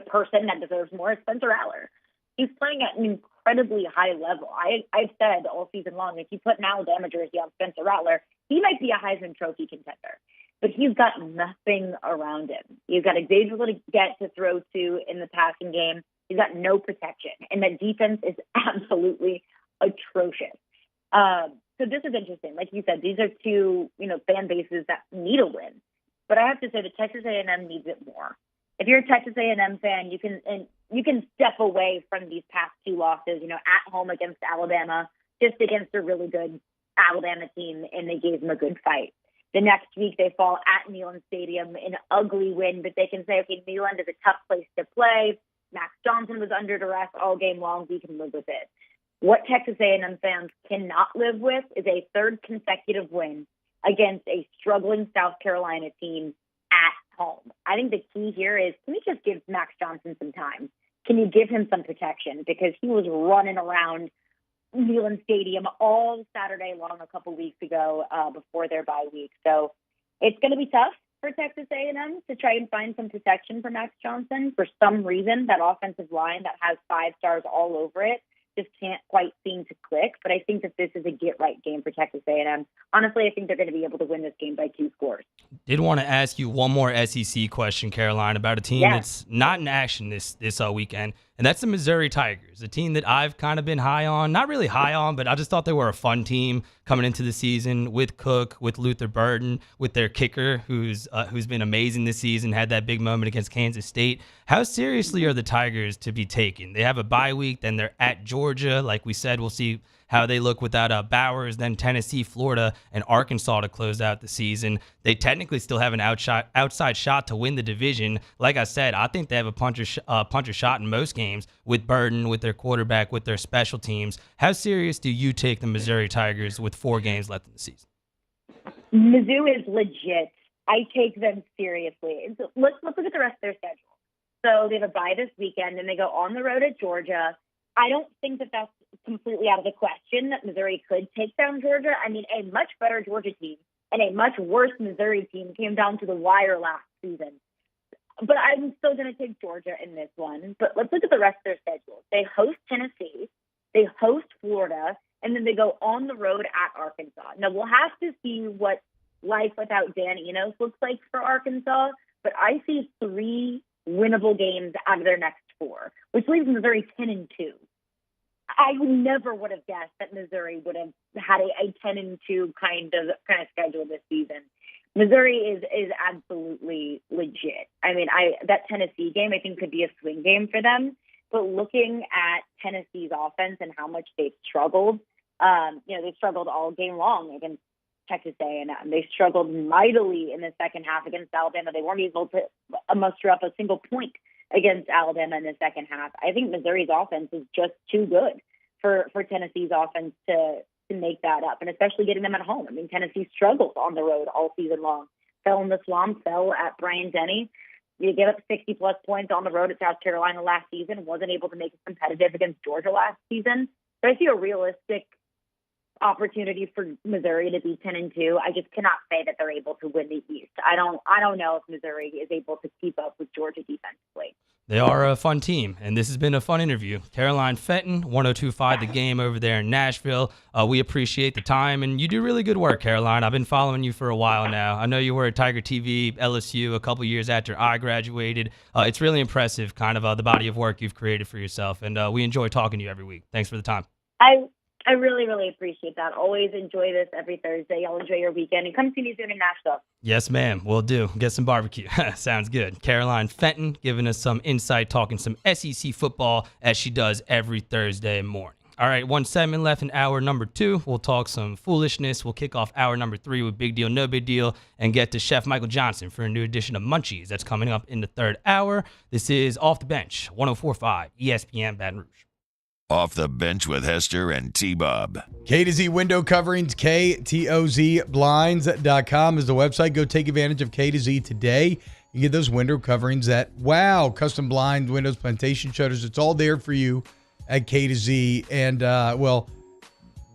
Speaker 22: person that deserves more is Spencer Rattler. He's playing at an incredibly high level. I've said all season long, if you put an Alabama jersey on Spencer Rattler, he might be a Heisman Trophy contender. But he's got nothing around him. He's got Xavier Legette to throw to in the passing game. He's got no protection. And that defense is absolutely atrocious. So this is interesting. Like you said, these are two, fan bases that need a win. But I have to say that Texas A&M needs it more. If you're a Texas A&M fan, you can step away from these past two losses, at home against Alabama, just against a really good Alabama team, and they gave them a good fight. The next week, they fall at Neyland Stadium, an ugly win, but they can say, okay, Neyland is a tough place to play. Max Johnson was under duress all game long. We can live with it. What Texas A&M fans cannot live with is a third consecutive win against a struggling South Carolina team at home. I think the key here is, can you just give Max Johnson some time? Can you give him some protection? Because he was running around Neyland Stadium all Saturday long a couple weeks ago before their bye week. So it's going to be tough for Texas A&M to try and find some protection for Max Johnson. For some reason, that offensive line that has 5 stars all over it just can't quite seem to click. But I think that this is a get-right game for Texas A&M. Honestly, I think they're going to be able to win this game by 2 scores.
Speaker 4: Did want to ask you one more SEC question, Caroline, about a team that's not in action this weekend, and that's the Missouri Tigers, a team that I've kind of been high on. Not really high on, but I just thought they were a fun team coming into the season with Cook, with Luther Burden, with their kicker, who's been amazing this season, had that big moment against Kansas State. How seriously are the Tigers to be taken? They have a bye week, then they're at Georgia. Like we said, we'll see how they look without Bowers, then Tennessee, Florida, and Arkansas to close out the season. They technically still have an outside shot to win the division. Like I said, I think they have a puncher shot in most games with Burden, with their quarterback, with their special teams. How serious do you take the Missouri Tigers with 4 games left in the season?
Speaker 22: Mizzou is legit. I take them seriously. Let's look at the rest of their schedule. So they have a bye this weekend, and they go on the road at Georgia. I don't think that that's completely out of the question that Missouri could take down Georgia. I mean, a much better Georgia team and a much worse Missouri team came down to the wire last season. But I'm still going to take Georgia in this one. But let's look at the rest of their schedule. They host Tennessee, they host Florida, and then they go on the road at Arkansas. Now, we'll have to see what life without Dan Enos looks like for Arkansas, but I see 3 winnable games out of their next 4, which leaves Missouri 10-2. I never would have guessed that Missouri would have had a 10-2 kind of schedule this season. Missouri is absolutely legit. I mean, that Tennessee game I think could be a swing game for them. But looking at Tennessee's offense and how much they've struggled, they struggled all game long against Texas A&M. They struggled mightily in the second half against Alabama. They weren't able to muster up a single point against Alabama in the second half. I think Missouri's offense is just too good for Tennessee's offense to make that up, and especially getting them at home. I mean, Tennessee struggled on the road all season long. Fell in the swamp, fell at Bryant. You gave up 60-plus points on the road at South Carolina last season, wasn't able to make it competitive against Georgia last season. So I see a realistic opportunity for Missouri to be 10-2. I just cannot say that they're able to win the East. I don't know if Missouri is able to keep up with Georgia defensively.
Speaker 4: They are a fun team, and this has been a fun interview. Caroline Fenton, 102.5 The Game over there in Nashville. We appreciate the time, and you do really good work, Caroline. I've been following you for a while now. I know you were at Tiger TV, LSU, a couple years after I graduated. It's really impressive, kind of the body of work you've created for yourself, and we enjoy talking to you every week. Thanks for the time.
Speaker 22: I I really, really appreciate that. Always enjoy this every Thursday. Y'all enjoy your weekend. And come see me soon in Nashville.
Speaker 4: Yes, ma'am. Will do. Get some barbecue. Sounds good. Caroline Fenton giving us some insight, talking some SEC football as she does every Thursday morning. All right, 1 segment left in hour number 2. We'll talk some foolishness. We'll kick off hour number 3 with Big Deal, No Big Deal, and get to Chef Michael Johnson for a new edition of Munchies. That's coming up in the third hour. This is Off the Bench, 104.5 ESPN Baton Rouge.
Speaker 1: Off the Bench with Hester and T-Bob.
Speaker 6: K to Z window coverings, KTOZblinds.com is the website. Go take advantage of K to Z today. You get those window coverings that, wow, custom blinds, windows, plantation shutters. It's all there for you at K to Z. And, well,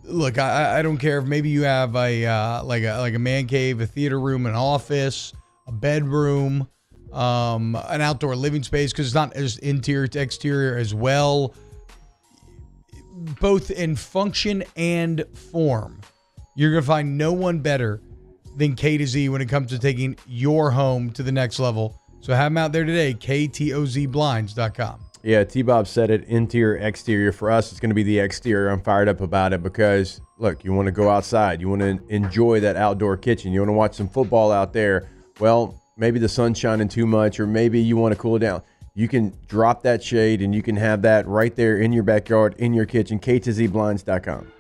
Speaker 6: look, I don't care if maybe you have a like a man cave, a theater room, an office, a bedroom, an outdoor living space, because it's not as interior to exterior as well. Both in function and form, you're going to find no one better than K to Z when it comes to taking your home to the next level. So have them out there today, KTOZblinds.com.
Speaker 7: Yeah, T-Bob said it, interior, exterior. For us, it's going to be the exterior. I'm fired up about it because, look, you want to go outside. You want to enjoy that outdoor kitchen. You want to watch some football out there. Well, maybe the sun's shining too much, or maybe you want to cool down. You can drop that shade, and you can have that right there in your backyard, in your kitchen, KTOZblinds.com.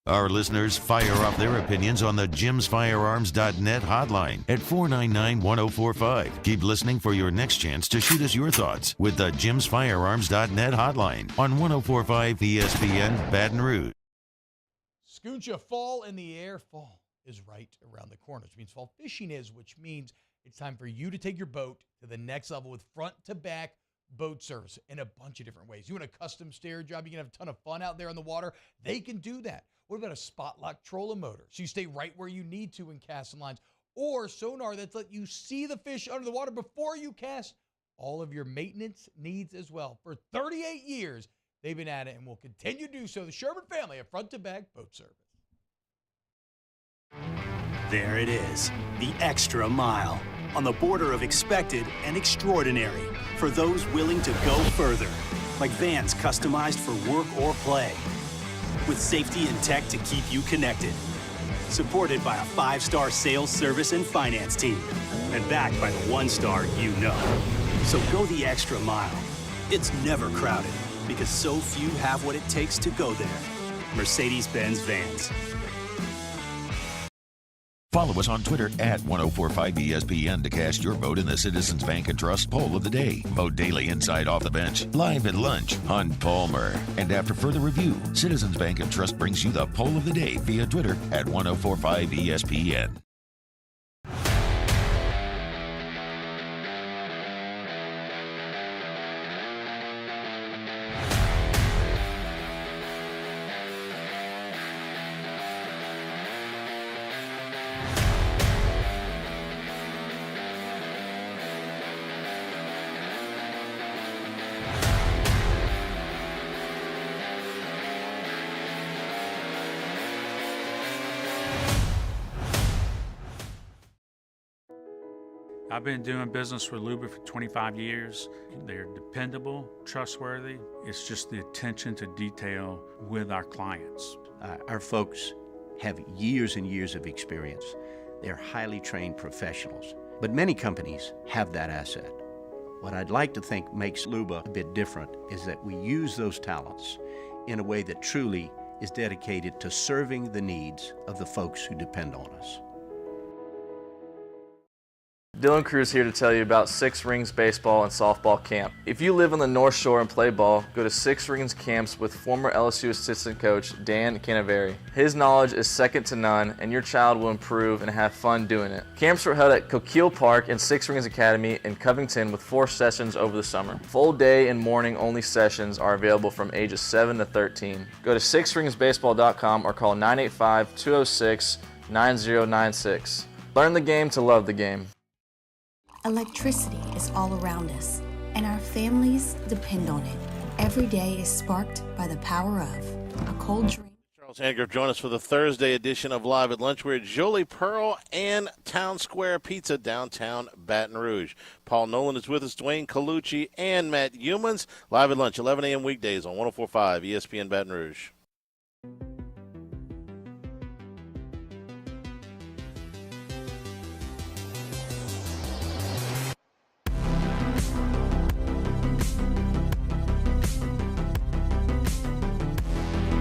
Speaker 1: Our listeners fire off their opinions on the jimsfirearms.net hotline at 499-1045. Keep listening for your next chance to shoot us your thoughts with the jimsfirearms.net hotline on 104.5 ESPN Baton Rouge.
Speaker 6: Scoocha, fall in the air. Fall is right around the corner, which means fall fishing is, which means it's time for you to take your boat to the next level with front-to-back boat service in a bunch of different ways. You want a custom stair job? You can have a ton of fun out there on the water. They can do that. What about a spot lock trolling motor? So you stay right where you need to in casting lines. Or sonar that's let you see the fish under the water before you cast. All of your maintenance needs as well. For 38 years, they've been at it and will continue to do so. The Sherman family of front-to-back boat service.
Speaker 2: There it is, the extra mile, on the border of expected and extraordinary for those willing to go further, like vans customized for work or play, with safety and tech to keep you connected, supported by a 5-star sales, service, and finance team, and backed by the 1-star you know. So go the extra mile. It's never crowded, because so few have what it takes to go there. Mercedes-Benz Vans.
Speaker 1: Follow us on Twitter at 1045ESPN to cast your vote in the Citizens Bank and Trust Poll of the Day. Vote daily inside Off the Bench, live at lunch on Palmer. And after further review, Citizens Bank and Trust brings you the Poll of the Day via Twitter at 1045ESPN.
Speaker 14: I've been doing business with Luba for 25 years. They're dependable, trustworthy. It's just the attention to detail with our clients.
Speaker 15: Our folks have years and years of experience. They're highly trained professionals, but many companies have that asset. What I'd like to think makes Luba a bit different is that we use those talents in a way that truly is dedicated to serving the needs of the folks who depend on us.
Speaker 18: Dylan Cruz here to tell you about Six Rings Baseball and Softball Camp. If you live on the North Shore and play ball, go to Six Rings Camps with former LSU assistant coach Dan Kingsbury. His knowledge is second to none, and your child will improve and have fun doing it. Camps were held at Coquille Park and Six Rings Academy in Covington with 4 sessions over the summer. Full day and morning only sessions are available from ages 7 to 13. Go to sixringsbaseball.com or call 985-206-9096. Learn the game to love the game.
Speaker 20: Electricity is all around us, and our families depend on it. Every day is sparked by the power of a cold drink.
Speaker 8: Sandgriff, join us for the Thursday edition of Live at Lunch. We're at Jolie Pearl and Town Square Pizza, downtown Baton Rouge. Paul Nolan is with us, Dwayne Colucci, and Matt Humans. Live at Lunch, 11 a.m. weekdays on 104.5 ESPN Baton Rouge.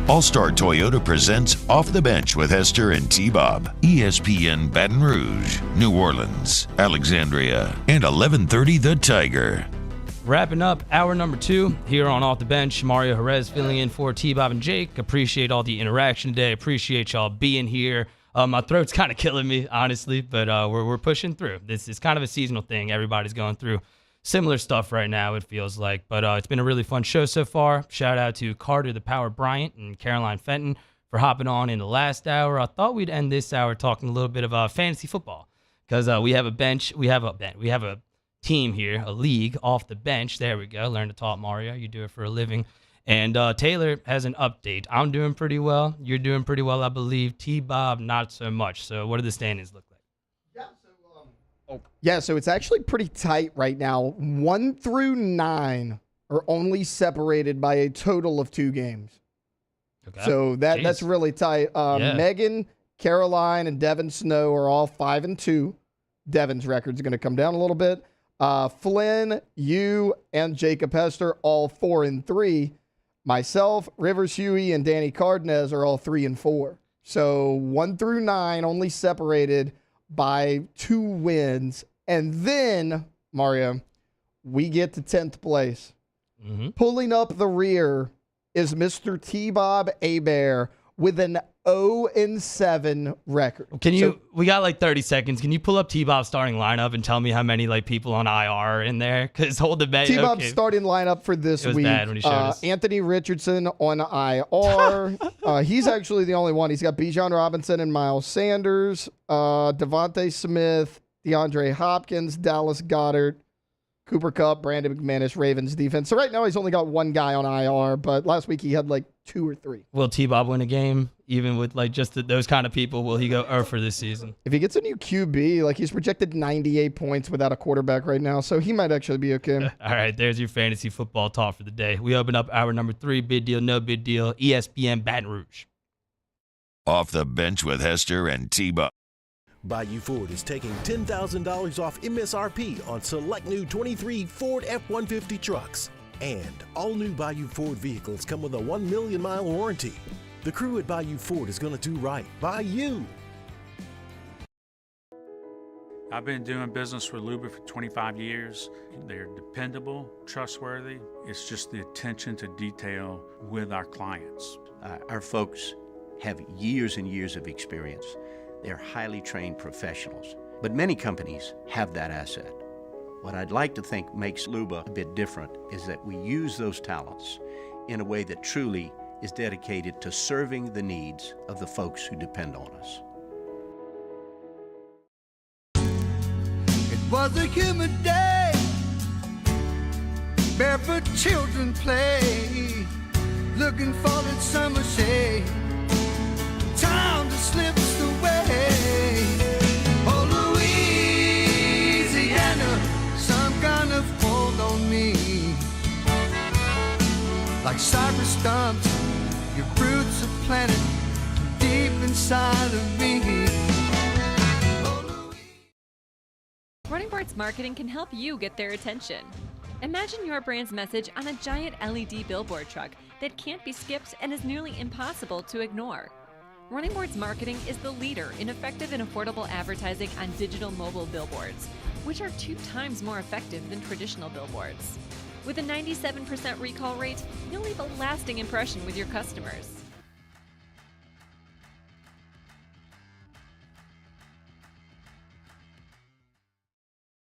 Speaker 1: All-Star Toyota presents Off the Bench with Hester and T-Bob. ESPN Baton Rouge, New Orleans, Alexandria, and 1130 The Tiger.
Speaker 4: Wrapping up hour number 2 here on Off the Bench. Mario Jerez filling in for T-Bob and Jake. Appreciate all the interaction today. Appreciate y'all being here. My throat's kind of killing me, honestly, but we're pushing through. This is kind of a seasonal thing. Everybody's going through similar stuff right now, it feels like. But it's been a really fun show so far. Shout out to Carter the Power Bryant and Caroline Fenton for hopping on in the last hour. I thought we'd end this hour talking a little bit of fantasy football because we have a team here, a league off the bench. There we go. Learn to talk, Mario. You do it for a living. And Taylor has an update. I'm doing pretty well. You're doing pretty well, I believe. T-Bob, not so much. So what do the standings look like?
Speaker 5: Yeah, so it's actually pretty tight right now. 1 through 9 are only separated by a total of 2 games. Okay. So that's really tight. Megan, Caroline, and Devin Snow are all 5-2. Devin's record's going to come down a little bit. Flynn, you, and Jacob Hester all 4-3. Myself, Rivers Huey, and Danny Cardenas are all 3-4. So 1 through 9 only separated by 2 wins. And then, Mario, we get to 10th place. Mm-hmm. Pulling up the rear is Mr. T-Bob Hebert with an 0-7 record.
Speaker 4: We got like 30 seconds. Can you pull up T-Bob's starting lineup and tell me how many people on IR are in there? Because hold the bet.
Speaker 5: T-Bob's starting lineup for this week.
Speaker 4: Bad when he showed us.
Speaker 5: Anthony Richardson on IR. He's actually the only one. He's got Bijan Robinson and Miles Sanders, Devontae Smith, DeAndre Hopkins, Dallas Goedert, Cooper Kupp, Brandon McManus, Ravens defense. So right now he's only got 1 guy on IR, but last week he had 2 or 3.
Speaker 4: Will T-Bob win a game, even with just those kind of people? Will he go for this season?
Speaker 5: If he gets a new QB, he's projected 98 points without a quarterback right now, so he might actually be okay.
Speaker 4: All right, there's your fantasy football talk for the day. We open up hour number 3, big deal, no big deal, ESPN Baton Rouge.
Speaker 1: Off the Bench with Hester and T-Bob.
Speaker 16: Bayou Ford is taking $10,000 off MSRP on select new 23 Ford F-150 trucks. And all new Bayou Ford vehicles come with a 1 million mile warranty. The crew at Bayou Ford is going to do right by you.
Speaker 14: I've been doing business with Luba for 25 years. They're dependable, trustworthy. It's just the attention to detail with our clients.
Speaker 15: Our folks have years and years of experience. They're highly trained professionals, but many companies have that asset. What I'd like to think makes Luba a bit different is that we use those talents in a way that truly is dedicated to serving the needs of the folks who depend on us.
Speaker 21: It was a humid day, barefoot children play, looking for that summer shade. Time just slips away. Oh, Louisiana, some kind of hold on me. Like cypress stumps, your roots are planted deep inside of me.
Speaker 19: Running Boards Marketing can help you get their attention. Imagine your brand's message on a giant LED billboard truck that can't be skipped and is nearly impossible to ignore. Running Boards Marketing is the leader in effective and affordable advertising on digital mobile billboards, which are 2 times more effective than traditional billboards. With a 97% recall rate, you'll leave a lasting impression with your customers.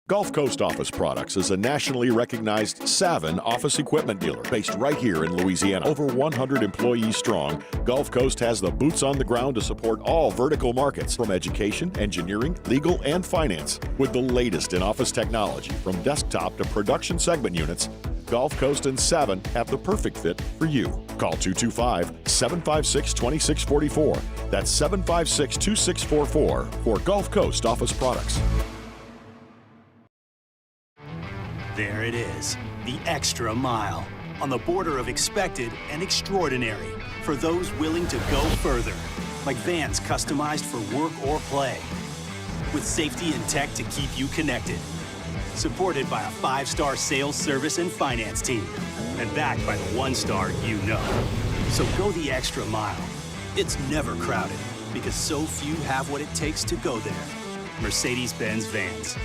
Speaker 13: Gulf Coast Office Products is a nationally recognized Savin office equipment dealer based right here in Louisiana. Over 100 employees strong, Gulf Coast has the boots on the ground to support all vertical markets, from education, engineering, legal, and finance. With the latest in office technology, from desktop to production segment units, Gulf Coast and Savin have the perfect fit for you. Call 225-756-2644. That's 756-2644 for Gulf Coast office products.
Speaker 2: There it is, the extra mile, on the border of expected and extraordinary, for those willing to go further, like vans customized for work or play, with safety and tech to keep you connected, supported by a 5-star sales, service, and finance team, and backed by the 1-star you know. So go the extra mile. It's never crowded, because so few have what it takes to go there. Mercedes-Benz Vans.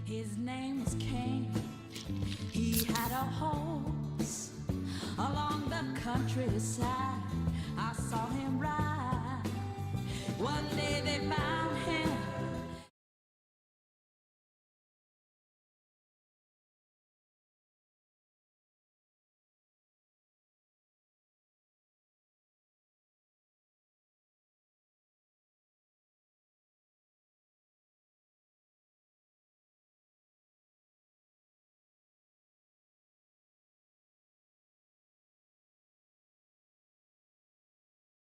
Speaker 9: His name was King. He had a horse along the countryside. I saw him ride. One day they found him.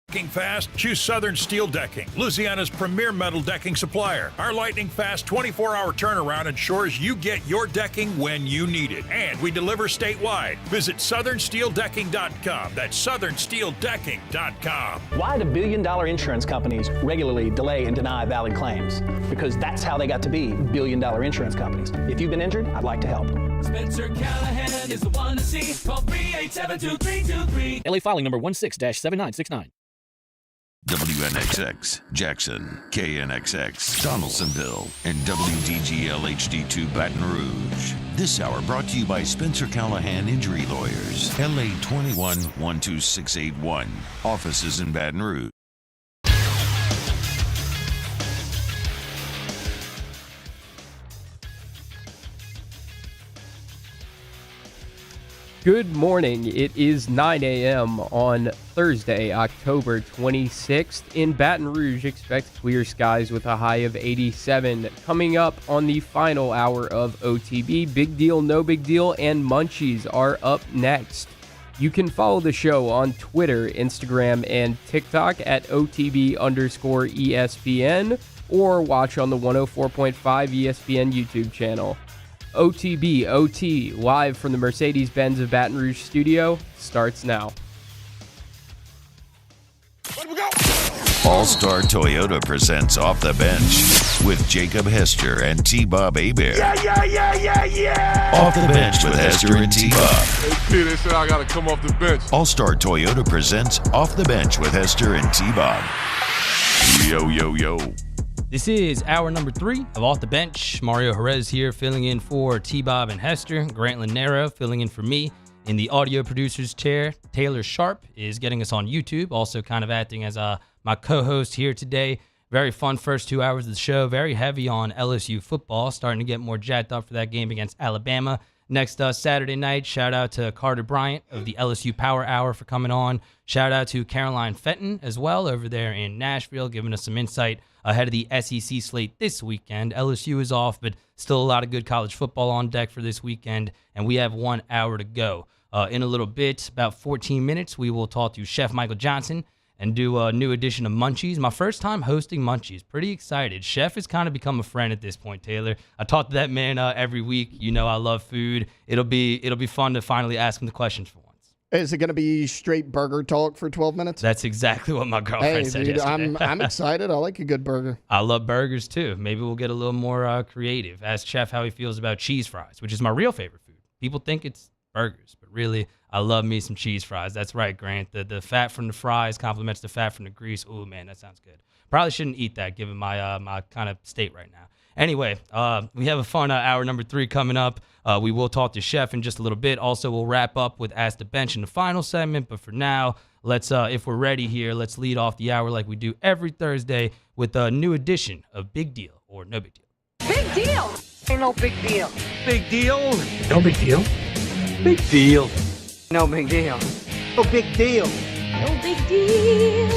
Speaker 10: Decking Fast, choose Southern Steel Decking, Louisiana's premier metal decking supplier. Our lightning fast 24-hour turnaround ensures you get your decking when you need it. And we deliver statewide. Visit southernsteeldecking.com. That's southernsteeldecking.com.
Speaker 23: Why do billion-dollar insurance companies regularly delay and deny valid claims? Because that's how they got to be billion-dollar insurance companies. If you've been injured, I'd like to help.
Speaker 9: Spencer Callahan is the one to see. Call 387-2323.
Speaker 24: LA filing number 16-7969.
Speaker 1: WNXX, Jackson, KNXX, Donaldsonville, and WDGL HD2 Baton Rouge. This hour brought to you by Spencer Callahan Injury Lawyers, LA 21-12681. Offices in Baton Rouge.
Speaker 25: Good morning. It is 9 a.m. on Thursday, October 26th. In Baton Rouge, expect clear skies with a high of 87. Coming up on the final hour of OTB, Big Deal, No Big Deal, and Munchies are up next. You can follow the show on Twitter, Instagram, and TikTok at OTB_ESPN or watch on the 104.5 ESPN YouTube channel. OTB OT, live from the Mercedes-Benz of Baton Rouge studio, starts now.
Speaker 1: All-Star Toyota presents Off the Bench with Jacob Hester and T-Bob Hebert.
Speaker 26: Yeah.
Speaker 1: Off the Bench with Hester and T-Bob.
Speaker 26: Hey, they said I got to come off the bench.
Speaker 1: All-Star Toyota presents Off the Bench with Hester and T-Bob. Yo.
Speaker 4: This is hour number 3 of Off the Bench. Mario Jerez here filling in for T-Bob and Hester. Grant Linero filling in for me in the audio producer's chair. Taylor Sharp is getting us on YouTube, also kind of acting as my co-host here today. Very fun first 2 hours of the show. Very heavy on LSU football. Starting to get more jacked up for that game against Alabama. Next Saturday night, shout out to Carter Bryant of the LSU Power Hour for coming on. Shout out to Caroline Fenton as well over there in Nashville, giving us some insight ahead of the SEC slate this weekend. LSU is off, but still a lot of good college football on deck for this weekend, and we have 1 hour to go. In a little bit, about 14 minutes, we will talk to Chef Michael Johnson and do a new edition of Munchies. My first time hosting Munchies. Pretty excited. Chef has kind of become a friend at this point, Taylor. I talk to that man every week. You know I love food. It'll be fun to finally ask him the questions for once.
Speaker 5: Is it going to be straight burger talk for 12 minutes?
Speaker 4: That's exactly what my girlfriend said yesterday.
Speaker 5: I'm excited. I like a good burger.
Speaker 4: I love burgers too. Maybe we'll get a little more creative. Ask Chef how he feels about cheese fries, which is my real favorite food. People think it's burgers, but really, I love me some cheese fries. That's right, Grant. The fat from the fries complements the fat from the grease. Ooh, man, that sounds good. Probably shouldn't eat that given my my kind of state right now. Anyway, we have a fun hour number 3 coming up. We will talk to Chef in just a little bit. Also, we'll wrap up with Ask the Bench in the final segment. But for now, let's, if we're ready here, let's lead off the hour like we do every Thursday with a new edition of Big Deal or No Big Deal.
Speaker 9: Big deal.
Speaker 21: Ain't no big deal.
Speaker 10: Big deal.
Speaker 24: No big deal.
Speaker 10: Big deal.
Speaker 21: No big deal. No big deal.
Speaker 9: No big deal.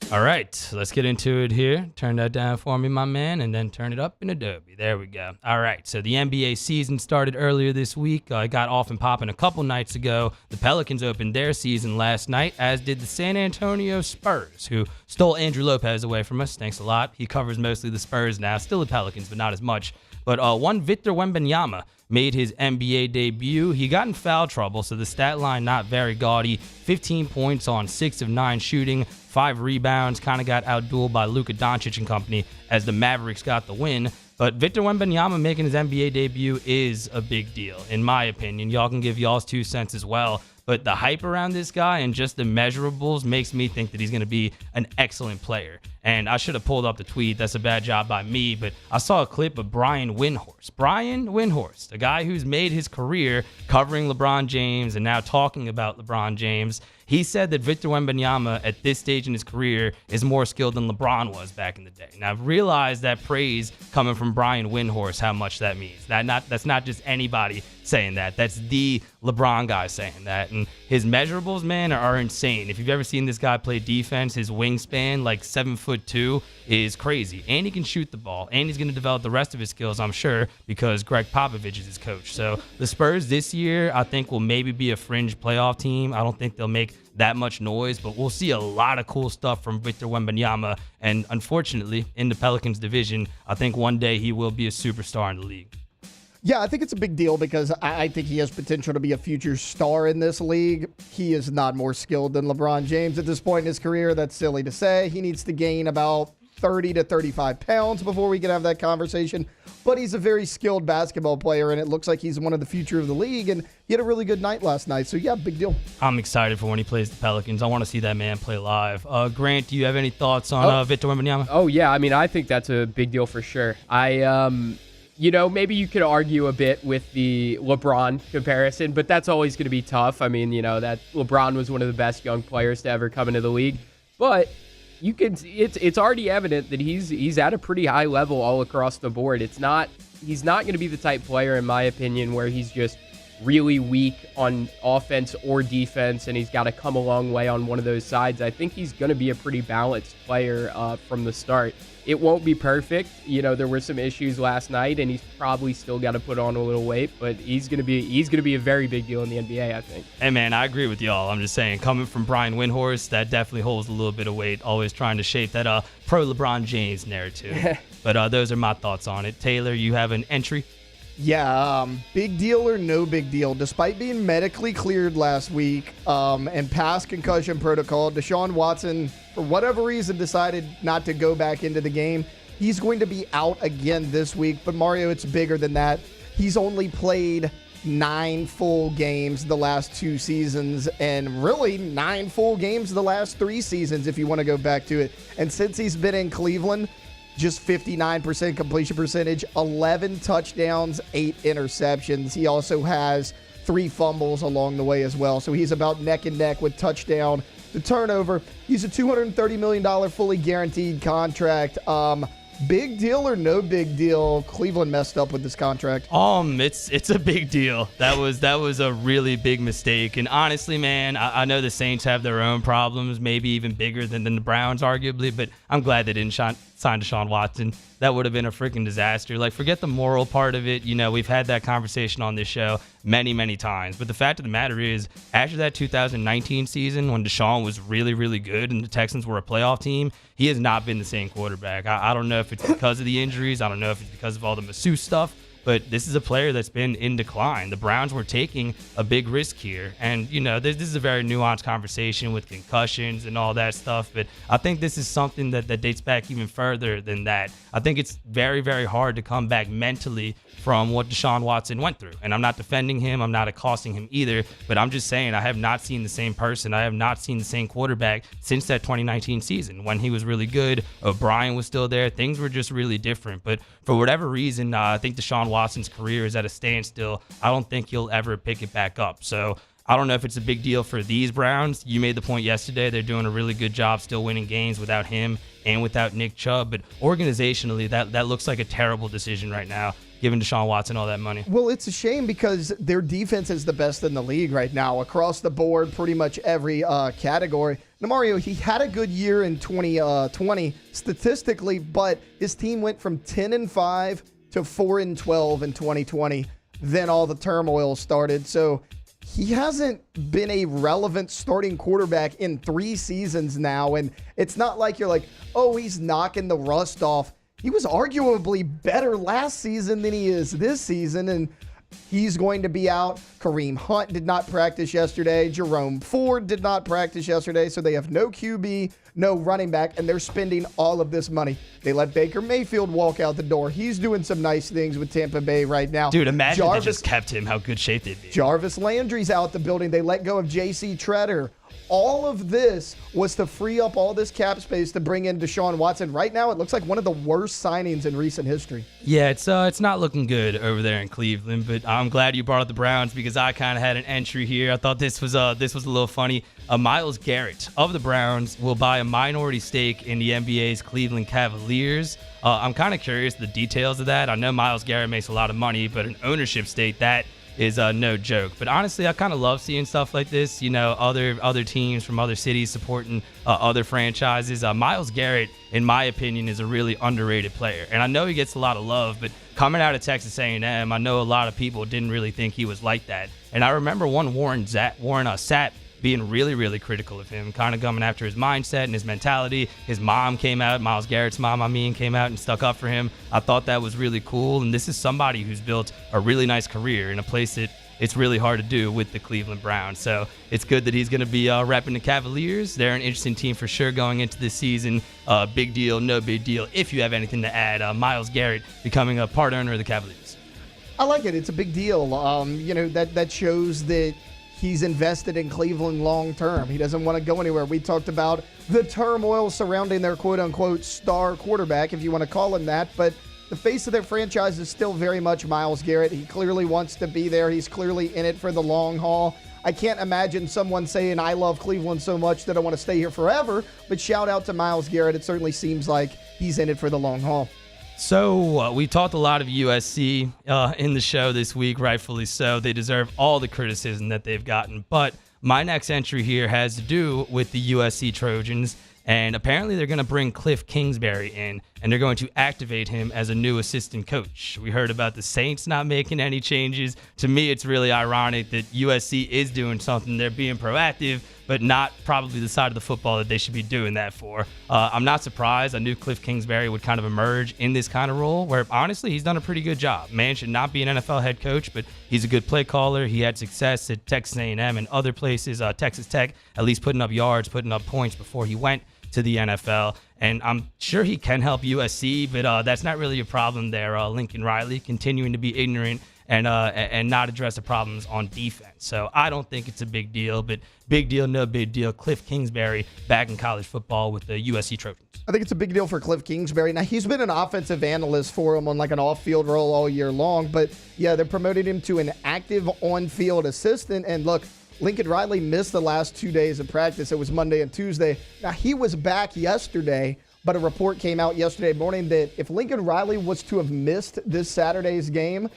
Speaker 4: All right, let's get into it here. Turn that down for me, my man, and then turn it up in Adobe. There we go. All right, so the NBA season started earlier this week. It got off and popping a couple nights ago. The Pelicans opened their season last night, as did the San Antonio Spurs, who stole Andrew Lopez away from us. Thanks a lot. He covers mostly the Spurs now, still the Pelicans, but not as much. But one Victor Wembanyama made his NBA debut. He got in foul trouble, so the stat line not very gaudy. 15 points on 6 of 9 shooting, 5 rebounds, kind of got outdueled by Luka Doncic and company as the Mavericks got the win. But Victor Wembanyama making his NBA debut is a big deal, in my opinion. Y'all can give y'all's 2 cents as well. But the hype around this guy and just the measurables makes me think that he's going to be an excellent player. And I should have pulled up the tweet. That's a bad job by me. But I saw a clip of Brian Windhorst. Brian Windhorst, the guy who's made his career covering LeBron James and now talking about LeBron James. He said that Victor Wembanyama at this stage in his career is more skilled than LeBron was back in the day. Now, I've realized that praise coming from Brian Windhorst, how much that means. That's not just anybody saying that. That's the LeBron guy saying that. And his measurables, man, are insane. If you've ever seen this guy play defense, his wingspan, like 7'2", is crazy. And he can shoot the ball. And he's going to develop the rest of his skills, I'm sure, because Greg Popovich is his coach. So the Spurs this year, I think, will maybe be a fringe playoff team. I don't think they'll make that much noise, but we'll see a lot of cool stuff from Victor Wembanyama. And unfortunately, in the Pelicans division, I think one day he will be a superstar in the league.
Speaker 5: Yeah, I think it's a big deal because I think he has potential to be a future star in this league. He is not more skilled than LeBron James at this point in his career. That's silly to say. He needs to gain about 30 to 35 pounds before we can have that conversation. But he's a very skilled basketball player, and it looks like he's one of the future of the league. And he had a really good night last night. So, yeah, big deal.
Speaker 4: I'm excited for when he plays the Pelicans. I want to see that man play live. Grant, do you have any thoughts on Victor Wembanyama?
Speaker 25: Oh, yeah. I mean, I think that's a big deal for sure. Maybe you could argue a bit with the LeBron comparison, but that's always going to be tough. I mean, that LeBron was one of the best young players to ever come into the league. But it's already evident that he's at a pretty high level all across the board. He's not going to be the type player, in my opinion, where he's just really weak on offense or defense, and he's got to come a long way on one of those sides. I think he's going to be a pretty balanced player from the start. It won't be perfect. There were some issues last night, and he's probably still got to put on a little weight, but he's going to be a very big deal in the NBA, I think.
Speaker 4: Hey, man, I agree with y'all. I'm just saying, coming from Brian Windhorst, that definitely holds a little bit of weight, always trying to shape that pro LeBron James narrative. But those are my thoughts on it. Taylor, you have an entry?
Speaker 5: Yeah, big deal or no big deal. Despite being medically cleared last week and past concussion protocol, Deshaun Watson, for whatever reason, decided not to go back into the game. He's going to be out again this week. But, Mario, it's bigger than that. He's only played 9 full games the last 2 seasons, and really 9 full games the last 3 seasons if you want to go back to it. And since he's been in Cleveland, just 59% completion percentage, 11 touchdowns, 8 interceptions. He also has 3 fumbles along the way as well. So he's about neck and neck with touchdown to turnover. He's a $230 million fully guaranteed contract. Big deal or no big deal? Cleveland messed up with this contract.
Speaker 4: It's a big deal. That was a really big mistake. And honestly, man, I know the Saints have their own problems, maybe even bigger than the Browns, arguably. But I'm glad they didn't sign Deshaun Watson. That would have been a freaking disaster. Like, forget the moral part of it. We've had that conversation on this show many, many times. But the fact of the matter is, after that 2019 season, when Deshaun was really, really good and the Texans were a playoff team, he has not been the same quarterback. I don't know if it's because of the injuries. I don't know if it's because of all the masseuse stuff. But this is a player that's been in decline. The Browns were taking a big risk here. And, this is a very nuanced conversation with concussions and all that stuff. But I think this is something that dates back even further than that. I think it's very, very hard to come back mentally from what Deshaun Watson went through. And I'm not defending him. I'm not accosting him either. But I'm just saying I have not seen the same person. I have not seen the same quarterback since that 2019 season when he was really good. O'Brien was still there. Things were just really different. But for whatever reason, I think Deshaun Watson's career is at a standstill. I don't think he'll ever pick it back up. So I don't know if it's a big deal for these Browns. You made the point yesterday. They're doing a really good job still winning games without him and without Nick Chubb. But organizationally, that looks like a terrible decision right now. giving Deshaun Watson all that money.
Speaker 5: Well, it's a shame because their defense is the best in the league right now across the board, pretty much every category. Now, Mario, he had a good year in 2020 statistically, but his team went from 10-5 to 4-12 in 2020. Then all the turmoil started. So he hasn't been a relevant starting quarterback in 3 seasons now. And it's not like you're like, oh, he's knocking the rust off. He was arguably better last season than he is this season. And he's going to be out. Kareem Hunt did not practice yesterday. Jerome Ford did not practice yesterday. So they have no QB, no running back, and they're spending all of this money. They let Baker Mayfield walk out the door. He's doing some nice things with Tampa Bay right now.
Speaker 4: Dude, imagine if they just kept him, how good shape they'd be.
Speaker 5: Jarvis Landry's out the building. They let go of J.C. Treader. All of this was to free up all this cap space to bring in Deshaun Watson. Right now, it looks like one of the worst signings in recent history.
Speaker 4: Yeah, it's not looking good over there in Cleveland, but I'm glad you brought up the Browns because I kind of had an entry here. I thought this was a little funny. Myles Garrett of the Browns will buy a minority stake in the NBA's Cleveland Cavaliers. I'm kind of curious the details of that. I know Myles Garrett makes a lot of money, but an ownership stake, that is no joke. But honestly, I kind of love seeing stuff like this. You know, other teams from other cities supporting other franchises. Myles Garrett, in my opinion, is a really underrated player. And I know he gets a lot of love, but coming out of Texas A&M, I know a lot of people didn't really think he was like that. And I remember Warren Sapp being really, really critical of him, kind of coming after his mindset and his mentality. His mom came out, Myles Garrett's mom, came out and stuck up for him. I thought that was really cool. And this is somebody who's built a really nice career in a place that it's really hard to do with the Cleveland Browns. So it's good that he's going to be repping the Cavaliers. They're an interesting team for sure going into this season. Big deal, no big deal. If you have anything to add, Myles Garrett becoming a part owner of the Cavaliers.
Speaker 5: I like it. It's a big deal. That shows that he's invested in Cleveland long term. He doesn't want to go anywhere. We talked about the turmoil surrounding their quote-unquote star quarterback, if you want to call him that. But the face of their franchise is still very much Myles Garrett. He clearly wants to be there. He's clearly in it for the long haul. I can't imagine someone saying, I love Cleveland so much that I want to stay here forever. But shout out to Myles Garrett. It certainly seems like he's in it for the long haul.
Speaker 4: So we talked a lot of USC in the show this week, rightfully so. They deserve all the criticism that they've gotten. But my next entry here has to do with the USC Trojans. And apparently they're going to bring Cliff Kingsbury in, and they're going to activate him as a new assistant coach. We heard about the Saints not making any changes. To me, it's really ironic that USC is doing something. They're being proactive, but not probably the side of the football that they should be doing that for. I'm not surprised. I knew Cliff Kingsbury would kind of emerge in this kind of role where, honestly, he's done a pretty good job. Man should not be an NFL head coach, but he's a good play caller. He had success at Texas A&M and other places, Texas Tech, at least putting up yards, putting up points before he went to the NFL. And I'm sure he can help USC, but that's not really a problem there. Lincoln Riley continuing to be ignorant and not address the problems on defense. So I don't think it's a big deal, but big deal, no big deal. Cliff Kingsbury back in college football with the USC Trojans.
Speaker 5: I think it's a big deal for Cliff Kingsbury. Now, he's been an offensive analyst for him on like an off-field role all year long, but yeah, they're promoting him to an active on-field assistant. And look, Lincoln Riley missed the last 2 days of practice. It was Monday and Tuesday. Now, he was back yesterday, but a report came out yesterday morning that if Lincoln Riley was to have missed this Saturday's game,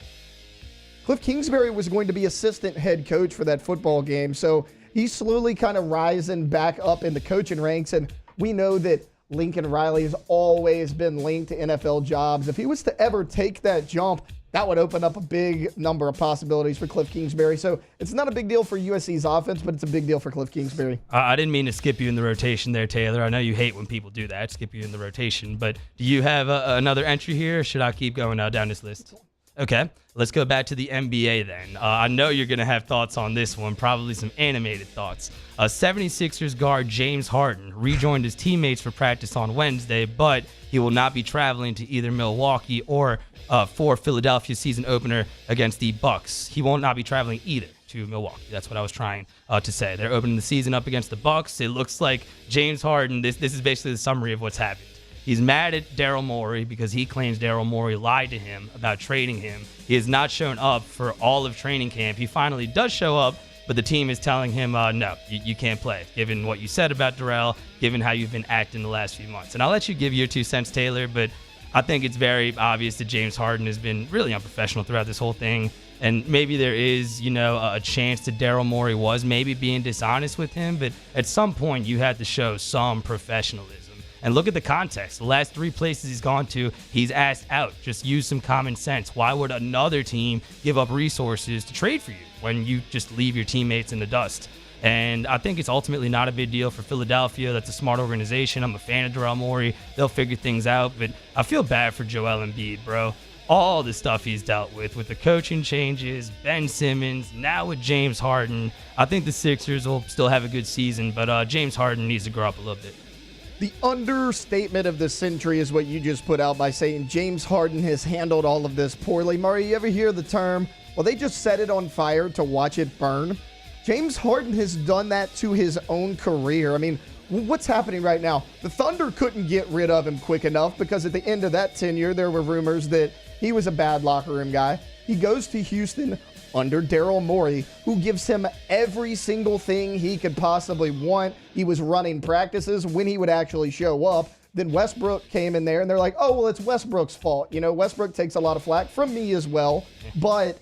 Speaker 5: Cliff Kingsbury was going to be assistant head coach for that football game. So he's slowly kind of rising back up in the coaching ranks, and we know that Lincoln Riley has always been linked to NFL jobs. If he was to ever take that jump, that would open up a big number of possibilities for Cliff Kingsbury. So it's not a big deal for USC's offense, but it's a big deal for Cliff Kingsbury.
Speaker 4: I didn't mean to skip you in the rotation there, Taylor. I know you hate when people do that, skip you in the rotation. But do you have another entry here, or should I keep going down this list? Okay, let's go back to the NBA then. I know you're going to have thoughts on this one, probably some animated thoughts. 76ers guard James Harden rejoined his teammates for practice on Wednesday, but he will not be traveling to either Milwaukee or for Philadelphia season opener against the Bucks. He will not be traveling either to Milwaukee. That's what I was trying to say. They're opening the season up against the Bucks. It looks like James Harden, this is basically the summary of what's happened. He's mad at Daryl Morey because he claims Daryl Morey lied to him about trading him. He has not shown up for all of training camp. He finally does show up, but the team is telling him, no, you can't play, given what you said about Darrell, given how you've been acting the last few months. And I'll let you give your 2 cents, Taylor, but I think it's very obvious that James Harden has been really unprofessional throughout this whole thing. And maybe there is, a chance that Daryl Morey was maybe being dishonest with him. But at some point, you had to show some professionalism. And look at the context. The last 3 places he's gone to, he's asked out. Just use some common sense. Why would another team give up resources to trade for you when you just leave your teammates in the dust? And I think it's ultimately not a big deal for Philadelphia. That's a smart organization. I'm a fan of Daryl Morey. They'll figure things out. But I feel bad for Joel Embiid, bro. All the stuff he's dealt with the coaching changes, Ben Simmons, now with James Harden. I think the Sixers will still have a good season, but James Harden needs to grow up a little bit.
Speaker 5: The understatement of the century is what you just put out by saying James Harden has handled all of this poorly. Murray, you ever hear the term, well, they just set it on fire to watch it burn? James Harden has done that to his own career. I mean, what's happening right now? The Thunder couldn't get rid of him quick enough because at the end of that tenure, there were rumors that he was a bad locker room guy. He goes to Houston under Daryl Morey, who gives him every single thing he could possibly want. He was running practices when he would actually show up. Then Westbrook came in there, and they're like, oh, well, it's Westbrook's fault. Westbrook takes a lot of flack from me as well. But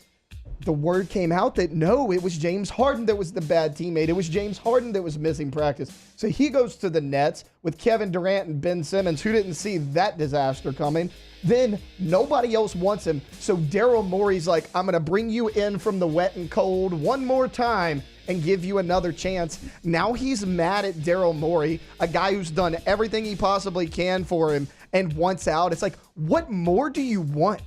Speaker 5: the word came out that, no, it was James Harden that was the bad teammate. It was James Harden that was missing practice. So he goes to the Nets with Kevin Durant and Ben Simmons, who didn't see that disaster coming. Then nobody else wants him. So Daryl Morey's like, I'm going to bring you in from the wet and cold one more time and give you another chance. Now he's mad at Daryl Morey, a guy who's done everything he possibly can for him and wants out. It's like, what more do you want?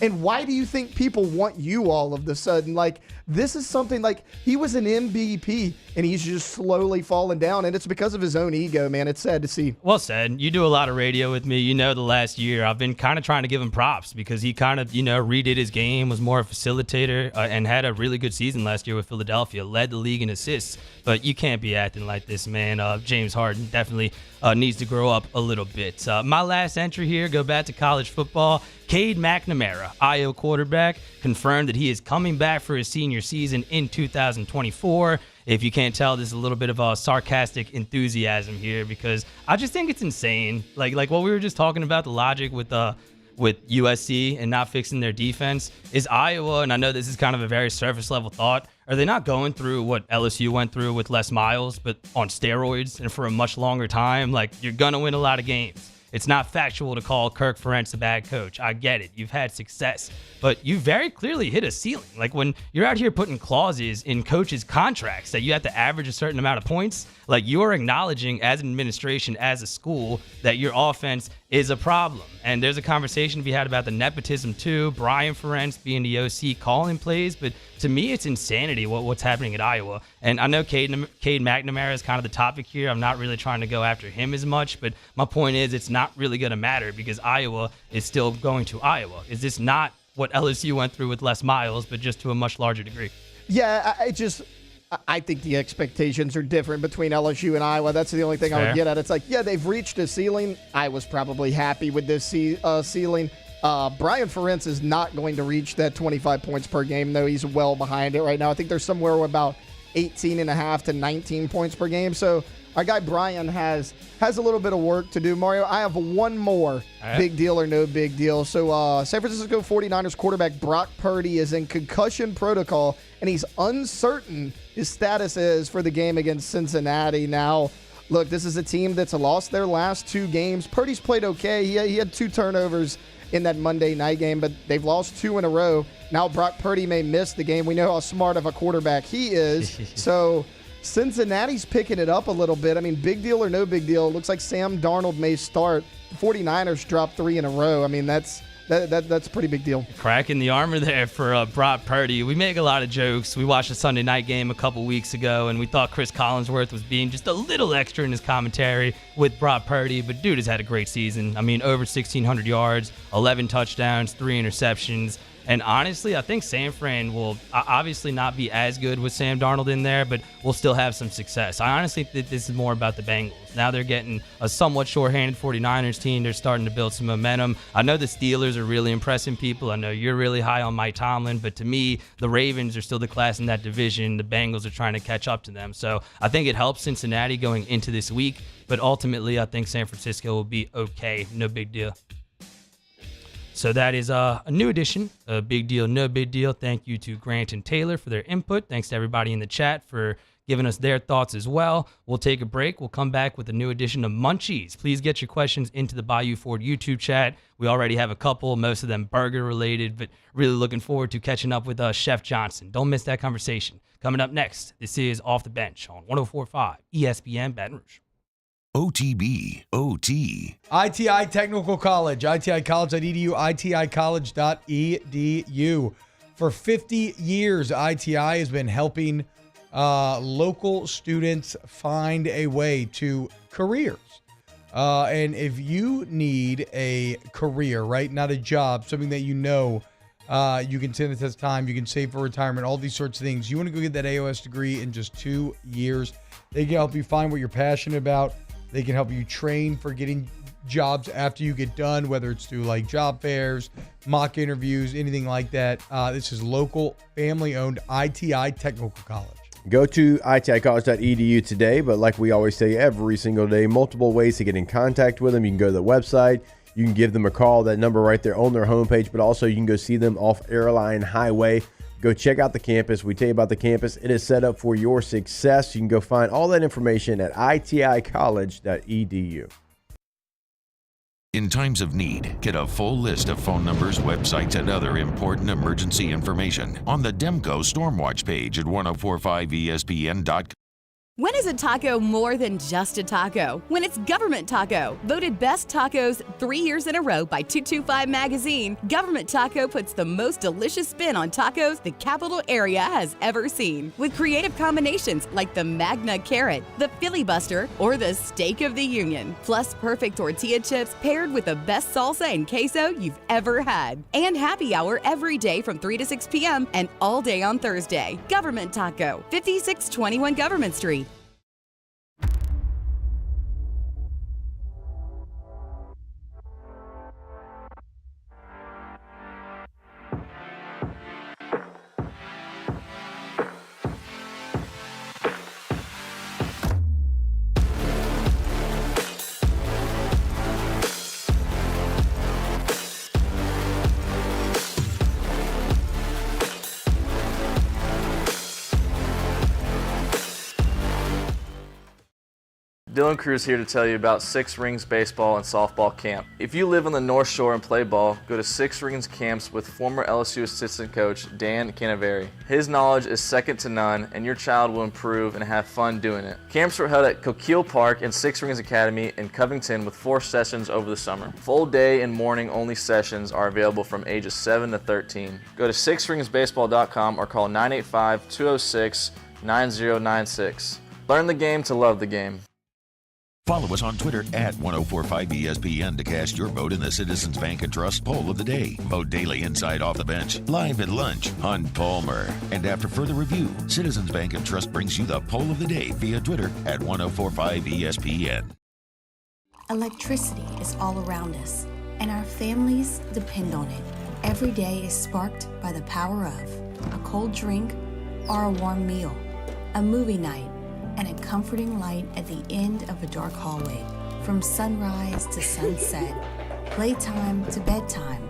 Speaker 5: And why do you think people want you all of a sudden? Like, this is something like he was an MVP and he's just slowly falling down. And it's because of his own ego, man. It's sad to see.
Speaker 4: Well said. You do a lot of radio with me. The last year I've been kind of trying to give him props because he kind of, redid his game, was more a facilitator, and had a really good season last year with Philadelphia, led the league in assists. But you can't be acting like this, man. James Harden definitely needs to grow up a little bit. My last entry here, go back to college football. Cade McNamara, Iowa quarterback, confirmed that he is coming back for his senior season in 2024. If you can't tell, there's a little bit of a sarcastic enthusiasm here because I just think it's insane. Like what we were just talking about, the logic with USC and not fixing their defense. Is Iowa, and I know this is kind of a very surface level thought, are they not going through what LSU went through with Les Miles, but on steroids and for a much longer time? Like, you're going to win a lot of games. It's not factual to call Kirk Ferentz a bad coach. I get it. You've had success. But you very clearly hit a ceiling. Like when you're out here putting clauses in coaches' contracts that you have to average a certain amount of points, like you're acknowledging as an administration, as a school, that your offense is a problem. And there's a conversation to be had about the nepotism too. Brian Ferentz being the OC calling plays. But to me, it's insanity what's happening at Iowa. And I know Cade McNamara is kind of the topic here. I'm not really trying to go after him as much. But my point is it's not really going to matter because Iowa is still going to Iowa. Is this not what LSU went through with Les Miles, but just to a much larger degree?
Speaker 5: Yeah, I think the expectations are different between LSU and Iowa. That's the only thing I would get at. It's like, yeah, they've reached a ceiling. I was probably happy with this ceiling. Brian Ferentz is not going to reach that 25 points per game, though. He's well behind it right now. I think there's somewhere about 18.5 to 19 points per game. So our guy Brian has a little bit of work to do. Mario, I have one more big deal or no big deal. So San Francisco 49ers quarterback Brock Purdy is in concussion protocol, and he's uncertain his status is for the game against Cincinnati. Now, look, this is a team that's lost their last 2 games. Purdy's played okay. He had 2 turnovers in that Monday night game, but they've lost 2 in a row. Now Brock Purdy may miss the game. We know how smart of a quarterback he is. So Cincinnati's picking it up a little bit. I mean, big deal or no big deal, it looks like Sam Darnold may start. The 49ers dropped 3 in a row. I mean, that's a pretty big deal.
Speaker 4: Cracking the armor there for Brock Purdy. We make a lot of jokes. We watched a Sunday night game a couple weeks ago, and we thought Chris Collinsworth was being just a little extra in his commentary with Brock Purdy, but dude has had a great season. I mean, over 1,600 yards, 11 touchdowns, 3 interceptions. And honestly, I think San Fran will obviously not be as good with Sam Darnold in there, but will still have some success. I honestly think this is more about the Bengals. Now they're getting a somewhat shorthanded 49ers team. They're starting to build some momentum. I know the Steelers are really impressing people. I know you're really high on Mike Tomlin, but to me, the Ravens are still the class in that division. The Bengals are trying to catch up to them. So I think it helps Cincinnati going into this week, but ultimately I think San Francisco will be okay. No big deal. So that is a new edition, a big deal, no big deal. Thank you to Grant and Taylor for their input. Thanks to everybody in the chat for giving us their thoughts as well. We'll take a break. We'll come back with a new edition of Munchies. Please get your questions into the Bayou Ford YouTube chat. We already have a couple, most of them burger related, but really looking forward to catching up with Chef Johnson. Don't miss that conversation. Coming up next, this is Off the Bench on 104.5 ESPN Baton Rouge.
Speaker 1: OTB, OT.
Speaker 6: ITI Technical College, iticollege.edu, iticollege.edu. For 50 years, ITI has been helping local students find a way to careers. And if you need a career, right, not a job, something that you know you can stand the test of time, you can save for retirement, all these sorts of things. You want to go get that AOS degree in just 2 years. They can help you find what you're passionate about. They can help you train for getting jobs after you get done, whether it's through like job fairs, mock interviews, anything like that. This is local, family-owned ITI Technical College.
Speaker 3: Go to iticollege.edu today, but like we always say every single day, multiple ways to get in contact with them. You can go to the website. You can give them a call, that number right there on their homepage, but also you can go see them off Airline Highway. Go check out the campus. We tell you about the campus. It is set up for your success. You can go find all that information at iticollege.edu.
Speaker 1: In times of need, get a full list of phone numbers, websites, and other important emergency information on the Demco Stormwatch page at 1045ESPN.com.
Speaker 7: When is a taco more than just a taco? When it's Government Taco. Voted best tacos 3 years in a row by 225 Magazine, Government Taco puts the most delicious spin on tacos the capital area has ever seen. With creative combinations like the Magna Carrot, the Filibuster, or the Steak of the Union. Plus perfect tortilla chips paired with the best salsa and queso you've ever had. And happy hour every day from 3 to 6 p.m. and all day on Thursday. Government Taco, 5621 Government Street.
Speaker 18: Dylan Cruz here to tell you about Six Rings Baseball and Softball Camp. If you live on the North Shore and play ball, go to Six Rings Camps with former LSU assistant coach Dan Kingsbury. His knowledge is second to none, and your child will improve and have fun doing it. Camps were held at Coquille Park and Six Rings Academy in Covington with 4 sessions over the summer. Full day and morning only sessions are available from ages 7 to 13. Go to sixringsbaseball.com or call 985-206-9096. Learn the game to love the game.
Speaker 1: Follow us on Twitter at 1045ESPN to cast your vote in the Citizens Bank and Trust Poll of the Day. Vote daily inside Off the Bench, live at lunch on Palmer. And after further review, Citizens Bank and Trust brings you the Poll of the Day via Twitter at 1045ESPN.
Speaker 20: Electricity is all around us, and our families depend on it. Every day is sparked by the power of a cold drink or a warm meal, a movie night, and a comforting light at the end of a dark hallway. From sunrise to sunset, playtime to bedtime,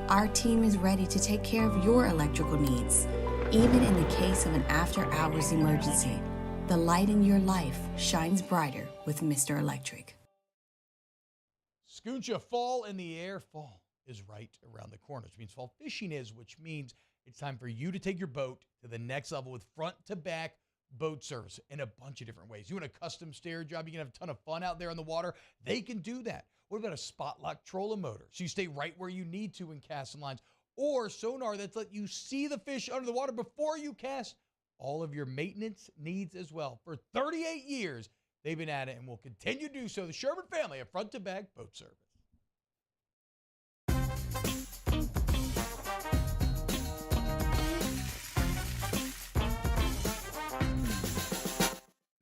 Speaker 20: our team is ready to take care of your electrical needs. Even in the case of an after-hours emergency, the light in your life shines brighter with Mr. Electric.
Speaker 6: Scoocha, fall in the air. Fall is right around the corner, which means fall fishing is, which means it's time for you to take your boat to the next level with front-to-back boat service in a bunch of different ways. You want a custom stair job, you can have a ton of fun out there on the water, they can do that. What about a spot lock trolling motor, so you stay right where you need to in casting lines, or sonar that's let you see the fish under the water before you cast? All of your maintenance needs as well. For 38 years they've been at it and will continue to do so. The Sherman family of front to back boat service.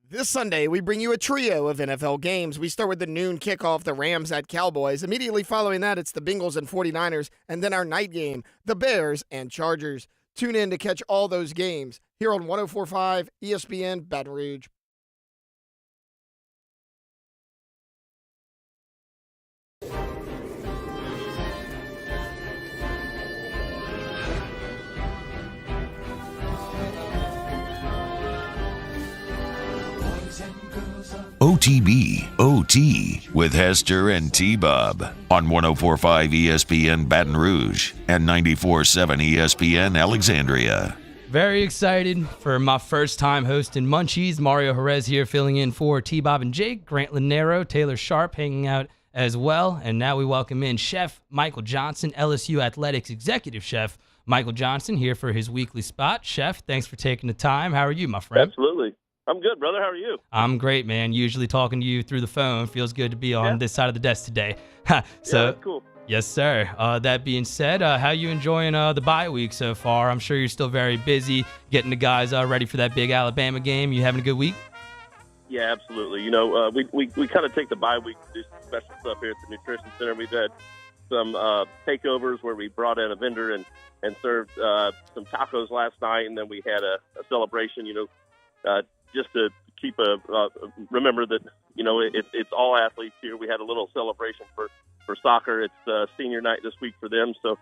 Speaker 5: This Sunday, we bring you a trio of NFL games. We start with the noon kickoff, the Rams at Cowboys. Immediately following that, it's the Bengals and 49ers. And then our night game, the Bears and Chargers. Tune in to catch all those games here on 104.5 ESPN Baton Rouge.
Speaker 1: OTB OT with Hester and T-Bob on 104.5 ESPN Baton Rouge and 94.7 ESPN Alexandria.
Speaker 4: Very excited for my first time hosting Munchies. Mario Jerez here filling in for T-Bob and Jake. Grant Linero, Taylor Sharp hanging out as well. And now we welcome in Chef Michael Johnson, LSU Athletics Executive Chef Michael Johnson here for his weekly spot. Chef, thanks for taking the time. How are you, my friend?
Speaker 8: Absolutely. I'm good, brother. How are you?
Speaker 4: I'm great, man. Usually talking to you through the phone. Feels good to be on this side of the desk today.
Speaker 8: That's cool.
Speaker 4: Yes, sir. That being said, how you enjoying the bye week so far? I'm sure you're still very busy getting the guys ready for that big Alabama game. You having a good week?
Speaker 8: Yeah, absolutely. We kind of take the bye week to do some special stuff here at the Nutrition Center. We've had some takeovers where we brought in a vendor and served some tacos last night, and then we had a celebration, just to keep remember that, it's all athletes here. We had a little celebration for soccer. It's senior night this week for them. So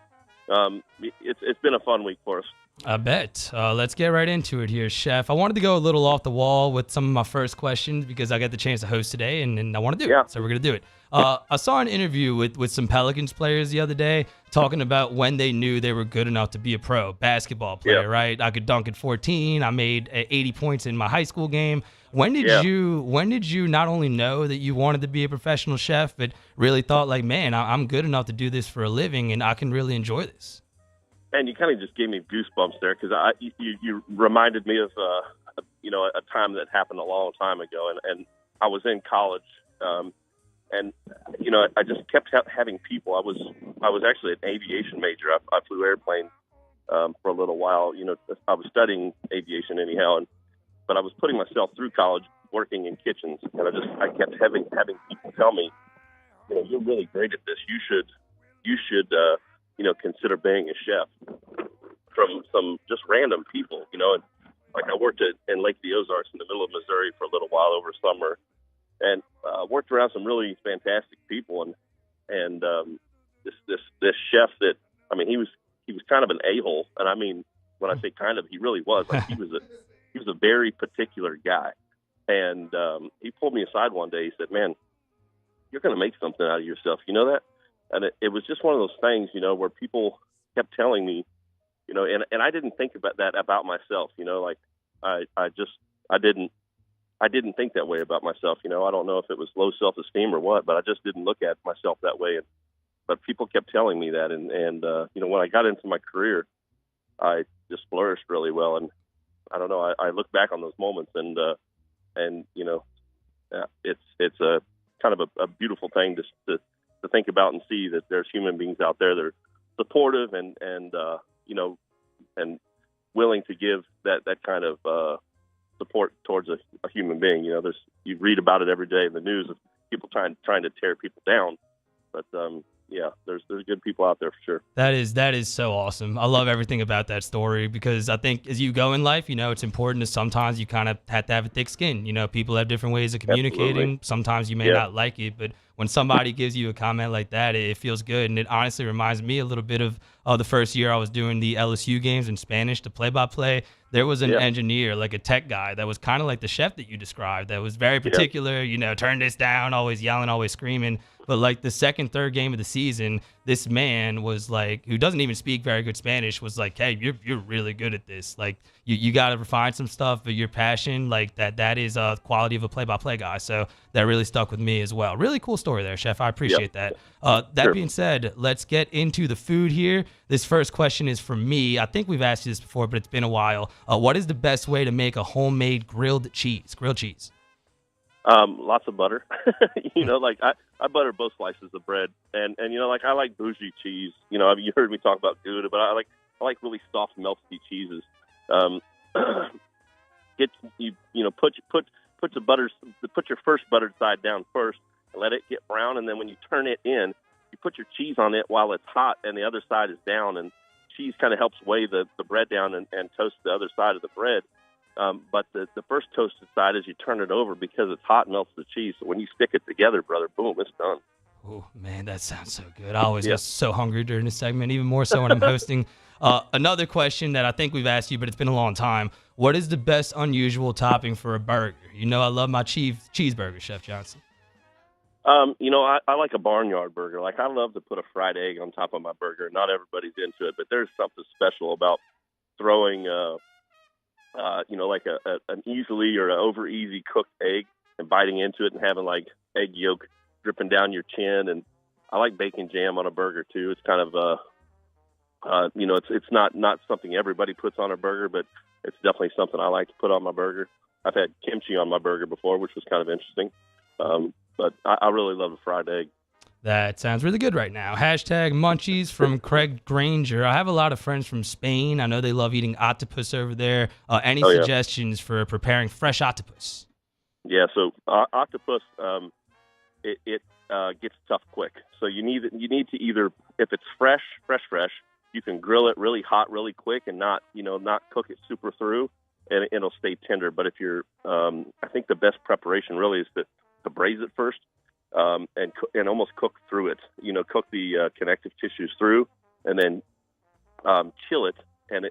Speaker 8: it's been a fun week for us.
Speaker 4: I bet. Let's get right into it here, Chef. I wanted to go a little off the wall with some of my first questions because I got the chance to host today, and I want to do it. So we're going to do it. I saw an interview with some Pelicans players the other day talking about when they knew they were good enough to be a pro basketball player, right? I could dunk at 14. I made 80 points in my high school game. When did you not only know that you wanted to be a professional chef, but really thought like, man, I'm good enough to do this for a living and I can really enjoy this?
Speaker 8: And you kind of just gave me goosebumps there because you reminded me of a time that happened a long time ago, and I was in college, and I just kept having people. I was actually an aviation major. I flew airplanes for a little while. I was studying aviation anyhow, but I was putting myself through college working in kitchens, and I kept having people tell me, you're really great at this. You should consider being a chef, from some just random people, and like I worked in Lake of the Ozarks in the middle of Missouri for a little while over summer, and worked around some really fantastic people, and this chef that, he was kind of an a-hole, and I mean, when I say kind of, he really was. Like he was a very particular guy, and he pulled me aside one day. He said, "Man, you're going to make something out of yourself. You know that?" And it was just one of those things, where people kept telling me, and I didn't think about that about myself, like I didn't think that way about myself. I don't know if it was low self-esteem or what, but I just didn't look at myself that way. But people kept telling me that. And when I got into my career, I just flourished really well. And I don't know, I look back on those moments and it's a kind of a beautiful thing to think about and see that there's human beings out there that are supportive and willing to give that kind of support towards a human being. You read about it every day in the news of people trying to tear people down, but there's good people out there for sure.
Speaker 4: That is so awesome. I love everything about that story because I think as you go in life, it's important to sometimes you kind of have to have a thick skin. People have different ways of communicating. Absolutely. Sometimes you may not like it, but when somebody gives you a comment like that, it feels good. And it honestly reminds me a little bit of the first year I was doing the LSU games in Spanish, the play-by-play. There was an engineer, like a tech guy, that was kind of like the chef that you described, that was very particular, turn this down, always yelling, always screaming. But like the second, third game of the season, this man was like, who doesn't even speak very good Spanish, was like, hey, you're really good at this. Like you got to refine some stuff, but your passion, like that is a quality of a play-by-play guy. So that really stuck with me as well. Really cool story there, Chef. I appreciate that. That being said, let's get into the food here. This first question is for me. I think we've asked you this before, but it's been a while. What is the best way to make a homemade grilled cheese?
Speaker 8: Lots of butter. I butter both slices of bread, and I like bougie cheese. You heard me talk about Gouda, but I like really soft, melty cheeses. Put your first buttered side down first, and let it get brown, and then when you turn it in, you put your cheese on it while it's hot, and the other side is down, and cheese kind of helps weigh the bread down and toast the other side of the bread. But the first toasted side, as you turn it over, because it's hot, melts the cheese. So when you stick it together, brother, boom, it's done.
Speaker 4: Oh, man, that sounds so good. I always get so hungry during this segment, even more so when I'm hosting. Another question that I think we've asked you, but it's been a long time. What is the best unusual topping for a burger? You know I love my cheeseburger, Chef Johnson.
Speaker 8: I like a barnyard burger. Like, I love to put a fried egg on top of my burger. Not everybody's into it, but there's something special about throwing, like an easily or an over easy cooked egg and biting into it and having like egg yolk dripping down your chin. And I like bacon jam on a burger too. It's kind of, it's not something everybody puts on a burger, but it's definitely something I like to put on my burger. I've had kimchi on my burger before, which was kind of interesting. But I really love a fried egg.
Speaker 4: That sounds really good right now. Hashtag Munchies from Craig Granger. I have a lot of friends from Spain. I know they love eating octopus over there. Any suggestions for preparing fresh octopus?
Speaker 8: Yeah, so octopus, it gets tough quick. So you need to either, if it's fresh, you can grill it really hot, really quick, and not cook it super through, and it'll stay tender. But if you're, I think the best preparation really is to braise it first, and almost cook through it. Cook the connective tissues through, and then chill it. And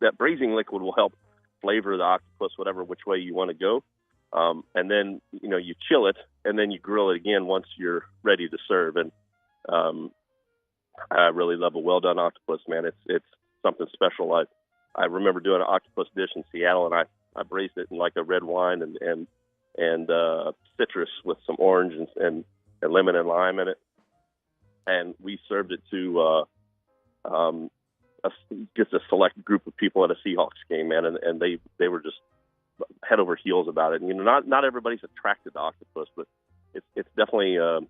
Speaker 8: that braising liquid will help flavor the octopus, which way you want to go. And then you chill it, and then you grill it again once you're ready to serve. And I really love a well done octopus, man. It's something special. I remember doing an octopus dish in Seattle, and I braised it in like a red wine and citrus with some orange and lemon and lime in it. And we served it to just a select group of people at a Seahawks game, man. And they were just head over heels about it. And, not everybody's attracted to octopus, but it's definitely an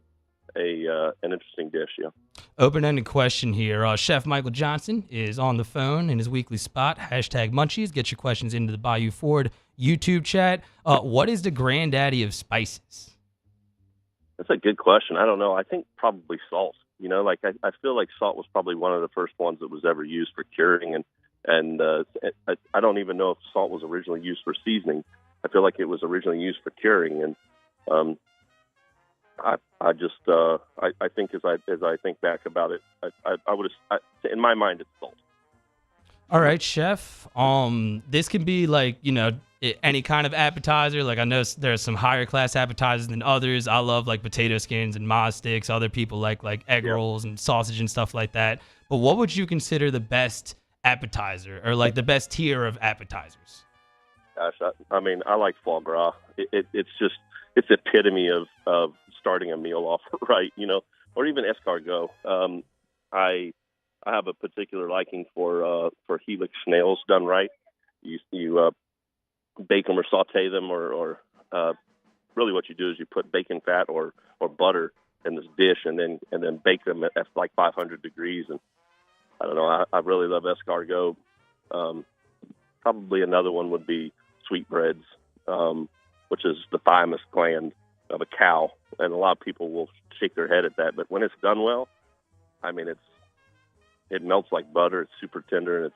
Speaker 8: interesting dish, yeah.
Speaker 4: Open-ended question here. Chef Michael Johnson is on the phone in his weekly spot. Hashtag Munchies. Get your questions into the Bayou Ford YouTube chat. What is the granddaddy of spices?
Speaker 8: That's a good question. I don't know. I think probably salt. I feel like salt was probably one of the first ones that was ever used for curing, and I don't even know if salt was originally used for seasoning. I feel like it was originally used for curing, and I think as I think back about it, in my mind it's salt.
Speaker 4: All right, Chef. This can be like, any kind of appetizer. Like, I know there's some higher class appetizers than others. I love like potato skins and Maz sticks. Other people like egg rolls and sausage and stuff like that. But what would you consider the best appetizer, or like the best tier of appetizers?
Speaker 8: Gosh, I like foie gras. It's epitome of starting a meal off right, or even escargot. I have a particular liking for helix snails done right. You bake them or saute them, or really what you do is you put bacon fat or butter in this dish and then bake them at like 500 degrees. And I don't know, I really love escargot. Probably another one would be sweetbreads, which is the thymus gland of a cow, and a lot of people will shake their head at that. But when it's done well, it melts like butter. It's super tender, and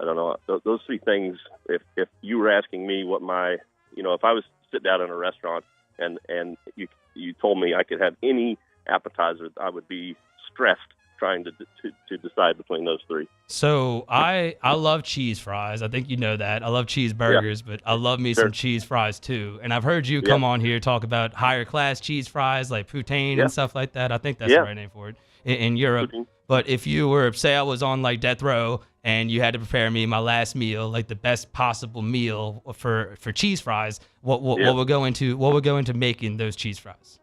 Speaker 8: I don't know. Those three things. If you were asking me what my, if I was sit down in a restaurant and you told me I could have any appetizer, I would be stressed trying to decide between those three.
Speaker 4: So I love cheese fries. I think you know that. I love cheeseburgers, but I love me some cheese fries too. And I've heard you come on here talk about higher class cheese fries like poutine and stuff like that. I think that's the right name for it in Europe. Poutine. But if you were, say I was on like death row and you had to prepare me my last meal, like the best possible meal for cheese fries, what would go into making those cheese fries?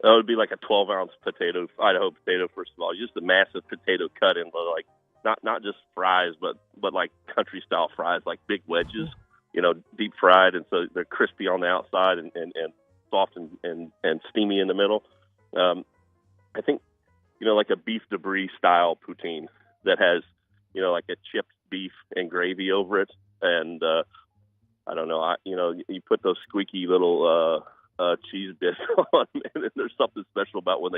Speaker 8: It would be like a 12-ounce Idaho potato, first of all. Just a massive potato cut into like not just fries, but like country style fries, like big wedges, deep fried, and so they're crispy on the outside and soft and steamy in the middle. I think like a beef debris style poutine that has like a chipped beef and gravy over it, and I don't know, you put those squeaky little cheese bits on, and there's something special about when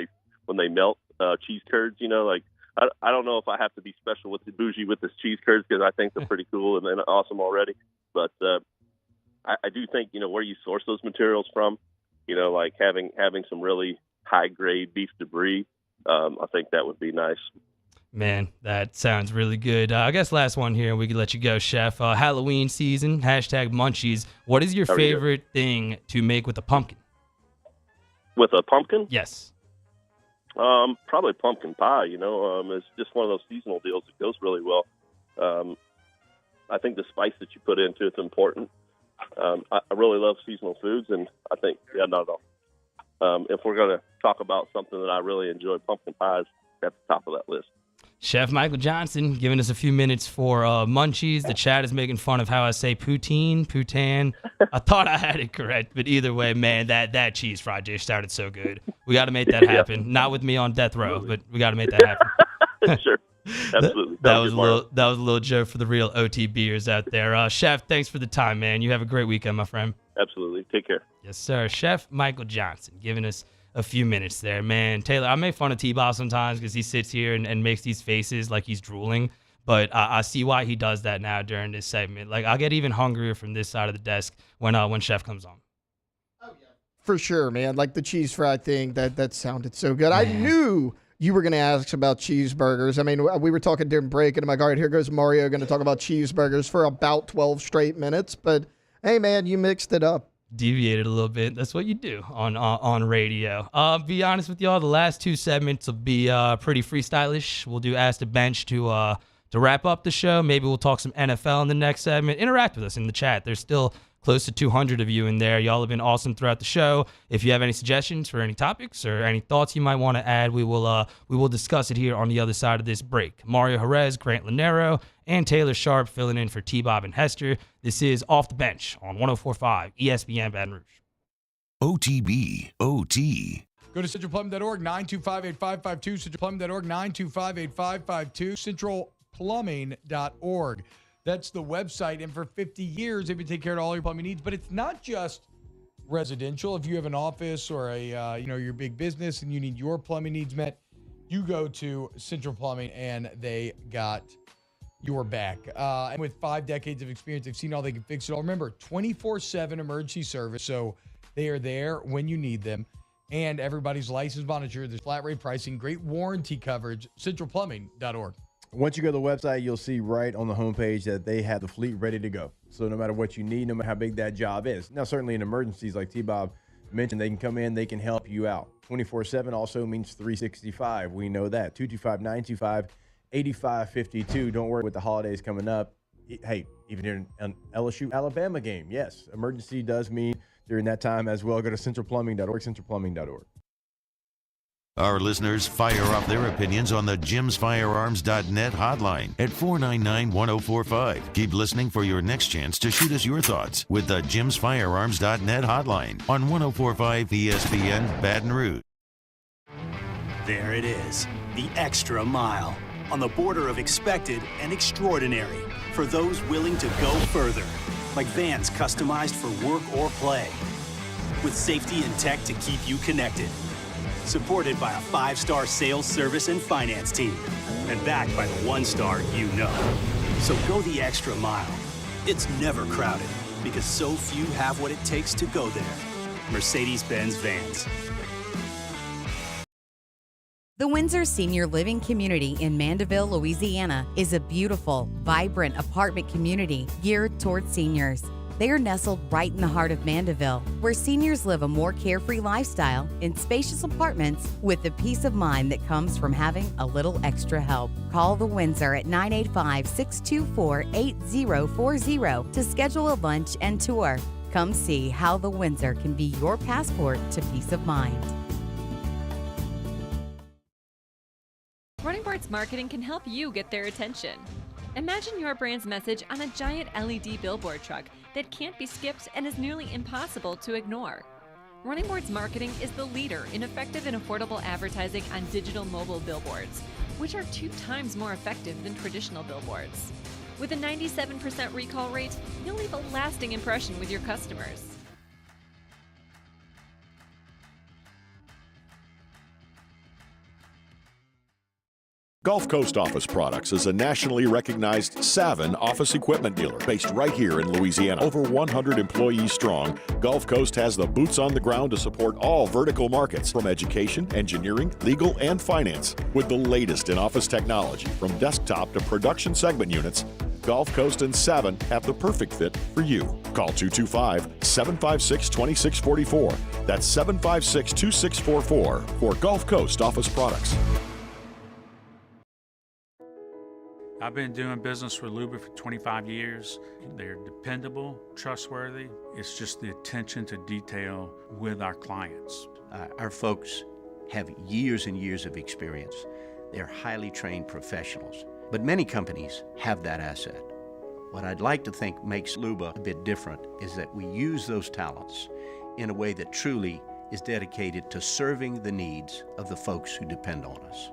Speaker 8: they melt cheese curds. I don't know if I have to be special with the bougie with this cheese curds, because I think they're pretty cool and awesome already. But I do think where you source those materials from, like having some really high grade beef debris. I think that would be nice.
Speaker 4: Man, that sounds really good. I guess last one here, and we can let you go, Chef. Halloween season, #Munchies. What is your favorite thing to make with a pumpkin?
Speaker 8: With a pumpkin?
Speaker 4: Yes.
Speaker 8: Probably pumpkin pie, It's just one of those seasonal deals that goes really well. I think the spice that you put into it's important. I really love seasonal foods, and I think, if we're going to talk about something that I really enjoy, pumpkin pie is at the top of that list.
Speaker 4: Chef Michael Johnson giving us a few minutes for Munchies. The chat is making fun of how I say poutine. I thought I had it correct, but either way, man, that cheese fry dish sounded so good. We got to make that happen. Not with me on death row, but we got to make that happen.
Speaker 8: Sure. Absolutely.
Speaker 4: That was a little joke for the real OTBers out there. Chef, thanks for the time, man. You have a great weekend, my friend.
Speaker 8: Absolutely. Take care.
Speaker 4: Yes, sir. Chef Michael Johnson giving us a few minutes there, man. Taylor, I make fun of T-Bob sometimes because he sits here and makes these faces like he's drooling, but I see why he does that now during this segment. Like, I'll get even hungrier from this side of the desk when Chef comes on.
Speaker 5: For sure, man. Like the cheese fry thing, that sounded so good. Man. I knew you were going to ask about cheeseburgers. I mean, we were talking during break, and I'm like, all right, here goes Mario going to talk about cheeseburgers for about 12 straight minutes. But, hey, man, you mixed it up.
Speaker 4: Deviated a little bit. That's what you do on radio. Be honest with y'all, the last two segments will be pretty freestylish. We'll do Ask the Bench to wrap up the show. Maybe we'll talk some NFL in the next segment. Interact with us in the chat. There's still close to 200 of you in there. Y'all have been awesome throughout the show. If you have any suggestions for any topics or any thoughts you might want to add, we will discuss it here on the other side of this break. Mario Jerez, Grant Lanero, and Taylor Sharp filling in for T-Bob and Hester. This is Off the Bench on 104.5 ESPN Baton Rouge.
Speaker 1: OTB, OT.
Speaker 6: Go to centralplumbing.org, 925-8552, centralplumbing.org, 925-8552, centralplumbing.org. That's the website, and for 50 years, they've been taking care of all your plumbing needs. But it's not just residential. If you have an office or your big business and you need your plumbing needs met, you go to Central Plumbing, and they got your back. And with 5 decades of experience, they've seen how they can fix it all. Remember, 24/7 emergency service, so they are there when you need them. And everybody's license monitored. There's flat rate pricing, great warranty coverage. Centralplumbing.org.
Speaker 3: Once you go to the website, you'll see right on the homepage that they have the fleet ready to go. So no matter what you need, no matter how big that job is. Now, certainly in emergencies, like T-Bob mentioned, they can come in, they can help you out. 24/7 also means 365. We know that. 225-925-8552. Don't worry with the holidays coming up. Hey, even during an LSU Alabama game, yes, emergency does mean during that time as well. Go to centralplumbing.org, centralplumbing.org.
Speaker 1: Our listeners fire off their opinions on the jimsfirearms.net hotline at 499-1045. Keep listening for your next chance to shoot us your thoughts with the jimsfirearms.net hotline on 104.5 ESPN Baton Rouge.
Speaker 2: There it is, the extra mile, on the border of expected and extraordinary for those willing to go further, like vans customized for work or play, with safety and tech to keep you connected. Supported by a 5-star sales, service, and finance team. And backed by the 1-star you know. So go the extra mile. It's never crowded because so few have what it takes to go there. Mercedes-Benz Vans.
Speaker 7: The Windsor Senior Living Community in Mandeville, Louisiana is a beautiful, vibrant apartment community geared towards seniors. They are nestled right in the heart of Mandeville, where seniors live a more carefree lifestyle in spacious apartments with the peace of mind that comes from having a little extra help. Call the Windsor at 985-624-8040 to schedule a lunch and tour. Come see how the Windsor can be your passport to peace of mind.
Speaker 19: Running Boards Marketing can help you get their attention. Imagine your brand's message on a giant LED billboard truck that can't be skipped and is nearly impossible to ignore. Running Boards Marketing is the leader in effective and affordable advertising on digital mobile billboards, which are 2 times more effective than traditional billboards. With a 97% recall rate, you'll leave a lasting impression with your customers.
Speaker 13: Gulf Coast Office Products is a nationally recognized Savin office equipment dealer based right here in Louisiana. Over 100 employees strong, Gulf Coast has the boots on the ground to support all vertical markets, from education, engineering, legal, and finance. With the latest in office technology, from desktop to production segment units, Gulf Coast and Savin have the perfect fit for you. Call 225-756-2644. That's 756-2644 for Gulf Coast Office Products.
Speaker 11: I've been doing business with Luba for 25 years. They're dependable, trustworthy. It's just the attention to detail with our clients.
Speaker 15: Our folks have years and years of experience. They're highly trained professionals. But many companies have that asset. What I'd like to think makes Luba a bit different is that we use those talents in a way that truly is dedicated to serving the needs of the folks who depend on us.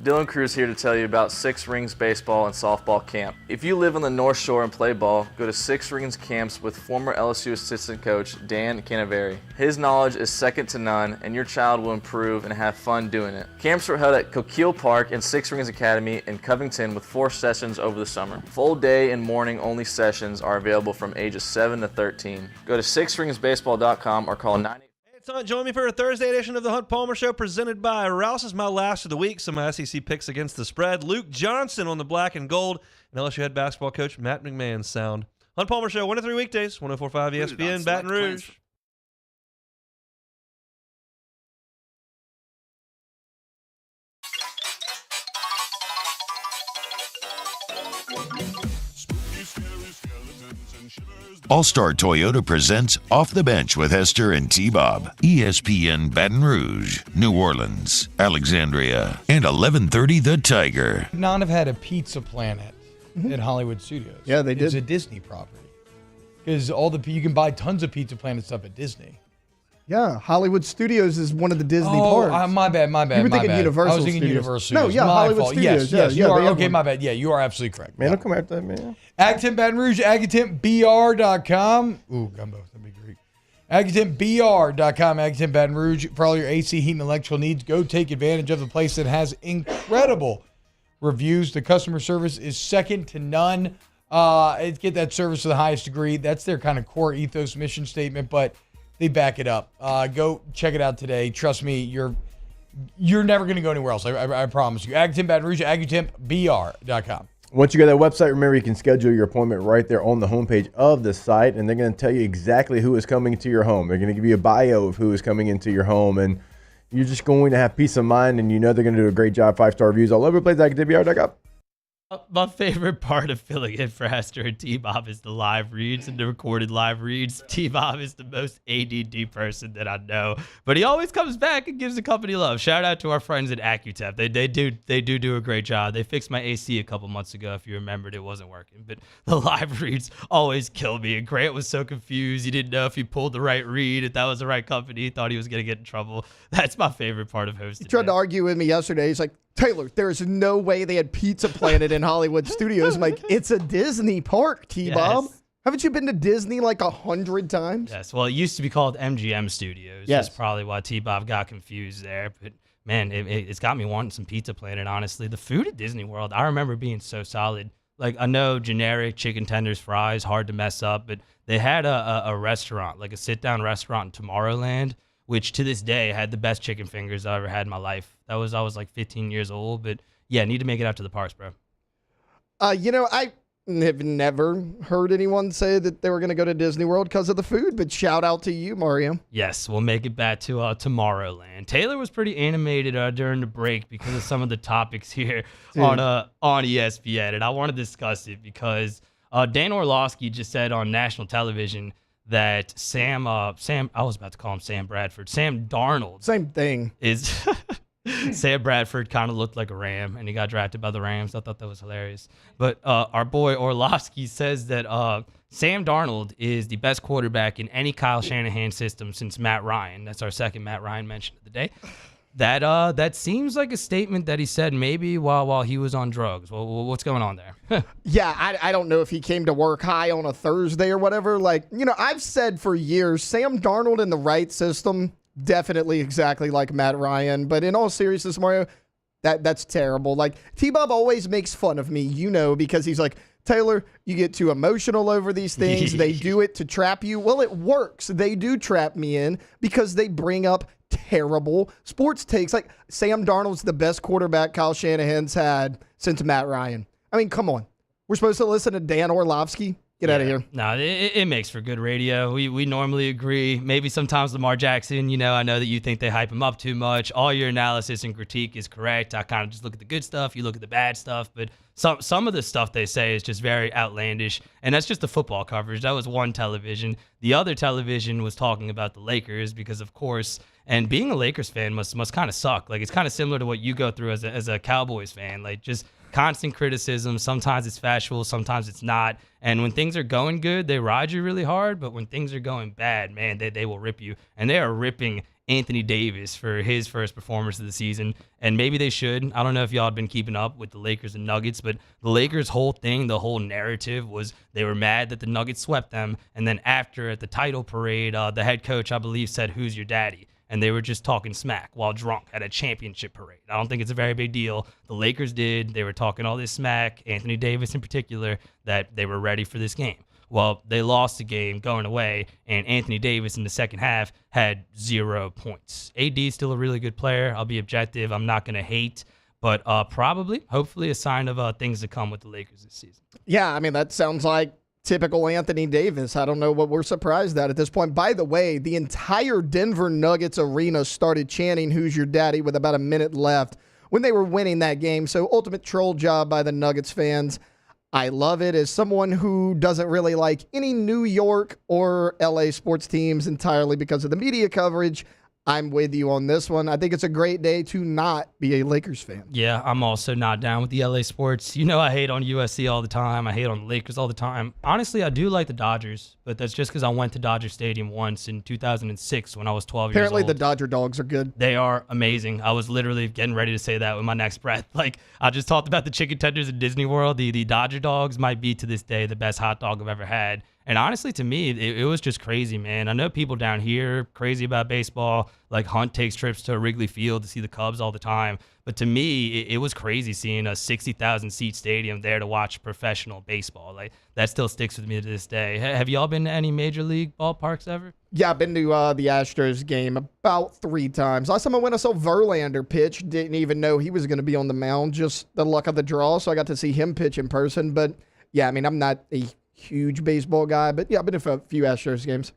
Speaker 18: Dylan Cruz here to tell you about Six Rings Baseball and Softball Camp. If you live on the North Shore and play ball, go to Six Rings Camps with former LSU assistant coach Dan Kingsbury. His knowledge is second to none, and your child will improve and have fun doing it. Camps were held at Coquille Park and Six Rings Academy in Covington with 4 sessions over the summer. Full day and morning only sessions are available from ages 7 to 13. Go to sixringsbaseball.com or call 988.
Speaker 12: Join me for a Thursday edition of the Hunt Palmer Show presented by Rouse. Is my last of the week. Some SEC picks against the spread. Luke Johnson on the black and gold. And LSU head basketball coach Matt McMahon's sound. Hunt Palmer Show, 1 to 3 weekdays, 104.5 ESPN, Baton Rouge.
Speaker 1: All-Star Toyota presents Off the Bench with Hester and T-Bob. ESPN Baton Rouge, New Orleans, Alexandria, and 1130 The Tiger.
Speaker 6: Not have had a Pizza Planet at Hollywood Studios.
Speaker 5: Yeah, they did.
Speaker 6: It's a Disney property. Because you can buy tons of Pizza Planet stuff at Disney.
Speaker 5: Yeah, Hollywood Studios is one of the Disney parks.
Speaker 6: My bad.
Speaker 5: You were thinking Universal
Speaker 6: I was thinking
Speaker 5: Studios.
Speaker 6: Universal Studios.
Speaker 5: No, yeah,
Speaker 6: My
Speaker 5: Hollywood
Speaker 6: fault.
Speaker 5: Studios.
Speaker 6: Yes,
Speaker 5: yeah,
Speaker 6: you are.
Speaker 5: they have
Speaker 6: Okay,
Speaker 5: one.
Speaker 6: my bad. Yeah, you are absolutely correct.
Speaker 3: Man, don't come after that, man.
Speaker 6: Agatemp Baton Rouge, AgaTempBR.com. Ooh, gumbo. That'd be great. AgaTempBR.com, Agatemp Baton Rouge. For all your AC, heat, and electrical needs, go take advantage of the place that has incredible reviews. The customer service is second to none. Get that service to the highest degree. That's their kind of core ethos mission statement, but they back it up. Go check it out today. Trust me, you're never going to go anywhere else. I promise you. Agatemp Baton Rouge, AgaTempBR.com.
Speaker 3: Once you go to that website, remember you can schedule your appointment right there on the homepage of the site, and they're going to tell you exactly who is coming to your home. They're going to give you a bio of who is coming into your home, and you're just going to have peace of mind, and you know they're going to do a great job. 5-star reviews all over the place. AgaTempBR.com.
Speaker 4: My favorite part of filling in for Hester and T-Bob is the live reads and the recorded live reads. T-Bob is the most ADD person that I know, but he always comes back and gives the company love. Shout out to our friends at Accutemp. They do a great job. They fixed my AC a couple months ago. If you remembered, it wasn't working, but the live reads always kill me. And Grant was so confused. He didn't know if he pulled the right read, if that was the right company. He thought he was going to get in trouble. That's my favorite part of hosting.
Speaker 5: He tried to argue with me yesterday. He's like, Taylor, there's no way they had Pizza Planet in Hollywood Studios. I'm like, it's a Disney park, T-Bob.
Speaker 4: Yes.
Speaker 5: Haven't you been to Disney like 100 times?
Speaker 4: Yes. Well, it used to be called MGM Studios.
Speaker 5: Yes.
Speaker 4: That's probably why T-Bob got confused there. But, man, it's got me wanting some Pizza Planet, honestly. The food at Disney World, I remember being so solid. Like, I know generic chicken tenders, fries, hard to mess up, but they had a restaurant, like a sit-down restaurant in Tomorrowland, which to this day had the best chicken fingers I ever had in my life. I was like 15 years old, but yeah, need to make it out to the parks, bro.
Speaker 5: I have never heard anyone say that they were going to go to Disney World because of the food, but shout out to you, Mario.
Speaker 4: Yes, we'll make it back to Tomorrowland. Taylor was pretty animated during the break because of some of the topics here on ESPN, and I want to discuss it because Dan Orlovsky just said on national television that Sam, I was about to call him Sam Bradford. Sam Darnold.
Speaker 5: Same thing.
Speaker 4: Sam Bradford kind of looked like a Ram, and he got drafted by the Rams. I thought that was hilarious. But our boy Orlovsky says that Sam Darnold is the best quarterback in any Kyle Shanahan system since Matt Ryan. That's our second Matt Ryan mention of the day. That seems like a statement that he said maybe while he was on drugs. Well, what's going on there?
Speaker 5: Yeah, I don't know if he came to work high on a Thursday or whatever. Like, I've said for years, Sam Darnold in the right system definitely exactly like Matt Ryan. But in all seriousness, Mario, that's terrible. Like, T-Bob always makes fun of me, because he's like, Taylor, you get too emotional over these things. They do it to trap you. Well, it works. They do trap me in because they bring up terrible sports takes. Like, Sam Darnold's the best quarterback Kyle Shanahan's had since Matt Ryan. I mean, come on. We're supposed to listen to Dan Orlovsky? Get out of here.
Speaker 4: No, it makes for good radio. We normally agree. Maybe sometimes Lamar Jackson, I know that you think they hype him up too much. All your analysis and critique is correct. I kind of just look at the good stuff. You look at the bad stuff. But some of the stuff they say is just very outlandish. And that's just the football coverage. That was one television. The other television was talking about the Lakers because, of course, and being a Lakers fan must kind of suck. Like, it's kind of similar to what you go through as a Cowboys fan. Like, just constant criticism. Sometimes it's factual, sometimes it's not. And when things are going good, they ride you really hard. But when things are going bad, man, they will rip you. And they are ripping Anthony Davis for his first performance of the season. And maybe they should. I don't know if y'all have been keeping up with the Lakers and Nuggets, but the Lakers' whole thing, the whole narrative was they were mad that the Nuggets swept them. And then after, at the title parade, the head coach, I believe, said, "Who's your daddy?" And they were just talking smack while drunk at a championship parade. I don't think it's a very big deal. The Lakers did. They were talking all this smack, Anthony Davis in particular, that they were ready for this game. Well, they lost the game going away, and Anthony Davis in the second half had 0 points. AD is still a really good player. I'll be objective. I'm not going to hate, but hopefully a sign of things to come with the Lakers this season.
Speaker 5: Yeah, I mean, that sounds like typical Anthony Davis. I don't know what we're surprised at this point. By the way, the entire Denver Nuggets arena started chanting, "Who's your daddy?" with about a minute left when they were winning that game. So ultimate troll job by the Nuggets fans. I love it. As someone who doesn't really like any New York or LA sports teams entirely because of the media coverage, I'm with you on this one. I think it's a great day to not be a Lakers fan.
Speaker 4: Yeah, I'm also not down with the LA sports. I hate on USC all the time. I hate on the Lakers all the time. Honestly, I do like the Dodgers, but that's just because I went to Dodger Stadium once in 2006 when I was 12 years old.
Speaker 5: Apparently, the Dodger dogs are good.
Speaker 4: They are amazing. I was literally getting ready to say that with my next breath. Like, I just talked about the chicken tenders in Disney World. The Dodger dogs might be, to this day, the best hot dog I've ever had. And honestly, to me, it was just crazy, man. I know people down here crazy about baseball. Like, Hunt takes trips to Wrigley Field to see the Cubs all the time. But to me, it was crazy seeing a 60,000-seat stadium there to watch professional baseball. Like, that still sticks with me to this day. Have y'all been to any major league ballparks ever?
Speaker 5: Yeah, I've been to the Astros game about 3 times. Last time I went, I saw Verlander pitch. Didn't even know he was going to be on the mound. Just the luck of the draw. So I got to see him pitch in person. But, yeah, I mean, I'm not a huge baseball guy. But, yeah, I've been to a few Astros games.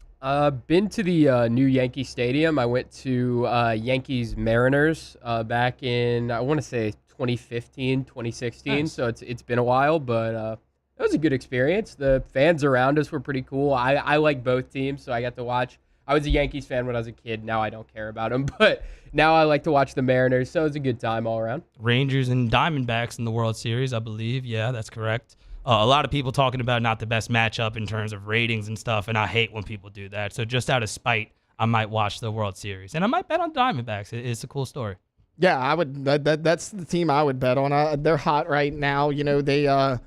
Speaker 25: Been to the new Yankee Stadium. I went to Yankees Mariners back in, I want to say 2015, 2016. Nice. So it's been a while, but it was a good experience. The fans around us were pretty cool. I like both teams, so I got to watch. I was a Yankees fan when I was a kid. Now I don't care about them, but now I like to watch the Mariners, so it was a good time all around.
Speaker 4: Rangers and Diamondbacks in the World Series, I believe. Yeah, that's correct. A lot of people talking about not the best matchup in terms of ratings and stuff, and I hate when people do that. So just out of spite, I might watch the World Series. And I might bet on Diamondbacks. It's a cool story.
Speaker 5: Yeah, I would. That's the team I would bet on. They're hot right now. They had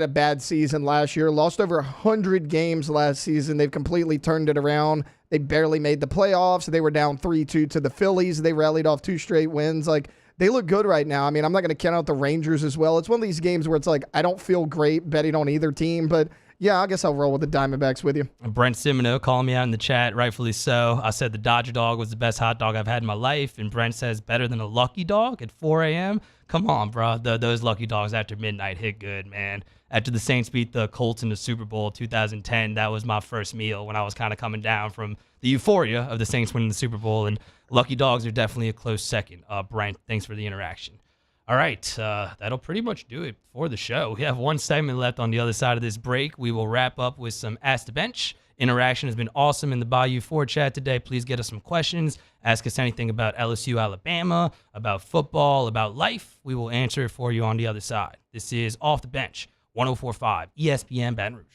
Speaker 5: a bad season last year, lost over 100 games last season. They've completely turned it around. They barely made the playoffs. They were down 3-2 to the Phillies. They rallied off 2 straight wins. Like, they look good right now. I mean, I'm not going to count out the Rangers as well. It's one of these games where it's like, I don't feel great betting on either team, but yeah, I guess I'll roll with the Diamondbacks with you.
Speaker 4: Brent Simino calling me out in the chat, rightfully so. I said the Dodger dog was the best hot dog I've had in my life, and Brent says better than a Lucky Dog at 4 a.m. Come on, bro. Those Lucky Dogs after midnight hit good, man. After the Saints beat the Colts in the Super Bowl 2010, that was my first meal when I was kind of coming down from the euphoria of the Saints winning the Super Bowl, and Lucky Dogs are definitely a close second. Brent, thanks for the interaction. All right, that'll pretty much do it for the show. We have one segment left on the other side of this break. We will wrap up with some Ask the Bench. Interaction has been awesome in the Bayou 4 chat today. Please get us some questions. Ask us anything about LSU, Alabama, about football, about life. We will answer it for you on the other side. This is Off the Bench, 104.5 ESPN Baton Rouge.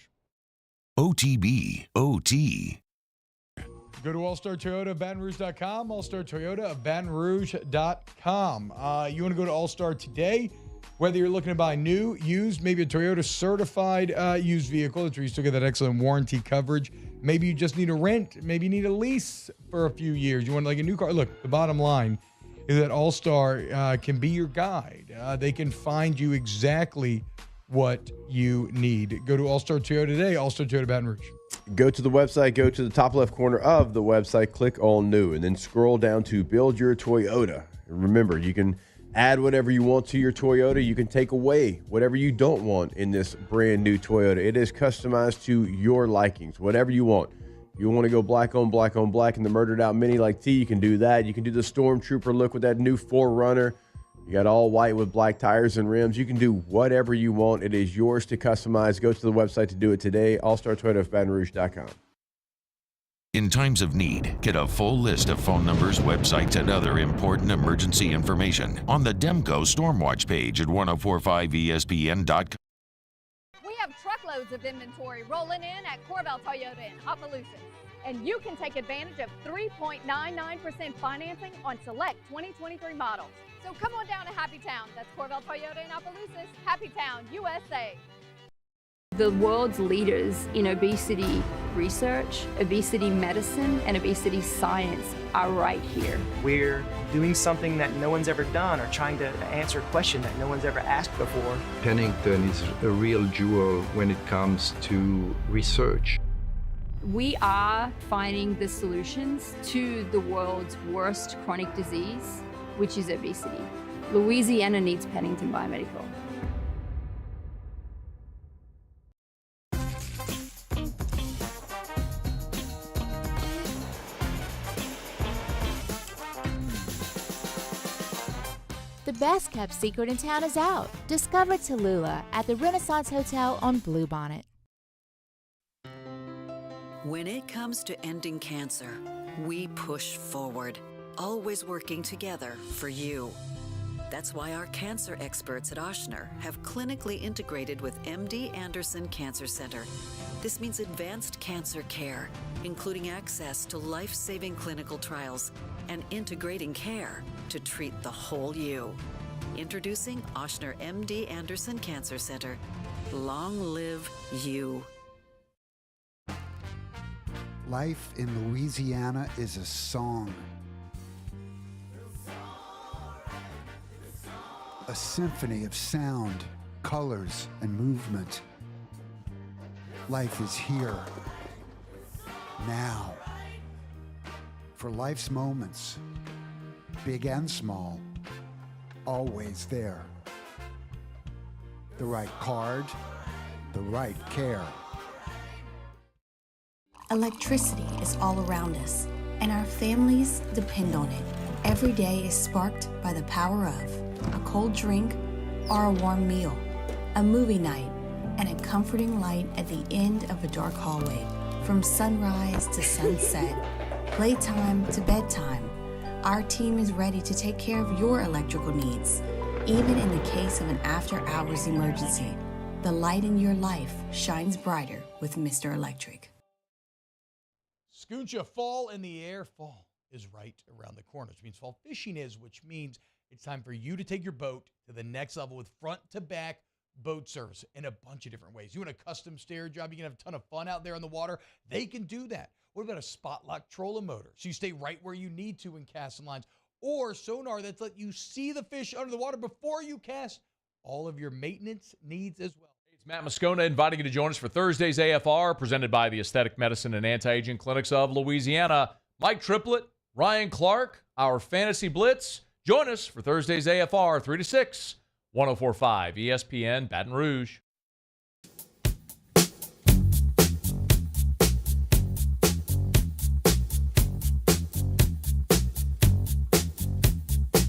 Speaker 1: OTB, OT.
Speaker 6: Go to All-Star Toyota of BatonRouge.com, All-Star Toyota of BatonRouge.com. You want to go to All-Star today? Whether you're looking to buy new, used, maybe a Toyota certified used vehicle, that's where you still get that excellent warranty coverage. Maybe you just need a rent. Maybe you need a lease for a few years. You want like a new car. Look, the bottom line is that All-Star can be your guide. They can find you exactly what you need. Go to All-Star Toyota today, All-Star Toyota Baton Rouge.
Speaker 3: Go to the website, go to the top left corner of the website, click on new, and then scroll down to build your Toyota. Remember, you can add whatever you want to your Toyota. You can take away whatever you don't want in this brand new Toyota. It is customized to your likings, whatever you want. You want to go black on black on black in the murdered out Mini like T, you can do that. You can do the Stormtrooper look with that new 4Runner. You got all white with black tires and rims. You can do whatever you want. It is yours to customize. Go to the website to do it today, allstartoyotabatonrouge.com.
Speaker 1: In times of need, get a full list of phone numbers, websites, and other important emergency information on the Demco Stormwatch page at 1045ESPN.com.
Speaker 14: We have truckloads of inventory rolling in at Corbell Toyota in Opelousas. And you can take advantage of 3.99% financing on select 2023 models. So come on down to Happy Town. That's Corbell Toyota in Opelousas, Happy Town, USA.
Speaker 16: The world's leaders in obesity research, obesity medicine, and obesity science are right here.
Speaker 17: We're doing something that no one's ever done or trying to answer a question that no one's ever asked before.
Speaker 22: Pennington is a real jewel when it comes to research.
Speaker 16: We are finding the solutions to the world's worst chronic disease, which is obesity. Louisiana needs Pennington Biomedical.
Speaker 23: The best kept secret in town is out. Discover Tallulah at the Renaissance Hotel on Bluebonnet.
Speaker 26: When it comes to ending cancer, we push forward, always working together for you. That's why our cancer experts at Ochsner have clinically integrated with MD Anderson Cancer Center. This means advanced cancer care, including access to life-saving clinical trials and integrating care to treat the whole you. Introducing Ochsner MD Anderson Cancer Center. Long live you.
Speaker 27: Life in Louisiana is a song. A symphony of sound, colors, and movement. Life is here, now. For life's moments, big and small, always there. The right card, the right care.
Speaker 20: Electricity is all around us, and our families depend on it. Every day is sparked by the power of a cold drink or a warm meal, a movie night, and a comforting light at the end of a dark hallway. From sunrise to sunset, playtime to bedtime, our team is ready to take care of your electrical needs. Even in the case of an after-hours emergency, the light in your life shines brighter with Mr. Electric.
Speaker 6: Scoocha, fall in the air. Fall is right around the corner, which means fall fishing is, which means it's time for you to take your boat to the next level with front-to-back boat service in a bunch of different ways. You want a custom stair job, you can have a ton of fun out there on the water. They can do that. What about a spot lock trolling motor? So you stay right where you need to in casting lines. Or sonar that's let you see the fish under the water before you cast. All of your maintenance needs as well.
Speaker 28: It's Matt Moscona inviting you to join us for Thursday's AFR, presented by the Aesthetic Medicine and Anti-Aging Clinics of Louisiana. Mike Triplett, Ryan Clark, our Fantasy Blitz. Join us for Thursday's AFR, 3 to 6, 104.5 ESPN Baton Rouge.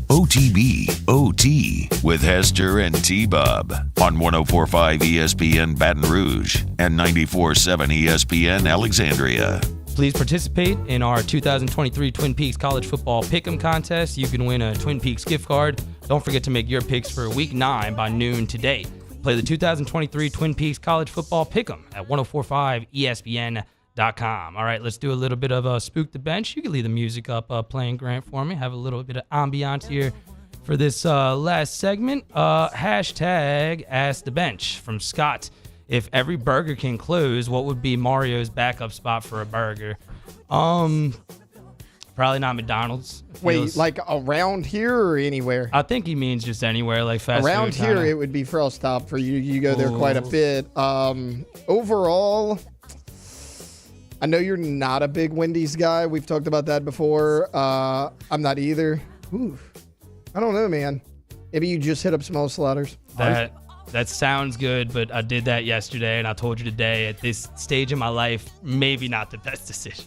Speaker 1: OTB OT with Hester and T-Bob on 104.5 ESPN Baton Rouge and 94.7 ESPN Alexandria.
Speaker 4: Please participate in our 2023 Twin Peaks College Football Pick'em contest. You can win a Twin Peaks gift card. Don't forget to make your picks for Week 9 by noon today. Play the 2023 Twin Peaks College Football Pick'em at 104.5 ESPN.com. All right, let's do a little bit of Spook the Bench. You can leave the music up playing, Grant, for me. Have a little bit of ambiance here for this last segment. Hashtag Ask the Bench from Scott. If every Burger King closed, what would be Mario's backup spot for a burger? Probably not McDonald's.
Speaker 5: Wait, like around here or anywhere?
Speaker 4: I think he means just anywhere, like fast
Speaker 5: around
Speaker 4: food.
Speaker 5: Around here, it would be Frost Top for you. You go there quite a bit. Overall, I know you're not a big Wendy's guy. We've talked about that before. I'm not either. Ooh, I don't know, man. Maybe you just hit up small slaughters.
Speaker 4: That sounds good, but I did that yesterday, and I told you today, at this stage in my life, maybe not the best decision.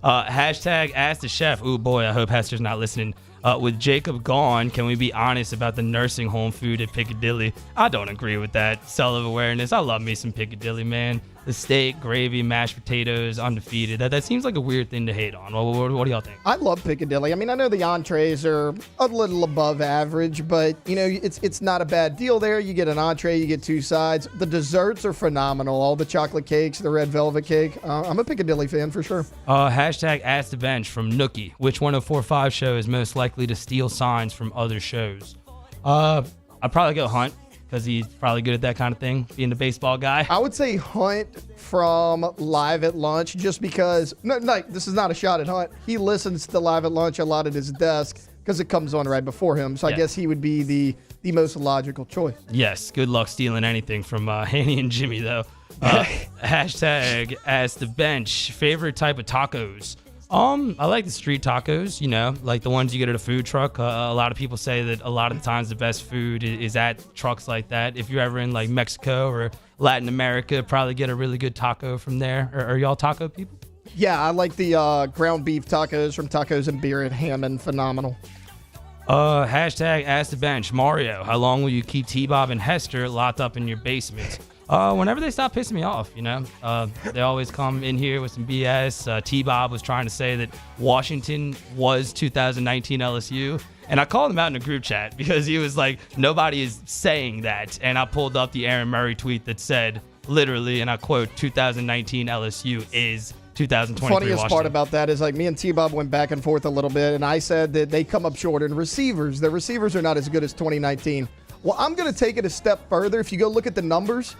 Speaker 4: Hashtag Ask the Chef. Ooh, boy, I hope Hester's not listening. With Jacob gone, can we be honest about the nursing home food at Piccadilly? I don't agree with that. Self-awareness. I love me some Piccadilly, man. The steak, gravy, mashed potatoes, undefeated. That seems like a weird thing to hate on. What do y'all think?
Speaker 5: I love Piccadilly. I mean, I know the entrees are a little above average, but, you know, it's not a bad deal there. You get an entree, you get 2 sides. The desserts are phenomenal. All the chocolate cakes, the red velvet cake. I'm a Piccadilly fan for sure.
Speaker 4: Hashtag Ask the Bench from Nookie. Which 104.5 show is most likely to steal signs from other shows? I'd probably go Hunt, because he's probably good at that kind of thing, being the baseball guy.
Speaker 5: I would say Hunt from Live at Lunch, just because, this is not a shot at Hunt. He listens to Live at Lunch a lot at his desk because it comes on right before him. So I guess he would be the most logical choice.
Speaker 4: Yes, good luck stealing anything from Hanny and Jimmy, though. Hashtag Ask the Bench. Favorite type of tacos? I like the street tacos, you know, like the ones you get at a food truck. A lot of people say that a lot of the times the best food is at trucks like that. If you're ever in like Mexico or Latin America, probably get a really good taco from there. Are y'all taco people?
Speaker 5: Yeah, I like the ground beef tacos from Tacos and Beer at Hammond. Phenomenal.
Speaker 4: Hashtag Ask the Bench. Mario, how long will you keep T-Bob and Hester locked up in your basement? Whenever they stop pissing me off, you know, they always come in here with some BS. T-Bob was trying to say that Washington was 2019 LSU, and I called him out in a group chat because he was like, nobody is saying that. And I pulled up the Aaron Murray tweet that said, literally, and I quote, 2019 LSU is 2023
Speaker 5: Funniest
Speaker 4: Washington.
Speaker 5: part about that is, like, me and T-Bob went back and forth a little bit, and I said that they come up short in receivers. The receivers are not as good as 2019. Well, I'm going to take it a step further. If you go look at the numbers,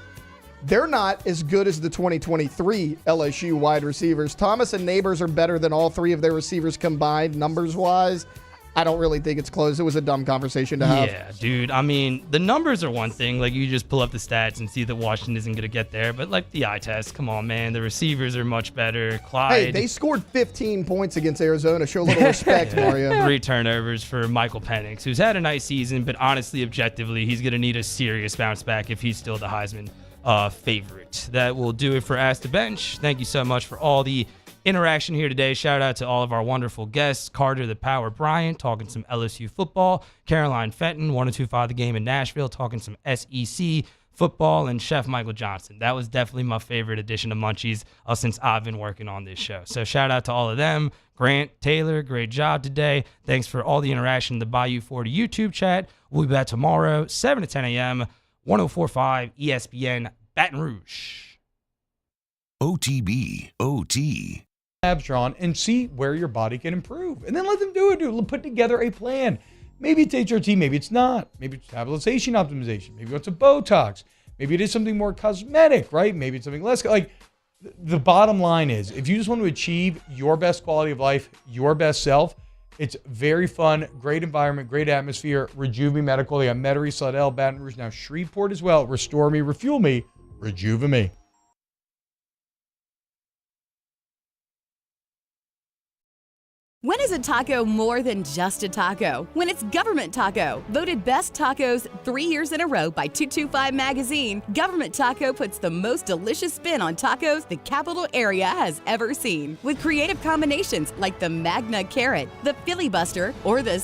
Speaker 5: they're not as good as the 2023 LSU wide receivers. Thomas and Neighbors are better than all 3 of their receivers combined, numbers-wise. I don't really think it's close. It was a dumb conversation to have.
Speaker 4: Yeah, dude. I mean, the numbers are one thing. Like, you just pull up the stats and see that Washington isn't going to get there. But, like, the eye test, come on, man. The receivers are much better. Clyde.
Speaker 5: Hey, they scored 15 points against Arizona. Show a little respect, Mario.
Speaker 4: 3 turnovers for Michael Penix, who's had a nice season. But honestly, objectively, he's going to need a serious bounce back if he's still the Heisman favorite. That will do it for Ask the Bench. Thank you so much for all the interaction here today. Shout out to all of our wonderful guests. Carter the Power Bryant talking some LSU football. Caroline Fenton, 102.5 The Game in Nashville, talking some SEC football. And Chef Michael Johnson. That was definitely my favorite edition of Munchies since I've been working on this show. So shout out to all of them. Grant, Taylor, great job today. Thanks for all the interaction in the Bayou 40 YouTube chat. We'll be back tomorrow, 7 to 10 a.m., 104.5 ESPN Baton Rouge.
Speaker 1: OTB, OT.
Speaker 6: Abs drawn and see where your body can improve. And then let them do it. Put together a plan. Maybe it's HRT, maybe it's not. Maybe it's stabilization optimization. Maybe it's a Botox. Maybe it is something more cosmetic, right? Maybe it's something less. Like, the bottom line is, if you just want to achieve your best quality of life, your best self, it's very fun, great environment, great atmosphere. Rejuve Medical, they got Metairie, Slidell, Baton Rouge, now Shreveport as well. Restore Me, Refuel Me, Rejuve Me.
Speaker 2: When is a taco more than just a taco? When it's Government Taco. Voted best tacos 3 years in a row by 225 Magazine, Government Taco puts the most delicious spin on tacos the capital area has ever seen. With creative combinations like the Magna Carrot, the Philly Buster, or the